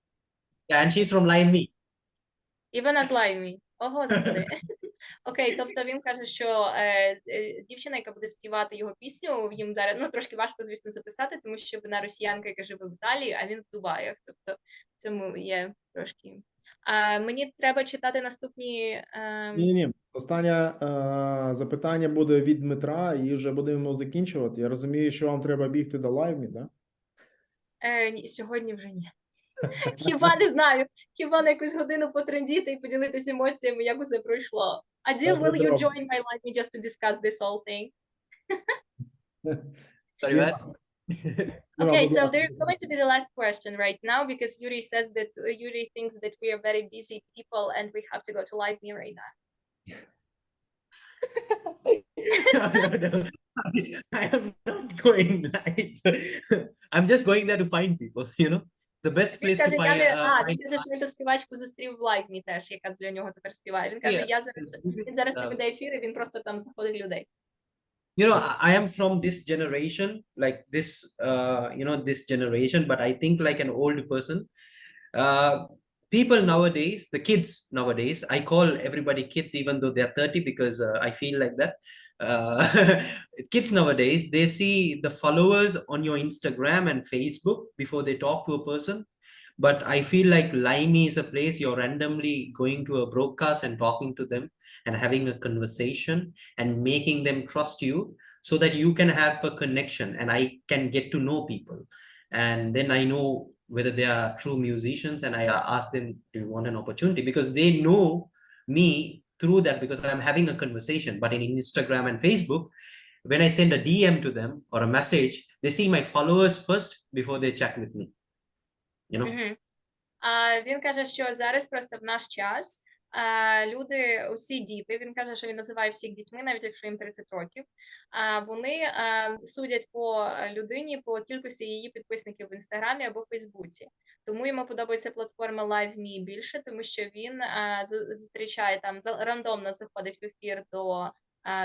Yeah, and she's from Limey. І вона з Лаймі. О, Господи. Окей, тобто він каже, що дівчина, яка буде співати його пісню, їм зараз, ну, трошки важко, звісно, записати, тому що вона росіянка, яка живе в Італії, а він в Дубаях. Тобто в цьому є трошки. Мені треба читати наступні... Ні. Останнє запитання буде від Дмитра, і вже будемо закінчувати. Я розумію, що вам треба бігти до Лаймі, так? Сьогодні вже ні. Хіба не знаю, хіба на якусь годину потрендіти і поділитися емоціями, як усе пройшло. Adil, will you join my live me just to discuss this whole thing? Sorry, what? Okay, so there's going to be the last question right now because Yuri says that Yuri thinks that we are very busy people and we have to go to live me right now. No. I am not going live. I'm just going there to find people, you know. The best place to find. Він каже, що він ту співачку зустрів в лайвмі теж, яка для нього тепер співає. Він каже, він зараз не веде ефіри, він просто там знаходить людей. You know, I am from this generation, like this, you know, this generation, but I think like an old person. People nowadays, the kids nowadays, I call everybody kids even though they're 30 because I feel like that. Kids nowadays, they see the followers on your Instagram and Facebook before they talk to a person. But I feel like Limey is a place you're randomly going to a broadcast and talking to them and having a conversation and making them trust you so that you can have a connection and I can get to know people. And then I know whether they are true musicians and I ask them, do you want an opportunity? Because they know me through that because I'm having a conversation. But in Instagram and Facebook, when I send a DM to them or a message, they see my followers first before they chat with me. You know? Мгм. Він каже, що зараз просто в наш час люди, усі діти, він каже, що він називає всіх дітьми, навіть якщо їм 30 років, вони судять по людині по кількості її підписників в Інстаграмі або в Фейсбуці. Тому йому подобається платформа Live.Me більше, тому що він зустрічає там, рандомно заходить в ефір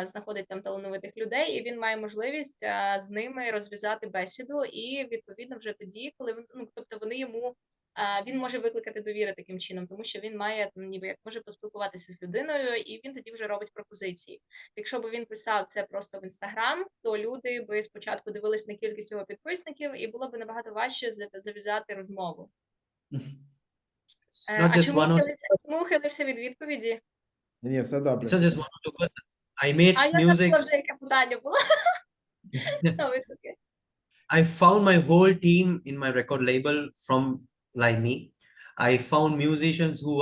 знаходить там талановитих людей, і він має можливість з ними розв'язати бесіду, і відповідно вже тоді, коли тобто вони йому він може викликати довіру таким чином, тому що він має ніби як може поспілкуватися з людиною, і він тоді вже робить пропозиції. Якщо б він писав це просто в Інстаграм, то люди би спочатку дивились на кількість його підписників, і було б набагато важче зав'язати розмову. А чому ухилився від відповіді? Ні, все добре. It's not just one or two person. I made А я music. забула вже, яке питання було. I found my whole team in my record label from Live.Me. I found musicians who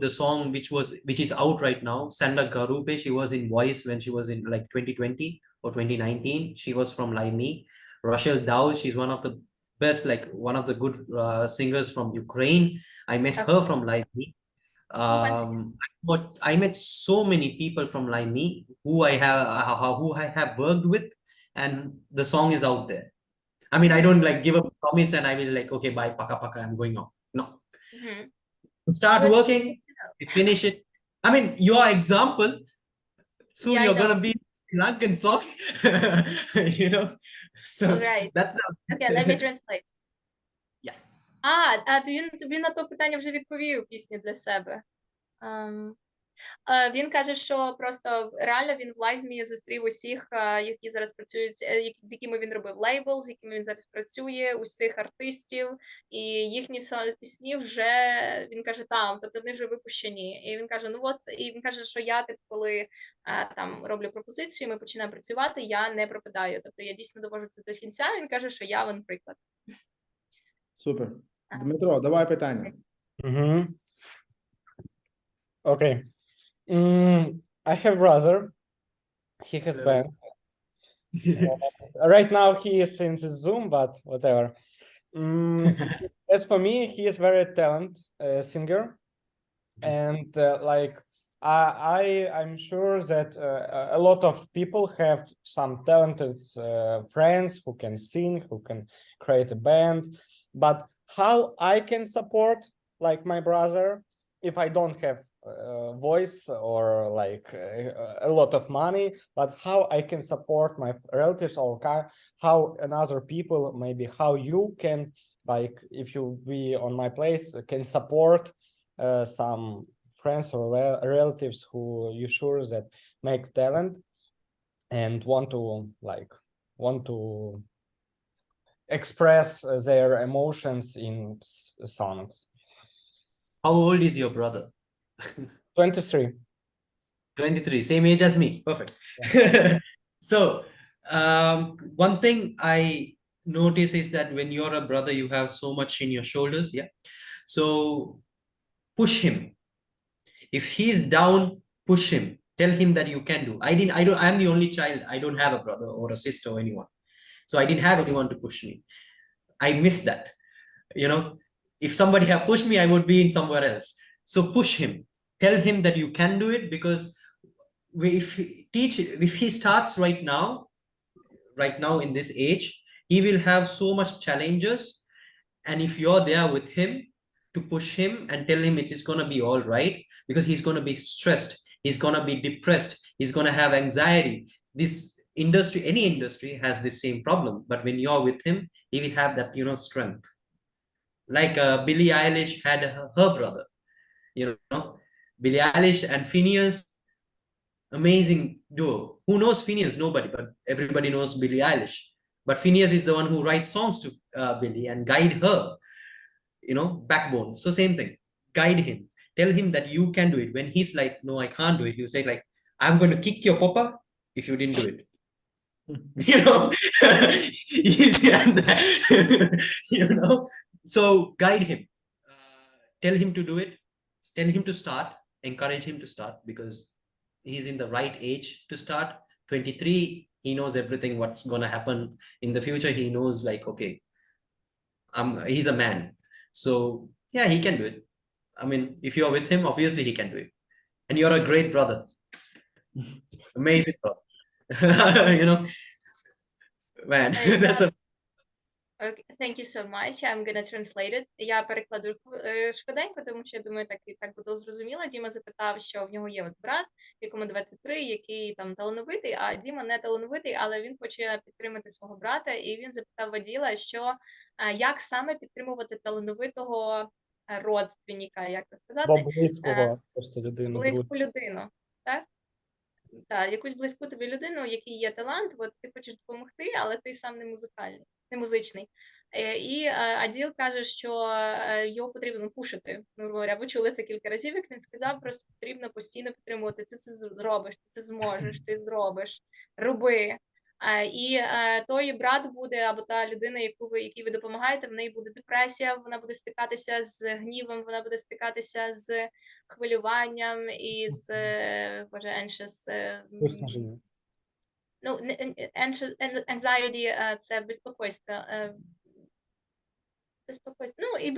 the song which is out right now, Sanda Garupe, she was in Voice when she was in like 2020 or 2019. She was from Live.Me. Rochelle Dow, she's one of the best, like one of the good singers from Ukraine. I met her from Live.Me. I met so many people from Live.Me who I have worked with, and the song is out there. I mean, I don't like give a promise and I will like, okay, bye, paka paka, I'm going on. No. Start working, finish it. I mean, your example, soon you're gonna be Sri Lankan song, you know. So that's okay, let me translate. Yeah. Він на то питання вже відповів пісні для себе. Він каже, що просто реально він в Live.Me зустрів усіх, які зараз працюють, з якими він робив лейбл, з якими він зараз працює, усіх артистів, і їхні пісні вже, він каже, там, тобто вони вже випущені. І він каже, і він каже, що я, коли там роблю пропозицію, ми починаємо працювати, я не пропадаю. Тобто я дійсно довожу це до кінця, він каже, що я вон приклад. Супер. Дмитро, давай питання. Okay. I have brother. He has band. Right now he is in the Zoom, but whatever. As for me, he is very talented singer, and like I'm sure that a lot of people have some talented friends who can sing, who can create a band. But how I can support like my brother if I don't have voice or like a lot of money, but how I can support my relatives or how another people, maybe how you can, like if you be on my place, can support some friends or relatives who you sure that make talent and want to express their emotions in songs. How old is your brother? 23. 23, same age as me. Perfect. Yeah. So one thing I notice is that when you're a brother, you have so much in your shoulders. Yeah. So push him. If he's down, push him. Tell him that you can do. I'm the only child. I don't have a brother or a sister or anyone. So I didn't have anyone to push me. I miss that. You know, if somebody had pushed me, I would be in somewhere else. So push him. Tell him that you can do it, because if he starts right now in this age, he will have so much challenges. And if you're there with him to push him and tell him it is going to be all right, because he's going to be stressed, he's going to be depressed, he's going to have anxiety. This industry, any industry has the same problem. But when you're with him, he will have that, strength. Like Billie Eilish had her brother, Billie Eilish and Phineas, amazing duo. Who knows Phineas? Nobody, but everybody knows Billie Eilish. But Phineas is the one who writes songs to Billie and guide her, backbone. So same thing, guide him. Tell him that you can do it. When he's like, no, I can't do it, you say like, I'm going to kick your papa if you didn't do it. Easy and that, So guide him. Tell him to do it. Tell him to start. Encourage him to start, because he's in the right age to start. 23, he knows everything what's gonna happen in the future. He knows like, okay, he's a man. So yeah, he can do it. I mean, if you're with him, obviously he can do it. And you're a great brother. Amazing brother. You know, man, that's a Okay, thank you so much. I'm gonna translate it. Я перекладу швиденько, тому що я думаю, так буде зрозуміло. Діма запитав, що в нього є от брат, якому 23, який там талановитий, а Діма не талановитий, але він хоче підтримати свого брата, і він запитав Аділа, що як саме підтримувати талановитого родственника, як це сказати? Близького просто людину. Близьку людину, так? Так, якусь близьку тобі людину, який є талант, от ти хочеш допомогти, але ти сам не музикальний, не музичний. І Аділ каже, що його потрібно пушити. Ну, говоря, ви чули це кілька разів, як він сказав, просто потрібно постійно підтримувати. Ти це зробиш, ти це зможеш, ти зробиш, роби. І той брат буде, або та людина, якій ви допомагаєте, в неї буде депресія, вона буде стикатися з гнівом, вона буде стикатися з хвилюванням і з, anxious. Виснаження. Ну, anxiety – це безпокойство. Ну,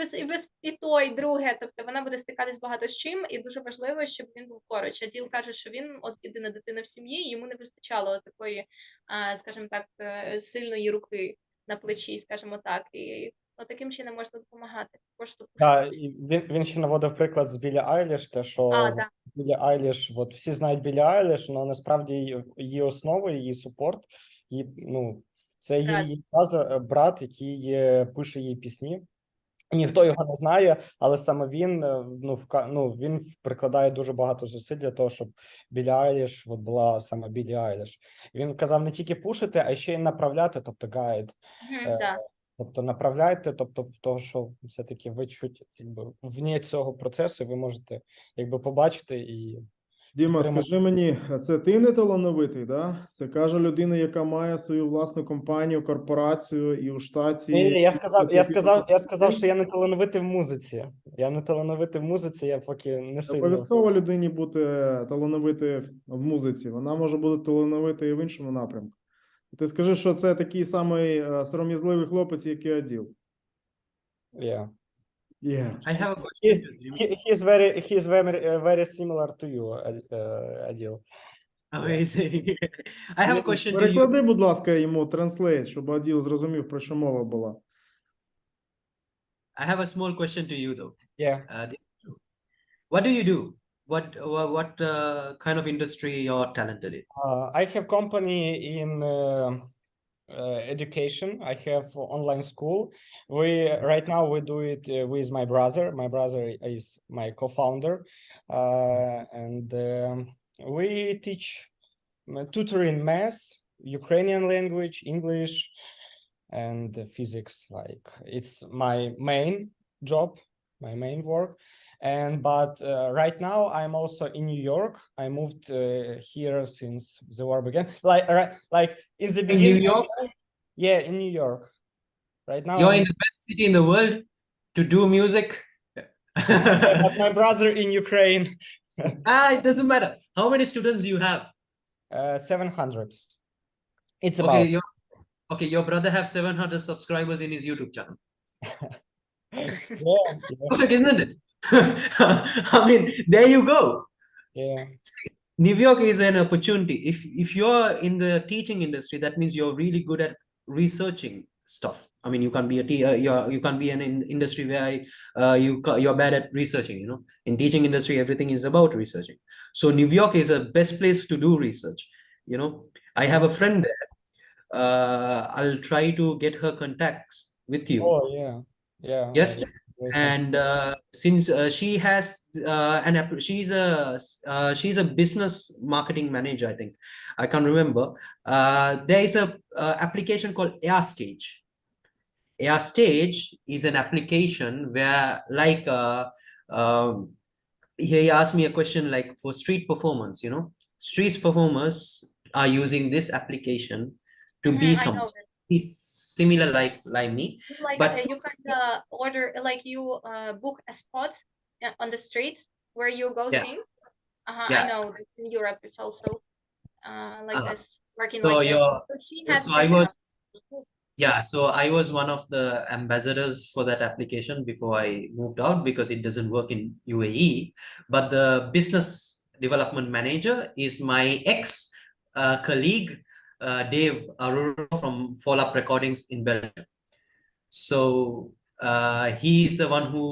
і то, і друге, тобто вона буде стикатись багато з чим, і дуже важливо, щоб він був поруч. Аділ каже, що він от єдина дитина в сім'ї, йому не вистачало такої, скажімо так, сильної руки на плечі, скажімо так, і от таким чином можна допомагати. Так, він ще наводив приклад з Білі Айліш, те, що Білі Айліш, от всі знають Білі Айліш, але насправді її основа, її супорт, це її брат, який пише їй пісні. Ніхто його не знає, але саме він, він прикладає дуже багато зусиль для того, щоб Білі Айліш була саме Білі Айліш. Він казав не тільки пушити, а ще й направляти, тобто гайд. Тобто направляйте, тобто в того, що все-таки ви чуть вне цього процесу, ви можете побачити і... Діма, скажи мені, це ти не талановитий, да? Це каже людина, яка має свою власну компанію, корпорацію і у штаті. Ні, я сказав, що я не талановитий в музиці. Я поки не сильно. Обов'язково людині бути талановитою в музиці. Вона може бути талановитою і в іншому напрямку. Ти скажи, що це такий самий сором'язливий хлопець, як і Аділ. Yeah. Yeah. I have a question. He's very similar to you, Adil. Amazing. I have a question to you. Переклади, будь ласка, йому translate, щоб Аділ зрозумів, про що мова була. I have a small question to you, though. Yeah. What do you do? What kind of industry you're talented in? I have company in education. I have online school. Right now we do it with my brother. My brother is my co-founder, and we teach tutoring math, Ukrainian language, English, and physics. Like it's my main job, my main work. But right now I'm also in New York. I moved here since the war began. Like in the beginning. In New York? Yeah, in New York. Right now. You're in the best city in the world to do music. But my brother in Ukraine. It doesn't matter. How many students do you have? 700. It's okay, about. Your brother have 700 subscribers in his YouTube channel. Yeah. Perfect, isn't it? I mean, there you go. Yeah. New York is an opportunity. If you're in the teaching industry, that means you're really good at researching stuff. I mean, you can't be you can't be in an industry where you're bad at researching. You know, in teaching industry, everything is about researching. So New York is a best place to do research. You know, I have a friend there. I'll try to get her contacts with you. Oh yeah, yeah. Yes. And since she has she's a business marketing manager, I think, I can't remember. There is a application called AirStage. AirStage is an application where, like, he asked me a question like, for street performance, you know, street performers are using this application to be something. He's similar like me, like but you can order, like you book a spot on the street where you go sing. I know that in Europe it's also like Ah, this, working so like this. you're- So she had So I this was, yeah, so I was one of the ambassadors for that application before I moved out because it doesn't work in UAE. But the business development manager is my ex colleague, Dave Aruro from Fall Up Recordings in Belgium. So he's the one who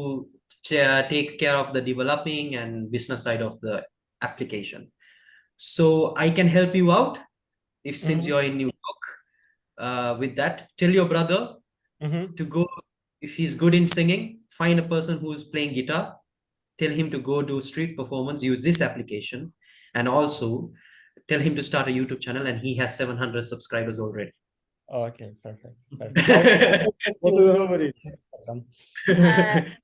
take care of the developing and business side of the application. So I can help you out if since you're in New York. With that, tell your brother to go, if he's good in singing, find a person who's playing guitar, tell him to go do street performance, use this application, and also tell him to start a YouTube channel, and he has 700 subscribers already. Okay, perfect. Perfect. От і говоріть.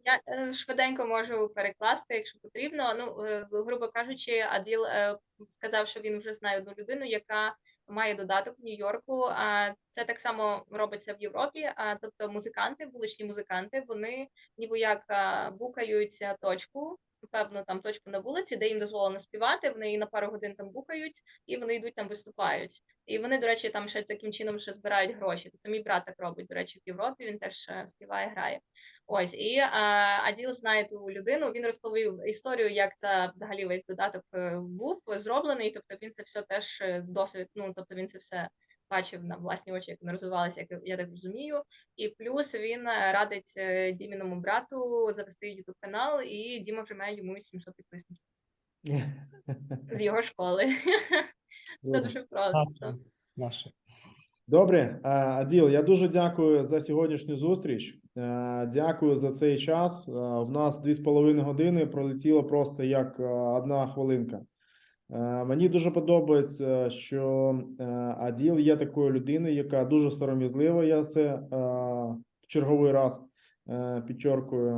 Я швиденько можу перекласти, якщо потрібно. Ну, грубо кажучи, Аділ сказав, що він вже знає одну людину, яка має додаток в Нью-Йорку. Це так само робиться в Європі. Тобто музиканти, вуличні музиканти, вони ніби як букають точку, певну там точку на вулиці, де їм дозволено співати, вони її на пару годин там букають, і вони йдуть там виступають. І вони, до речі, там ще таким чином ще збирають гроші. Тобто мій брат так робить, до речі, в Європі, він теж співає, грає. Ось, і Аділ знає ту людину, він розповів історію, як це взагалі весь додаток був зроблений, тобто він це все теж досвід, ну, тобто він це все бачив на власні очі, як вони розвивалися, як я так розумію. І плюс він радить Діміному брату завести YouTube-канал, і Діма вже має йому 700 підписників з його школи. Все дуже просто. Наше. Добре, Аділ, я дуже дякую за сьогоднішню зустріч. Дякую за цей час. В нас 2,5 години пролетіло просто як 1 хвилинка. Мені дуже подобається, що Аділ є такою людиною, яка дуже сором'язлива. Я це в черговий раз підчеркую.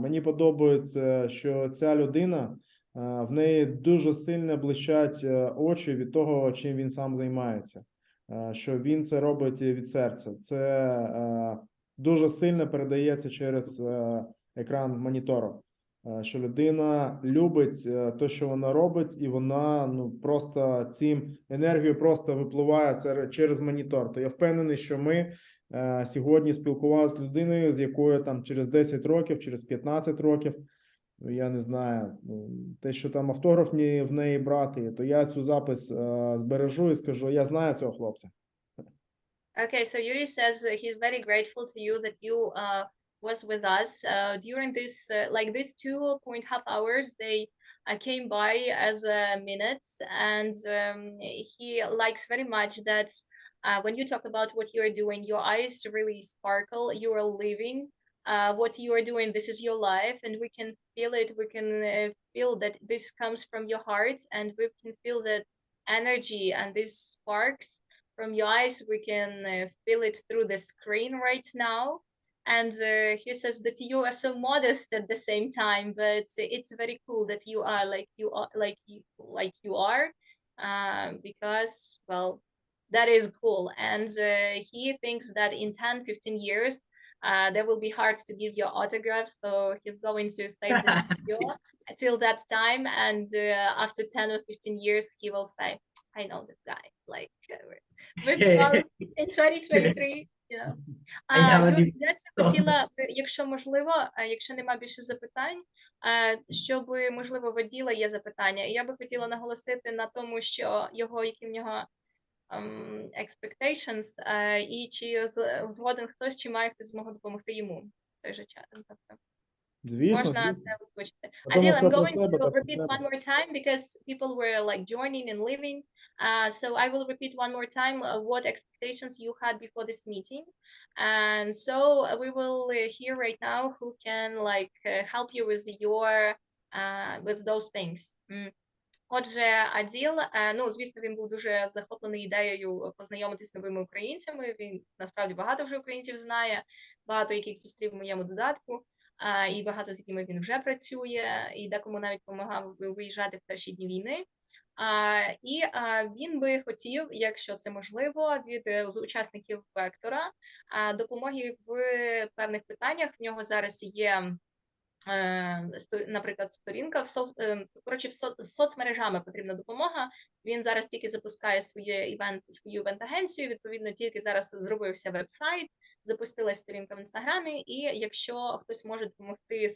Мені подобається, що ця людина, в неї дуже сильно блищать очі від того, чим він сам займається. Що він це робить від серця. Це дуже сильно передається через екран монітору. Що людина любить те, що вона робить, і вона просто цим енергією просто випливає це через монітор. То я впевнений, що ми сьогодні спілкувалися з людиною, з якою там через 10 років, через 15 років, я не знаю, те, що там автограф в неї брати, то я цю запис збережу і скажу, я знаю цього хлопця. Okay, so Yuri says he's very grateful to you that you was with us during this like these 2.5 hours. They came by as minutes, and he likes very much that when you talk about what you're doing, your eyes really sparkle. You are living what you are doing. This is your life, and we can feel it. We can feel that this comes from your heart, and we can feel that energy and these sparks from your eyes. We can feel it through the screen right now. And he says that you are so modest at the same time, but it's very cool that you are like you are, because, well, that is cool. And he thinks that in 10-15 years, that will be hard to give your autographs, so he's going to save this video till that time, and after 10 or 15 years, he will say, I know this guy, like, virtual in 2023, you know. Юрій, я ще хотіла, якщо можливо, якщо нема більше запитань, щоб, можливо, в Аділа є запитання, і я би хотіла наголосити на тому, що які в нього expectations, і чи згоден хтось, чи має хтось змогу допомогти йому в той же час. Тобто, можна це озвучити. Adil, I'm going to repeat one more time because people were like joining and leaving. So I will repeat one more time what expectations you had before this meeting. And so we will hear right now who can like help you with your with those things. Отже, Аділ, ну, звісно, він був дуже захоплений ідеєю познайомитися з новими українцями. Він, насправді, багато вже українців знає, багато яких зустрів в моєму додатку, і багато з якими він вже працює, і декому навіть допомагав виїжджати в перші дні війни. І він би хотів, якщо це можливо, від учасників вектора допомоги в певних питаннях. В нього зараз є наприклад, сторінка коротше, з соцмережами потрібна допомога. Він зараз тільки запускає свою івент-агенцію, відповідно, тільки зараз зробився веб-сайт, запустилась сторінка в Інстаграмі, і якщо хтось може допомогти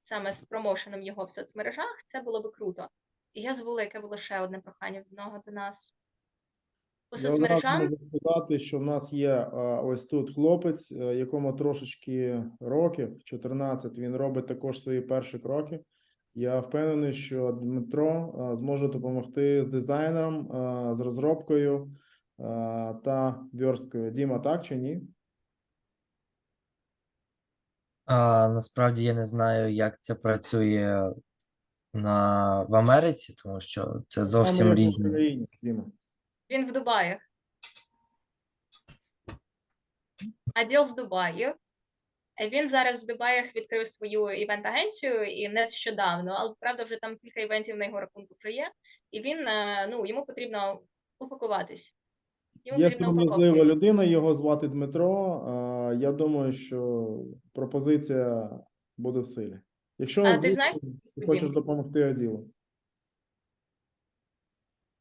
саме з промоушеном його в соцмережах, це було би круто. І я забула, яке було ще одне прохання від нього до нас. По Я соцмережам. можу сказати, що в нас є ось тут хлопець, якому трошечки років, 14, він робить також свої перші кроки. Я впевнений, що Дмитро зможе допомогти з дизайном, з розробкою та версткою. Діма, так чи ні? Насправді я не знаю, як це працює в Америці, тому що це зовсім Саме як в різні. Україні, Діма. Він в Дубаях. Аділ з Дубаїв. Він зараз в Дубаях відкрив свою івент-агенцію і нещодавно, але, правда, вже там кілька івентів на його рахунку вже є. І він, йому потрібно упакуватись. Є сором'язлива людина, його звати Дмитро. Я думаю, що пропозиція буде в силі. Якщо ти знаєш, ти хочеш допомогти Аділу.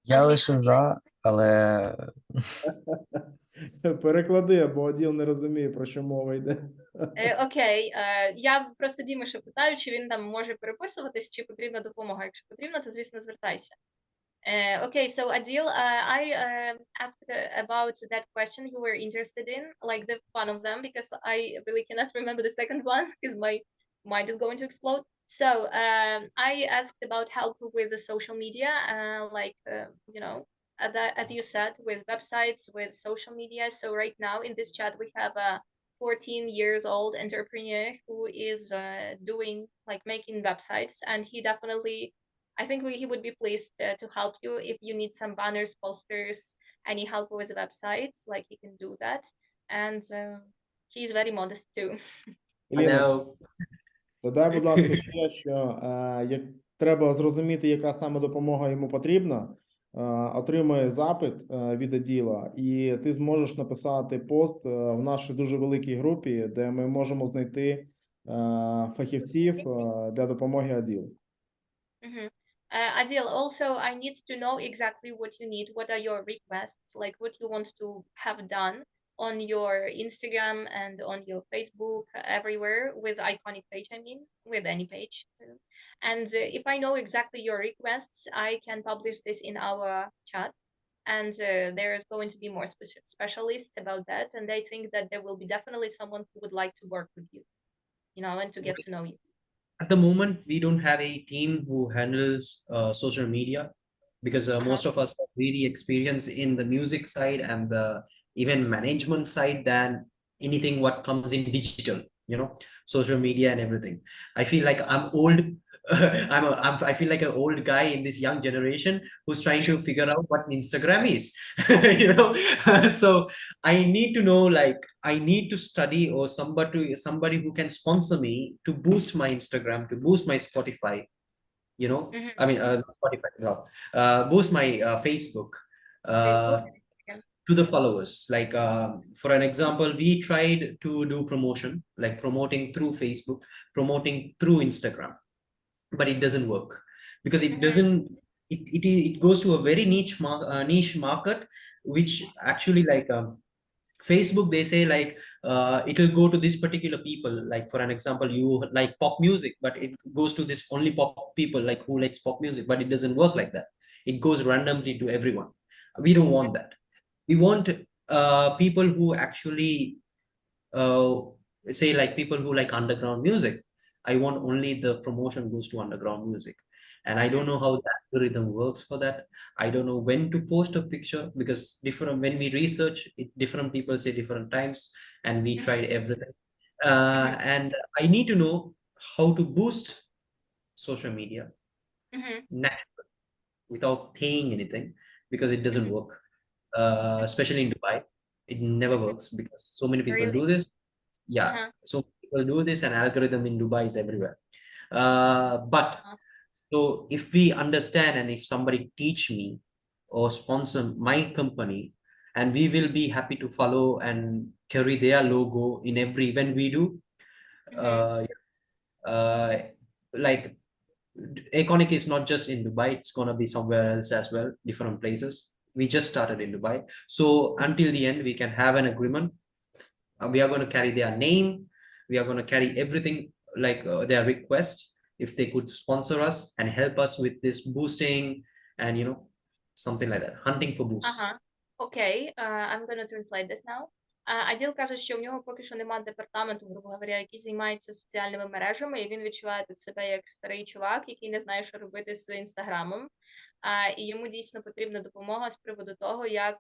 Я лише за, але Переклади, бо Аділ не розуміє, про що мова йде. Окей, я просто Діми ще питаю, чи він там може переписуватись, чи потрібна допомога. Якщо потрібно, то, звісно, звертайся. Okay, so Adil, I asked about that question you were interested in, like the one of them, because I really cannot remember the second one because my mind is going to explode. So I asked about help with the social media, as you said, with websites, with social media. So right now in this chat we have a 14-year-old entrepreneur who is making websites, and he definitely, I think he would be pleased to help you if you need some banners, posters, any help with the website, like he can do that. And he's very modest too. Іліна, додай, будь ласка, ще, що як треба зрозуміти, яка саме допомога йому потрібна, отримає запит від Аділа, і ти зможеш написати пост в нашій дуже великій групі, де ми можемо знайти фахівців для допомоги Аділу. Adil, also I need to know exactly what you need. What are your requests? Like what you want to have done on your Instagram and on your Facebook, everywhere with iconic page, I mean, with any page. And if I know exactly your requests, I can publish this in our chat. And there's going to be more specialists about that. And I think that there will be definitely someone who would like to work with you, and to get to know you. At the moment, we don't have a team who handles social media because most of us have really experience in the music side and the even management side than anything what comes in digital, social media and everything. I feel like I'm old. I feel like an old guy in this young generation who's trying to figure out what Instagram is, so I need to know, I need to study or somebody who can sponsor me to boost my Instagram, to boost my Spotify, I mean, Spotify, boost my Facebook, to the followers. Like, for an example, we tried to do promotion, like promoting through Facebook, promoting through Instagram. But it doesn't work because it doesn't. It goes to a very niche market, which actually Facebook, they say it will go to this particular people. Like for an example, you like pop music, but it goes to this only pop people like who likes pop music. But it doesn't work like that. It goes randomly to everyone. We don't want that. We want people who actually say people who like underground music. I want only the promotion goes to underground music. And I don't know how the algorithm works for that. I don't know when to post a picture because when we research it, different people say different times, and we tried everything. And I need to know how to boost social media naturally without paying anything, because it doesn't work. Especially in Dubai, it never works because so many people do this. Yeah, so people do this, and algorithm in Dubai is everywhere. But so if we understand, and if somebody teach me or sponsor my company, and we will be happy to follow and carry their logo in every event we do, Like Iconic is not just in Dubai, it's gonna be somewhere else as well, different places. We just started in Dubai, so until the end we can have an agreement. We are going to carry their name, we are going to carry everything, like their request, if they could sponsor us and help us with this boosting and, you know, something like that, hunting for boosts. Okay, I'm going to translate this now. Аділ каже, що в нього поки що немає департаменту, грубо говоря, який займається соціальними мережами, і він відчуває тут себе як старий чувак, який не знає, що робити з інстаграмом. І йому дійсно потрібна допомога з приводу того, як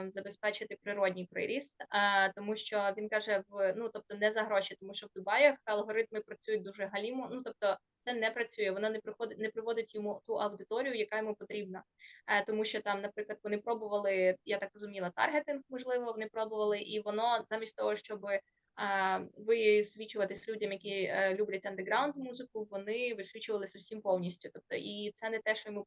забезпечити природній приріст, тому що він каже, ну, тобто не за гроші, тому що в Дубаях алгоритми працюють дуже галімо, ну, тобто це не працює, воно не приводить йому ту аудиторію, яка йому потрібна, тому що там, наприклад, вони пробували, я так розуміла, таргетинг, можливо, вони пробували, і воно замість того, щоб висвічуватись людям, які люблять андеграунд музику, вони висвічувалися усім повністю. Тобто, і це не те, що йому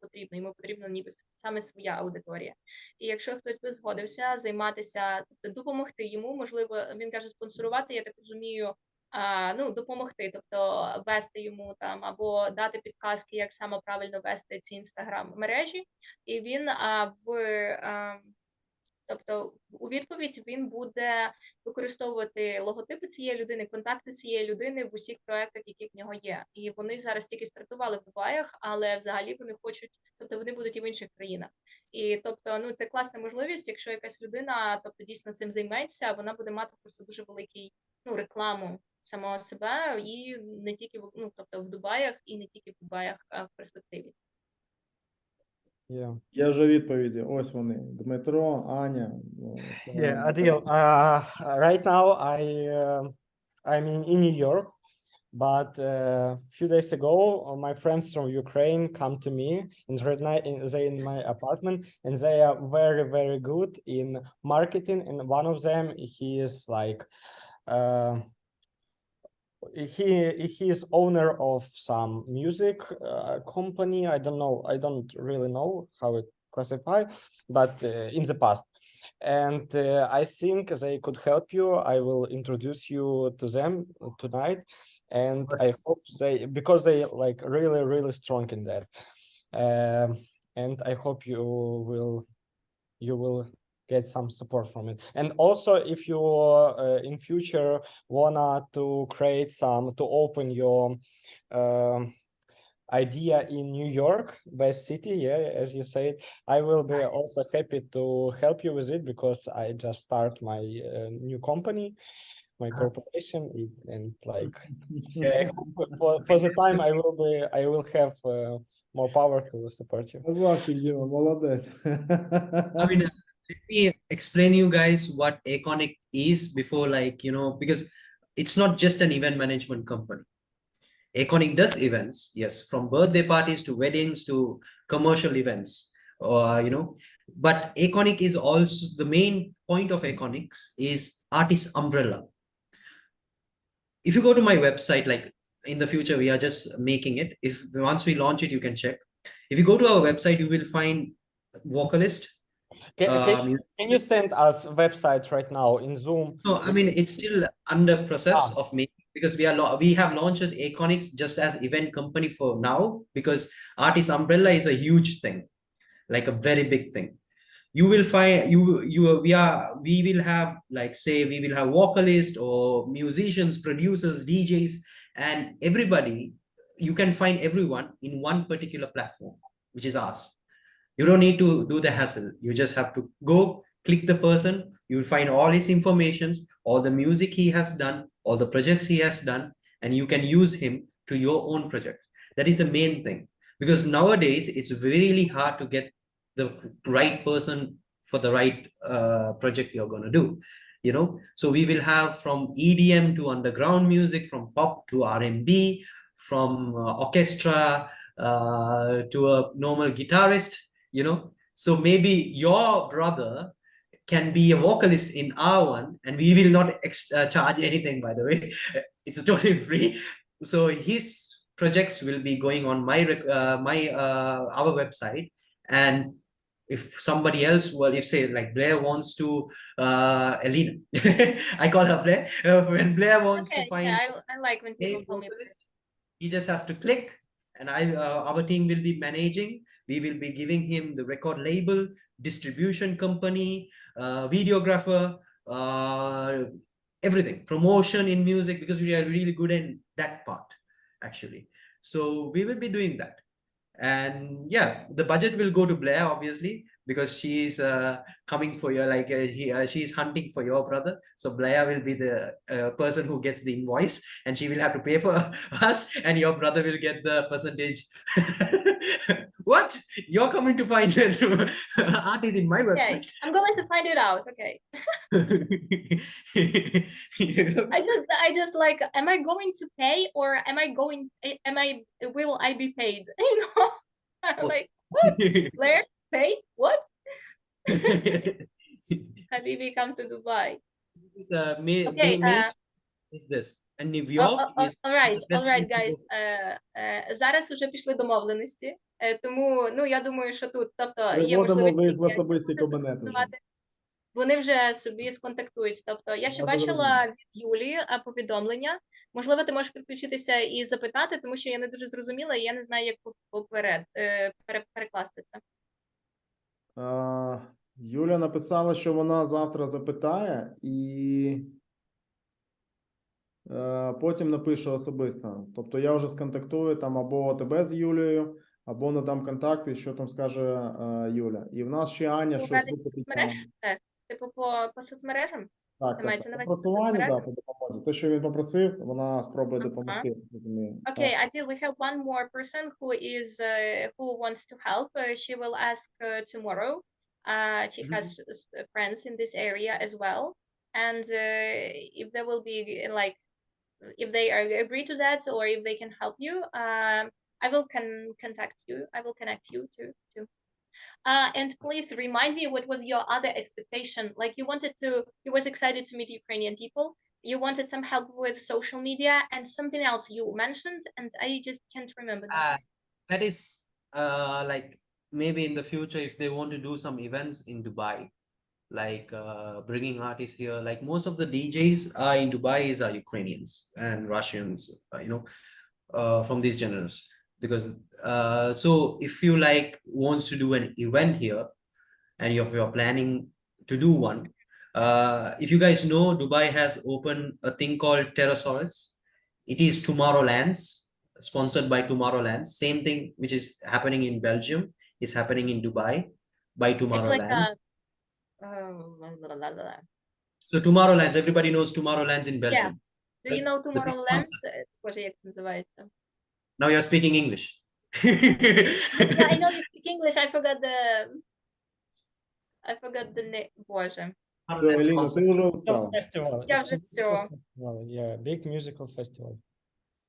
потрібна ніби саме своя аудиторія. І якщо хтось би згодився займатися, тобто допомогти йому, можливо, він каже, спонсорувати, я так розумію, ну, допомогти, тобто вести йому там, або дати підказки, як саме правильно вести ці інстаграм-мережі, і він тобто у відповідь він буде використовувати логотипи цієї людини, контакти цієї людини в усіх проєктах, які в нього є. І вони зараз тільки стартували в Дубаях, але взагалі вони хочуть, тобто вони будуть і в інших країнах. І тобто, ну, це класна можливість, якщо якась людина, тобто дійсно цим займеться, вона буде мати просто дуже великий, ну, рекламу самого себе, і не тільки, ну, тобто в Дубаях, і не тільки в Дубаях, а в перспективі. Yeah. Є вже відповіді. Ось вони. Дмитро, Аня. Yeah, Adil, right now I'm in New York, but a few days ago, my friends from Ukraine come to me and they in my apartment, and they are very, very good in marketing. And one of them, he is like, he is owner of some music company. I don't really know how it classify, but in the past. And I think they could help you. I will introduce you to them tonight. And I hope because they like really, really strong in that. And I hope you will get some support from it. And also, if you in future wanna to open your idea in New York, best city, yeah, as you said, I will be also happy to help you with it, because I just start my new company, my corporation, and like for the time I will have more power to support you. Красавчик, Діма, молодець. I mean, let me explain you guys what Iconic is before, like, you know, because it's not just an event management company. Iconic does events, yes, from birthday parties to weddings to commercial events, you know, but Iconic is also, the main point of Iconics is artist umbrella. If you go to my website, like in the future, we are just making it. If once we launch it, you can check. If you go to our website, you will find vocalist. Can you send us website right now in Zoom? No, I mean, it's still under process of making, because we have launched Iconics just as event company for now, because artist umbrella is a huge thing, like a very big thing. You will find we will have, like, say, we will have vocalists or musicians, producers, DJs, and everybody. You can find everyone in one particular platform, which is ours. You don't need to do the hassle. You just have to go click the person. You will find all his informations, all the music he has done, all the projects he has done, and you can use him to your own projects. That is the main thing, because nowadays it's really hard to get the right person for the right project you're going to do, you know. So we will have from EDM to underground music, from pop to R&B, from orchestra to a normal guitarist, you know. So maybe your brother can be a vocalist in our one, and we will not charge anything, by the way. It's totally free. So his projects will be going on our website, and if somebody else, well, if say like Blair wants to, Elena, I call her Blair. When Blair wants to Okay, find yeah, I like when a people call me. vocalist, he just has to click, and our team will be managing. We will be giving him the record label, distribution company, videographer, everything, promotion in music, because we are really good in that part, actually. So we will be doing that. And yeah, the budget will go to Blair, obviously, because she's coming for your, like she's hunting for your brother. So Blair will be the person who gets the invoice, and she will have to pay for us, and your brother will get the percentage. What? You're coming to find artists in my Okay, website? I'm going to find it out. Okay. I just like, am I going to pay, or will I be paid? You know, I'm like, what? Blair, pay? What? Habibi, come to Dubai. This, Okay, is this, and New York is all right, the best place to guys. Зараз уже пішли домовленості, тому, ну, я думаю, що тут, тобто, є Виводимо можливість їх в особистий кабінет уже. вони вже собі сконтактують. Тобто, я ще Я бачила від Юлі повідомлення. Можливо, ти можеш підключитися і запитати, тому що я не дуже зрозуміла, і я не знаю, як перекласти це. Юля написала, що вона завтра запитає і потім напише особисто. Тобто я вже сконтактую там або тебе з Юлією, або надам контакти, що там скаже Юля. І в нас ще Аня, що соцмереж? Так. Типу по соцмережам? Так, Це мається на увазі просування, да, по допомозі. Те, що він попросив, вона спробує допомогти. Okay, Adil, we have one more person who wants to help. She will ask tomorrow. She has friends in this area as well. And if there will be like, if they agree to that, or if they can help you, I will contact you. I will connect you too. And please remind me, what was your other expectation? Like you was excited to meet Ukrainian people. You wanted some help with social media and something else you mentioned, and I just can't remember that. That is like maybe in the future, if they want to do some events in Dubai, like bringing artists here, like most of the DJs in Dubai are Ukrainians and Russians, from these genres. Because so if you like wants to do an event here, and if you're planning to do one, if you guys know, Dubai has opened a thing called Terrasaurus. It is Tomorrowlands, sponsored by Tomorrowlands. Same thing which is happening in Belgium is happening in Dubai by Tomorrowlands. So Tomorrowlands, everybody knows Tomorrowlands in Belgium. Yeah. Do you know Tomorrowland? Now you're speaking English. Yeah, I know you speak English. I forgot the name. Боже. Все, Еліна, ти вже устала. Festival. Я вже все. Yeah, big musical festival.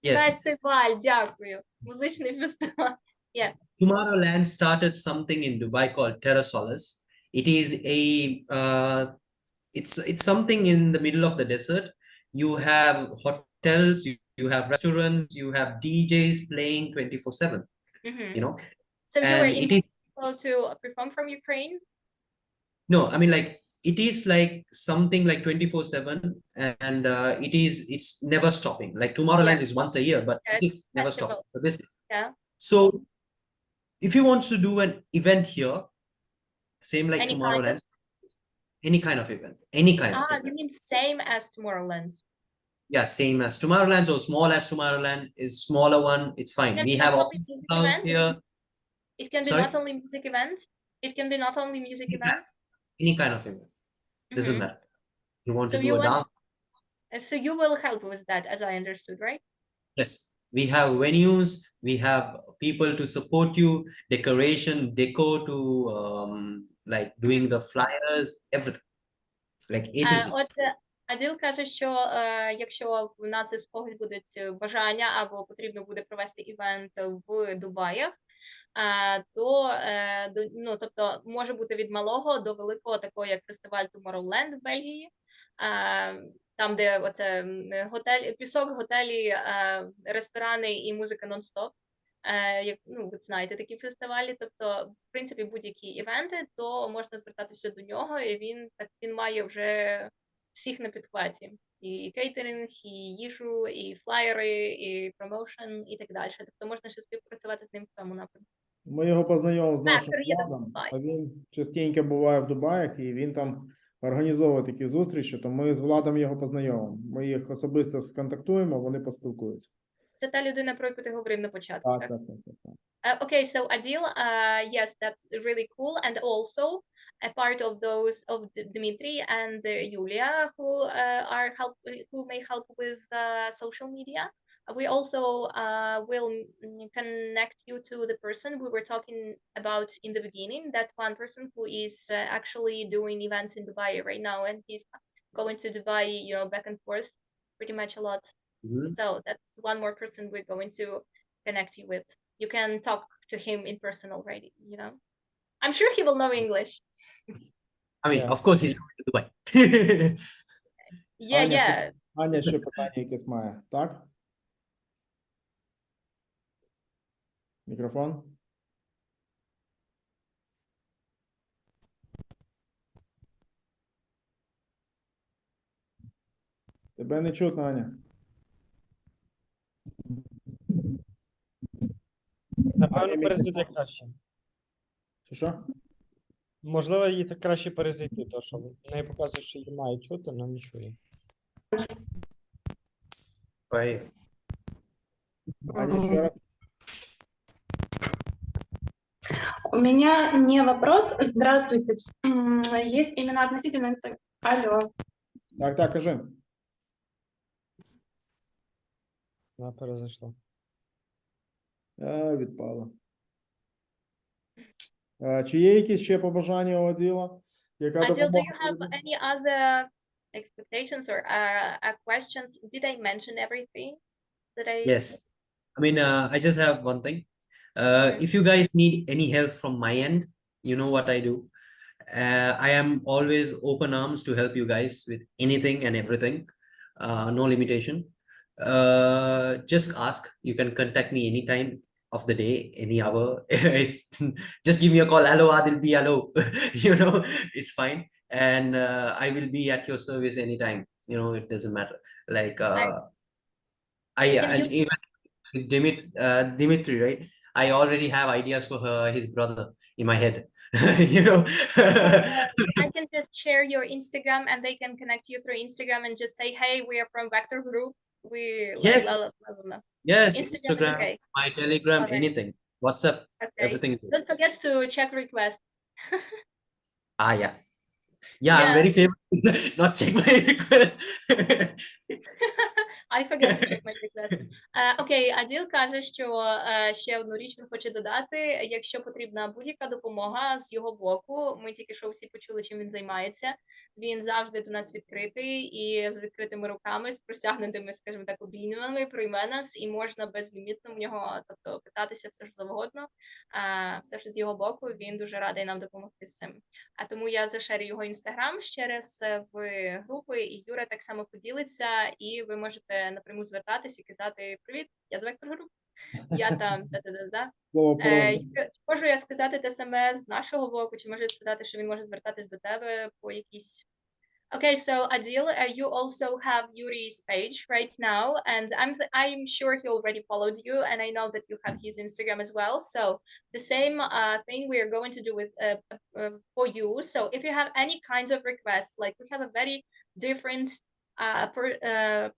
Yes. Фестиваль, дякую. Музичний фестиваль. Yeah. Tomorrowland started something in Dubai called Terrasaurus. It is it's something in the middle of the desert. You have hotels, you have restaurants, you have DJs playing 24/7. You know. So you were able to perform from Ukraine? No, I mean, like, it is like something like 24/7, and it's never stopping. Like Tomorrowland is once a year, but this is never stopping. So this is so. If you want to do an event here, same like Tomorrowland, any kind of event, any kind of event. You mean same as Tomorrowland? Yeah, same as Tomorrowland, or small as Tomorrowland is smaller one. It's fine. We have office house here. It can be not only music event. It can be not only music event. Any kind of event. Doesn't matter. You want to do a dance. So you will help with that, as I understood, right? Yes. We have venues. We have people to support you. Decoration, deco to like doing the flyers, everything. Like it is. Аділ каже, що якщо в нас із когось будуть бажання або потрібно буде провести івент в Дубаях, то тобто може бути від малого до великого, такого як фестиваль Tomorrowland в Бельгії, там, де оце готель, пісок, готелі, ресторани і музика нон-стоп. Як, ну, ви знаєте такі фестивалі, тобто, в принципі, будь-які івенти, то можна звертатися до нього, і він має вже всіх на підхваті. І кейтеринг, і їжу, і флаєри, і промоушен, і так далі. Тобто можна ще співпрацювати з ним в цьому напрямку. Ми його познайомимо з нашим приїде в Владом, Дубай. а він частенько буває в Дубаях, і він там організовує такі зустрічі, то ми з Владом його познайомимо. Ми їх особисто сконтактуємо, вони поспілкуються. Це та людина, про яку ти говорив на початку, так? Так. Okay, so Adil, yes, that's really cool, and also a part of those of Dmitry and Yulia who may help with social media. We also will connect you to the person we were talking about in the beginning. That one person who is actually doing events in Dubai right now, and he's going to Dubai, you know, back and forth pretty much a lot. So that's one more person we're going to connect you with. You can talk to him in person already, you know. I'm sure he will know English. I mean, Yeah. of course he's going to Dubai. Yeah, Аня, yeah. Аня ще питання якесь має, так? Мікрофон? Тебе не чутно, Аня. Напевно, перезайти краще. Що? Можливо, їй так краще перезайти, то що в неї показує, що її має чути, але не чує. Right. Аня, ще раз. У меня не вопрос. Здравствуйте. Есть именно относительно Инстаграма. Алло. Так, кажи. Вона перезайшла. Відпала. Чи є якісь ще побажання у Аділа? Яка Adil, do you допомога have буде? any other expectations or questions? Did I mention everything that I? Yes. I mean, I just have one thing. If you guys need any help from my end, you know what I do. I am always open arms to help you guys with anything and everything. No limitation. Just ask. You can contact me anytime of the day, any hour. It's just give me a call. Hello, Adil.B. Hello. You know, it's fine. And I will be at your service anytime. You know, it doesn't matter. Like and even Dimitri, right? I already have ideas for his brother in my head. You know. I can just share your Instagram and they can connect you through Instagram and just say, hey, we are from Vector Group. We Yes. blah, blah, blah. Yes, Instagram, Instagram, okay. my Telegram, Alright. anything. WhatsApp, Okay. everything is Don't forget to check request. yeah. Yeah, I'm Yeah. very famous to not check my request. I forget to check my request. Окей, Аділ каже, що ще одну річ він хоче додати. Якщо потрібна будь-яка допомога з його боку, ми тільки що всі почули, чим він займається. Він завжди до нас відкритий і з відкритими руками, з простягнутими, скажімо так, обіймами прийме нас, і можна безлімітно в нього, тобто, питатися все, що завгодно. Все, що з його боку, він дуже радий нам допомогти з цим. А тому я зашерю його інстаграм ще раз в групи, і Юра так само поділиться, і ви можете напряму звертатись і казати: привіт, я з Вектор Груп, я там, да-да-да-да. Слово порожнє. Можу я сказати те саме з нашого боку, чи можу я сказати, що він може звертатись до тебе по якійсь... Okay, so Adil, you also have Yuri's page right now, and I'm sure he already followed you, and I know that you have his Instagram as well. So the same thing we are going to do with for you. So if you have any kinds of requests, like we have a very different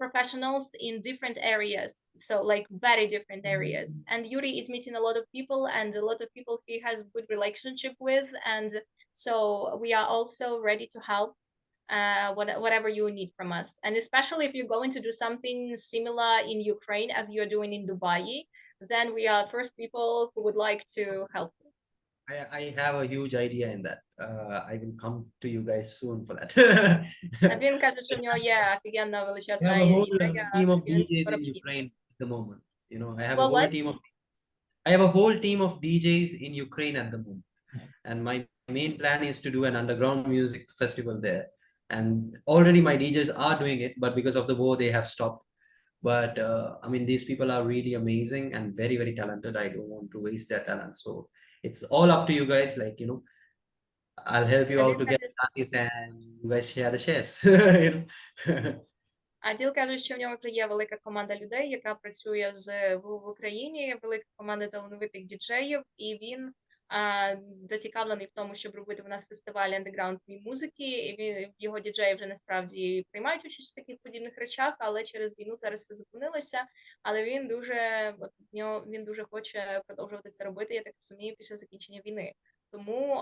professionals in different areas, so like very different areas. And Yuri is meeting a lot of people, and a lot of people he has good relationship with, and so we are also ready to help. Whatever you need from us, and especially if you're going to do something similar in Ukraine as you're doing in Dubai, then we are first people who would like to help you. I have a huge idea in that. I will come to you guys soon for that. Він каже, що в нього є офігенна I величезна have a whole ідея. team of і він DJs скоро in приїде. Ukraine at the moment. You know, I have Well, a whole what? team of I have a whole team of DJs in Ukraine at the moment, and my main plan is to do an underground music festival there. And already my DJs are doing it, but because of the war, they have stopped. But I mean, these people are really amazing and very, very talented. I don't want to waste their talent. So it's all up to you guys. Like, you know, I'll help you out to get artists and you guys share the shares. You know? Аділ каже, що в нього вже є велика команда людей, яка працює в Україні, велика команда талановитих діджеїв, і він зацікавлений в тому, щоб робити в нас фестивалі андеграундної музики, і його діджеї вже насправді приймають участь в таких подібних речах, але через війну зараз все зупинилося, але він дуже хоче продовжувати це робити, я так розумію, після закінчення війни. Тому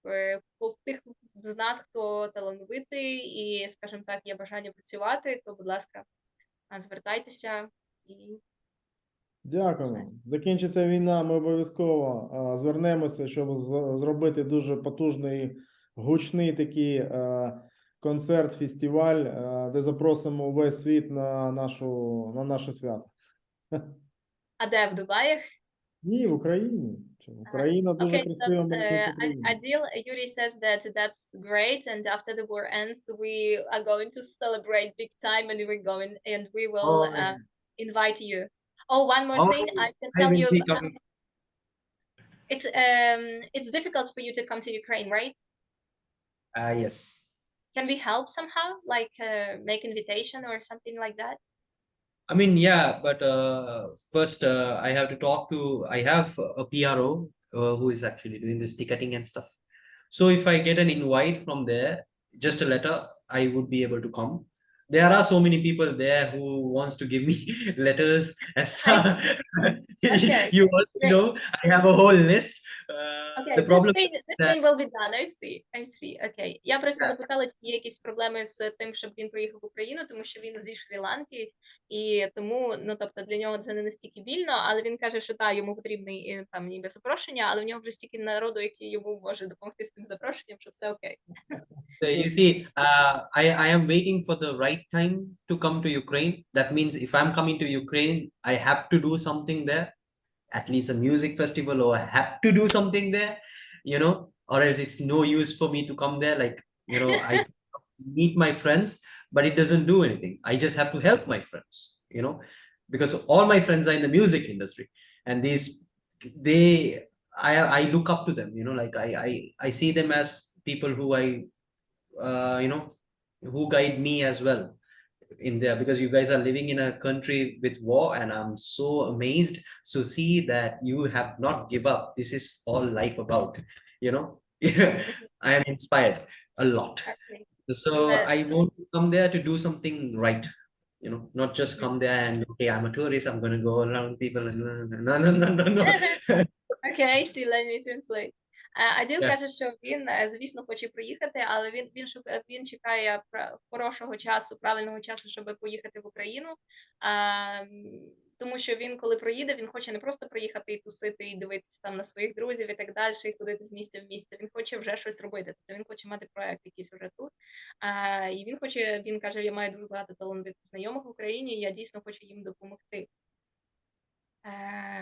в тих з нас, хто талановитий і, скажімо так, є бажання працювати, то, будь ласка, звертайтеся і... Дякуємо. Закінчиться війна, ми обов'язково звернемося, щоб зробити дуже потужний, гучний такий концерт, фестиваль, де запросимо весь світ на наше свято. А де, в Дубаях? Ні, в Україні. Україна дуже красива. Adil, Yuri says that that's great, and after the war ends, we are going to celebrate big time, and we will invite you. Oh, one more thing, I can tell you. It's difficult for you to come to Ukraine, right? Yes. Can we help somehow, like make invitation or something like that? I mean, yeah, but first I have to talk to, I have a PRO who is actually doing this ticketing and stuff. So if I get an invite from there, just a letter, I would be able to come. There are so many people there who wants to give me letters and stuff. Okay. You already know, I have a whole list. Okay, the problem this thing will be done. I see. Okay. Я просто запитала, чи є якісь проблеми з тим, щоб він приїхав в Україну, тому що він зі Шрі-Ланки, і тому, ну, тобто, для нього це не настільки вільно, але він каже, що так, йому потрібне там ніби запрошення, але в нього вже стільки народу, який йому може допомогти з тим запрошенням, що все окей. So you see, I am waiting for the right time to come to Ukraine. That means if I'm coming to Ukraine, I have to do something there, at least a music festival, or I have to do something there, you know, or else it's no use for me to come there. Like, you know, I meet my friends, but it doesn't do anything. I just have to help my friends, you know, because all my friends are in the music industry, and I look up to them, you know, like I see them as people who you know, who guide me as well in there, because you guys are living in a country with war, and I'm so amazed to see that you have not give up. This is all life about, you know. I am inspired a lot. So I want to come there to do something right, you know, not just come there and, okay, I'm a tourist, I'm going to go around people and no. Okay, see, let me translate. Аділ каже, що він, звісно, хоче приїхати, але він чекає хорошого часу, правильного часу, щоб поїхати в Україну. Тому що він, коли проїде, він хоче не просто приїхати і тусити, і дивитися там на своїх друзів і так далі, і ходити з місця в місце. Він хоче вже щось робити. Тобто він хоче мати проект якийсь уже тут. І він каже, я маю дуже багато талановитих знайомих в Україні, і я дійсно хочу їм допомогти.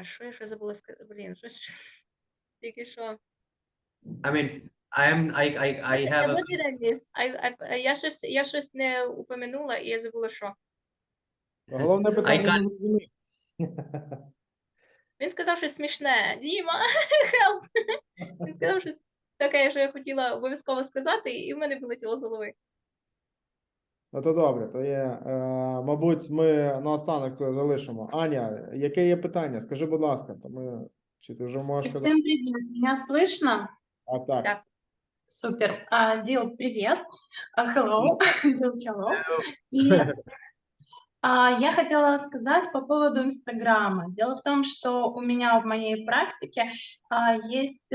Що я ще забула сказати? Блін, щось тільки що. I mean, I have What did I miss? Я щось не упомянула, і я забула, що. Головне питання. Він сказав щось смішне. Діма, help! Він сказав щось таке, що я хотіла обов'язково сказати, і в мене вилетіло з голови. Ну, то добре, то є, мабуть, ми наостанок це залишимо. Аня, яке є питання? Скажи, будь ласка, чи ти вже можеш сказати? Всем привет, меня слышно? А, так. Так. Супер. Адил, привет. Hello. Adil, hello. И я хотела сказать по поводу Инстаграма. Дело в том, что у меня в моей практике есть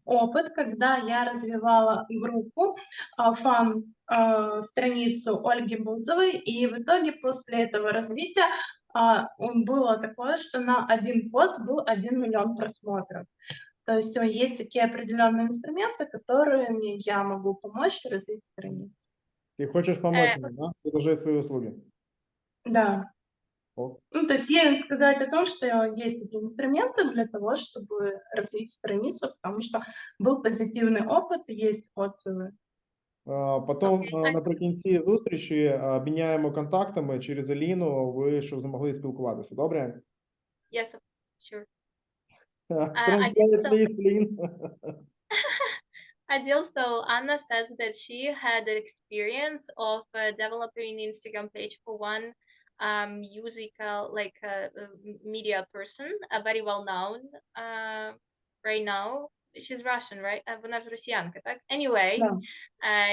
опыт, когда я развивала группу, фан-страницу Ольги Бузовой, и в итоге после этого развития было такое, что на один пост был 1 миллион просмотров. То есть есть такие определенные инструменты, которыми я могу помочь развить страницу. Ты хочешь помочь мне, да? Предложи свои услуги. Да. Ну, то есть я сказать о том, что есть такие инструменты для того, чтобы развить страницу, потому что был позитивный опыт, есть отзывы. Потім наприкінці зустрічі міняємо контактами через Аліну, ви щоб змогли спілкуватися. Добре? Yes, sure. Translate, please, Lynn. Adil, so Anna says that she had an experience of developing an Instagram page for one musical, like media person, very well known right now. She's Russian, right? Вона ж росіянка, так? Anyway,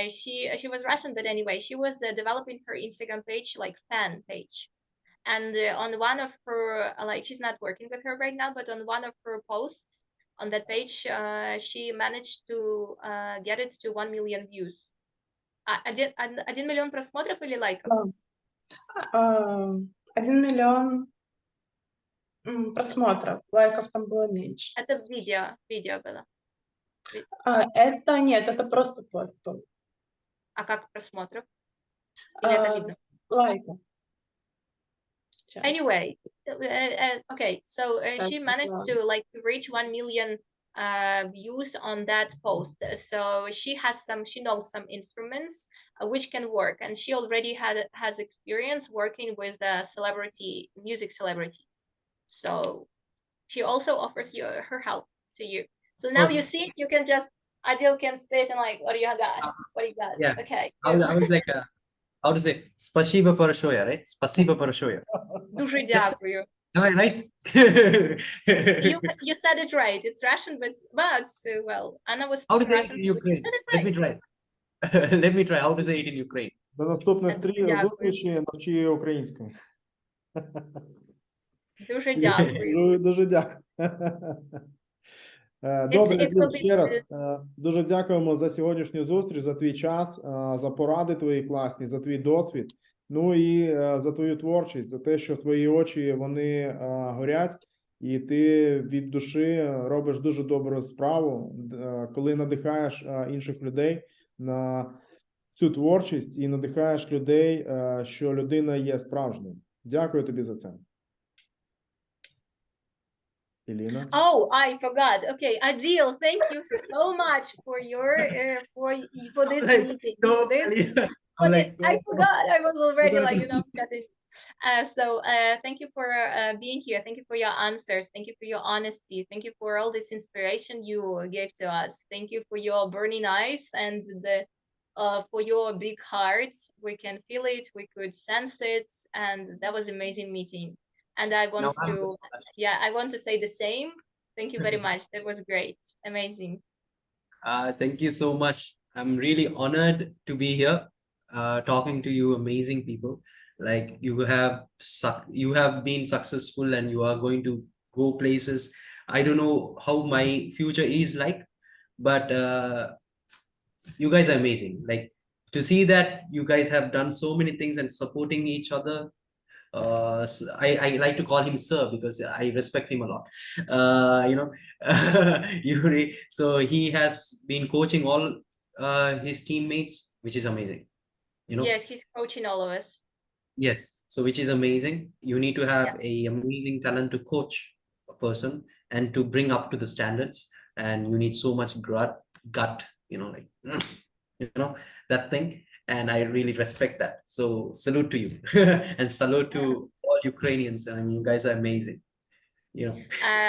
she was Russian, but anyway, she was developing her Instagram page, like fan page. And on one of her, like she's not working with her right now, but on one of her posts on that page, she managed to get it to 1 million views. 1 миллион просмотров или лайков? 1 миллион просмотров, лайков там было меньше. Это видео было. Это нет, это просто пост был. А как просмотров? Или это видно? Лайков. Anyway, okay, so she managed to like reach 1 million views on that post. So she knows some instruments which can work, and she already has experience working with a music celebrity. So she also offers her help to you. So now you see, you can just, Adil can sit and like, what do you got? What do you got? Yeah. Okay. I was like, how to say, спасибо большое, right? Спасибо большое. Дуже дякую. Am I right? You said it right. It's Russian, but well, Anna was How to say Russian. it in Ukraine? You said it Let me right. try. Let me try. How to say it in Ukraine? До наступної Дякую. зустрічі навчи українською. Дуже дякую. Дуже дякую. Добре, Аділ, ще раз дуже дякуємо за сьогоднішню зустріч, за твій час, за поради твої класні, за твій досвід, ну і за твою творчість, за те, що твої очі, вони горять, і ти від душі робиш дуже добру справу, коли надихаєш інших людей на цю творчість і надихаєш людей, що людина є справжньою. Дякую тобі за це. Elena? Oh, I forgot. Okay, Adil, thank you so much for your for this meeting. I forgot. I was already like chatting. Thank you for being here. Thank you for your answers. Thank you for your honesty. Thank you for all this inspiration you gave to us. Thank you for your burning eyes and for your big heart. We can feel it. We could sense it, and that was amazing meeting. And I want to say the same. Thank you very much. That was great. Amazing. Thank you so much. I'm really honored to be here, talking to you amazing people. Like you have been successful and you are going to go places. I don't know how my future is like, but you guys are amazing. Like to see that you guys have done so many things and supporting each other. I like to call him sir because I respect him a lot. Yuri. So he has been coaching all his teammates, which is amazing. Yes, he's coaching all of us. Yes, so which is amazing. You need to have a amazing talent to coach a person and to bring up to the standards, and you need so much gut, that thing. And I really respect that. So salute to you and salute to all Ukrainians. I mean, you guys are amazing.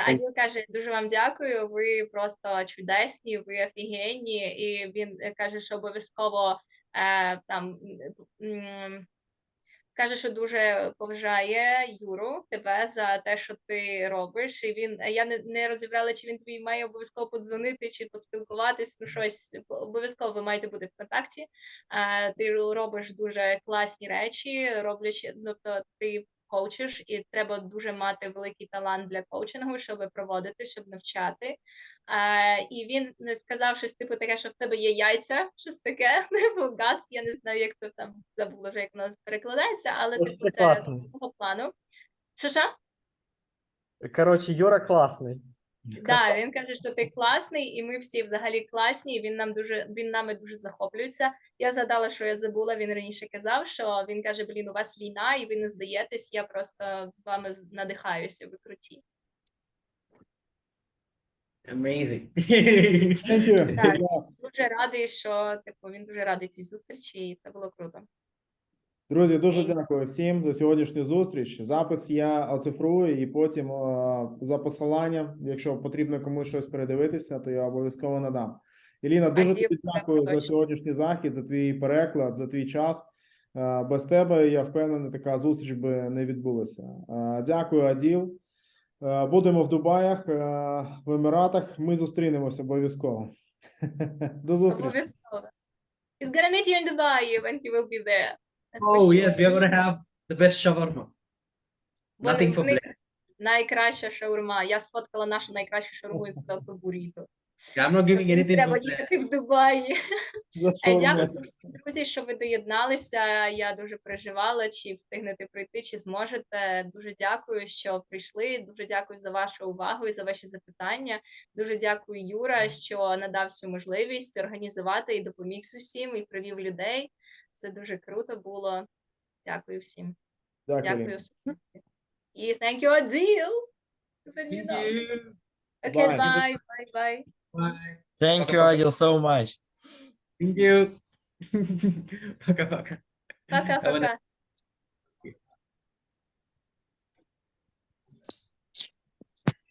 Аділ каже, дуже вам дякую, ви просто чудесні, ви офігенні, і він каже, що обов'язково каже, що дуже поважає Юру, тебе за те, що ти робиш. І я не розібрала, чи він тобі має обов'язково подзвонити, чи поспілкуватись, ну щось, обов'язково ви маєте бути в контакті. Ти робиш дуже класні речі, тобто ти коучиш, і треба дуже мати великий талант для коучингу, щоб проводити, щоб навчати. І він сказав щось типу таке, що в тебе є яйця, щось таке, типу guts, я не знаю, як це там, забула вже, як воно перекладається, але типу це з того плану. Що? Коротше, Юра класний. Так, він каже, що ти класний, і ми всі взагалі класні, і він нами дуже захоплюється. Я згадала, що я забула, він раніше казав, що він каже, у вас війна, і ви не здаєтесь, я просто вами надихаюся, ви круті. Amazing. Thank you. Так, дуже радий, що типу він дуже радий цій зустрічі, і це було круто. Друзі, дуже дякую всім за сьогоднішню зустріч. Запис я оцифрую і потім за посиланням, якщо потрібно комусь щось передивитися, то я обов'язково надам. Іліна, дуже Аділ, тобі дякую за сьогоднішній захід, за твій переклад, за твій час. Без тебе, я впевнений, така зустріч би не відбулася. Дякую, Аділ. Будемо в Дубаях, в Еміратах. Ми зустрінемося обов'язково. До зустрічі. Обов'язково. He's gonna meet you in Dubai when he will be there. That's for Oh sure. yes, we are gonna have the best shawarma. Nothing for Вони- black. Найкраща шаурма. Я сфоткала нашу найкращу шаурму і сказала, то буріто. I'm not giving anything Треба for black. їхати в Дубаї. За що Дякую ми? всім, друзі, що ви доєдналися. Я дуже переживала, чи встигнете прийти, чи зможете. Дуже дякую, що прийшли. Дуже дякую за вашу увагу і за ваші запитання. Дуже дякую, Юра, що надав цю можливість організувати і допоміг з усім, і привів людей. Це дуже круто було. Дякую всім. Дякую. Дякую. І thank you, Adil. Thank you. Okay, Bye. bye, bye, bye. Bye. Thank you, Adil, so much. Thank you. Пока-пока. Пока-пока.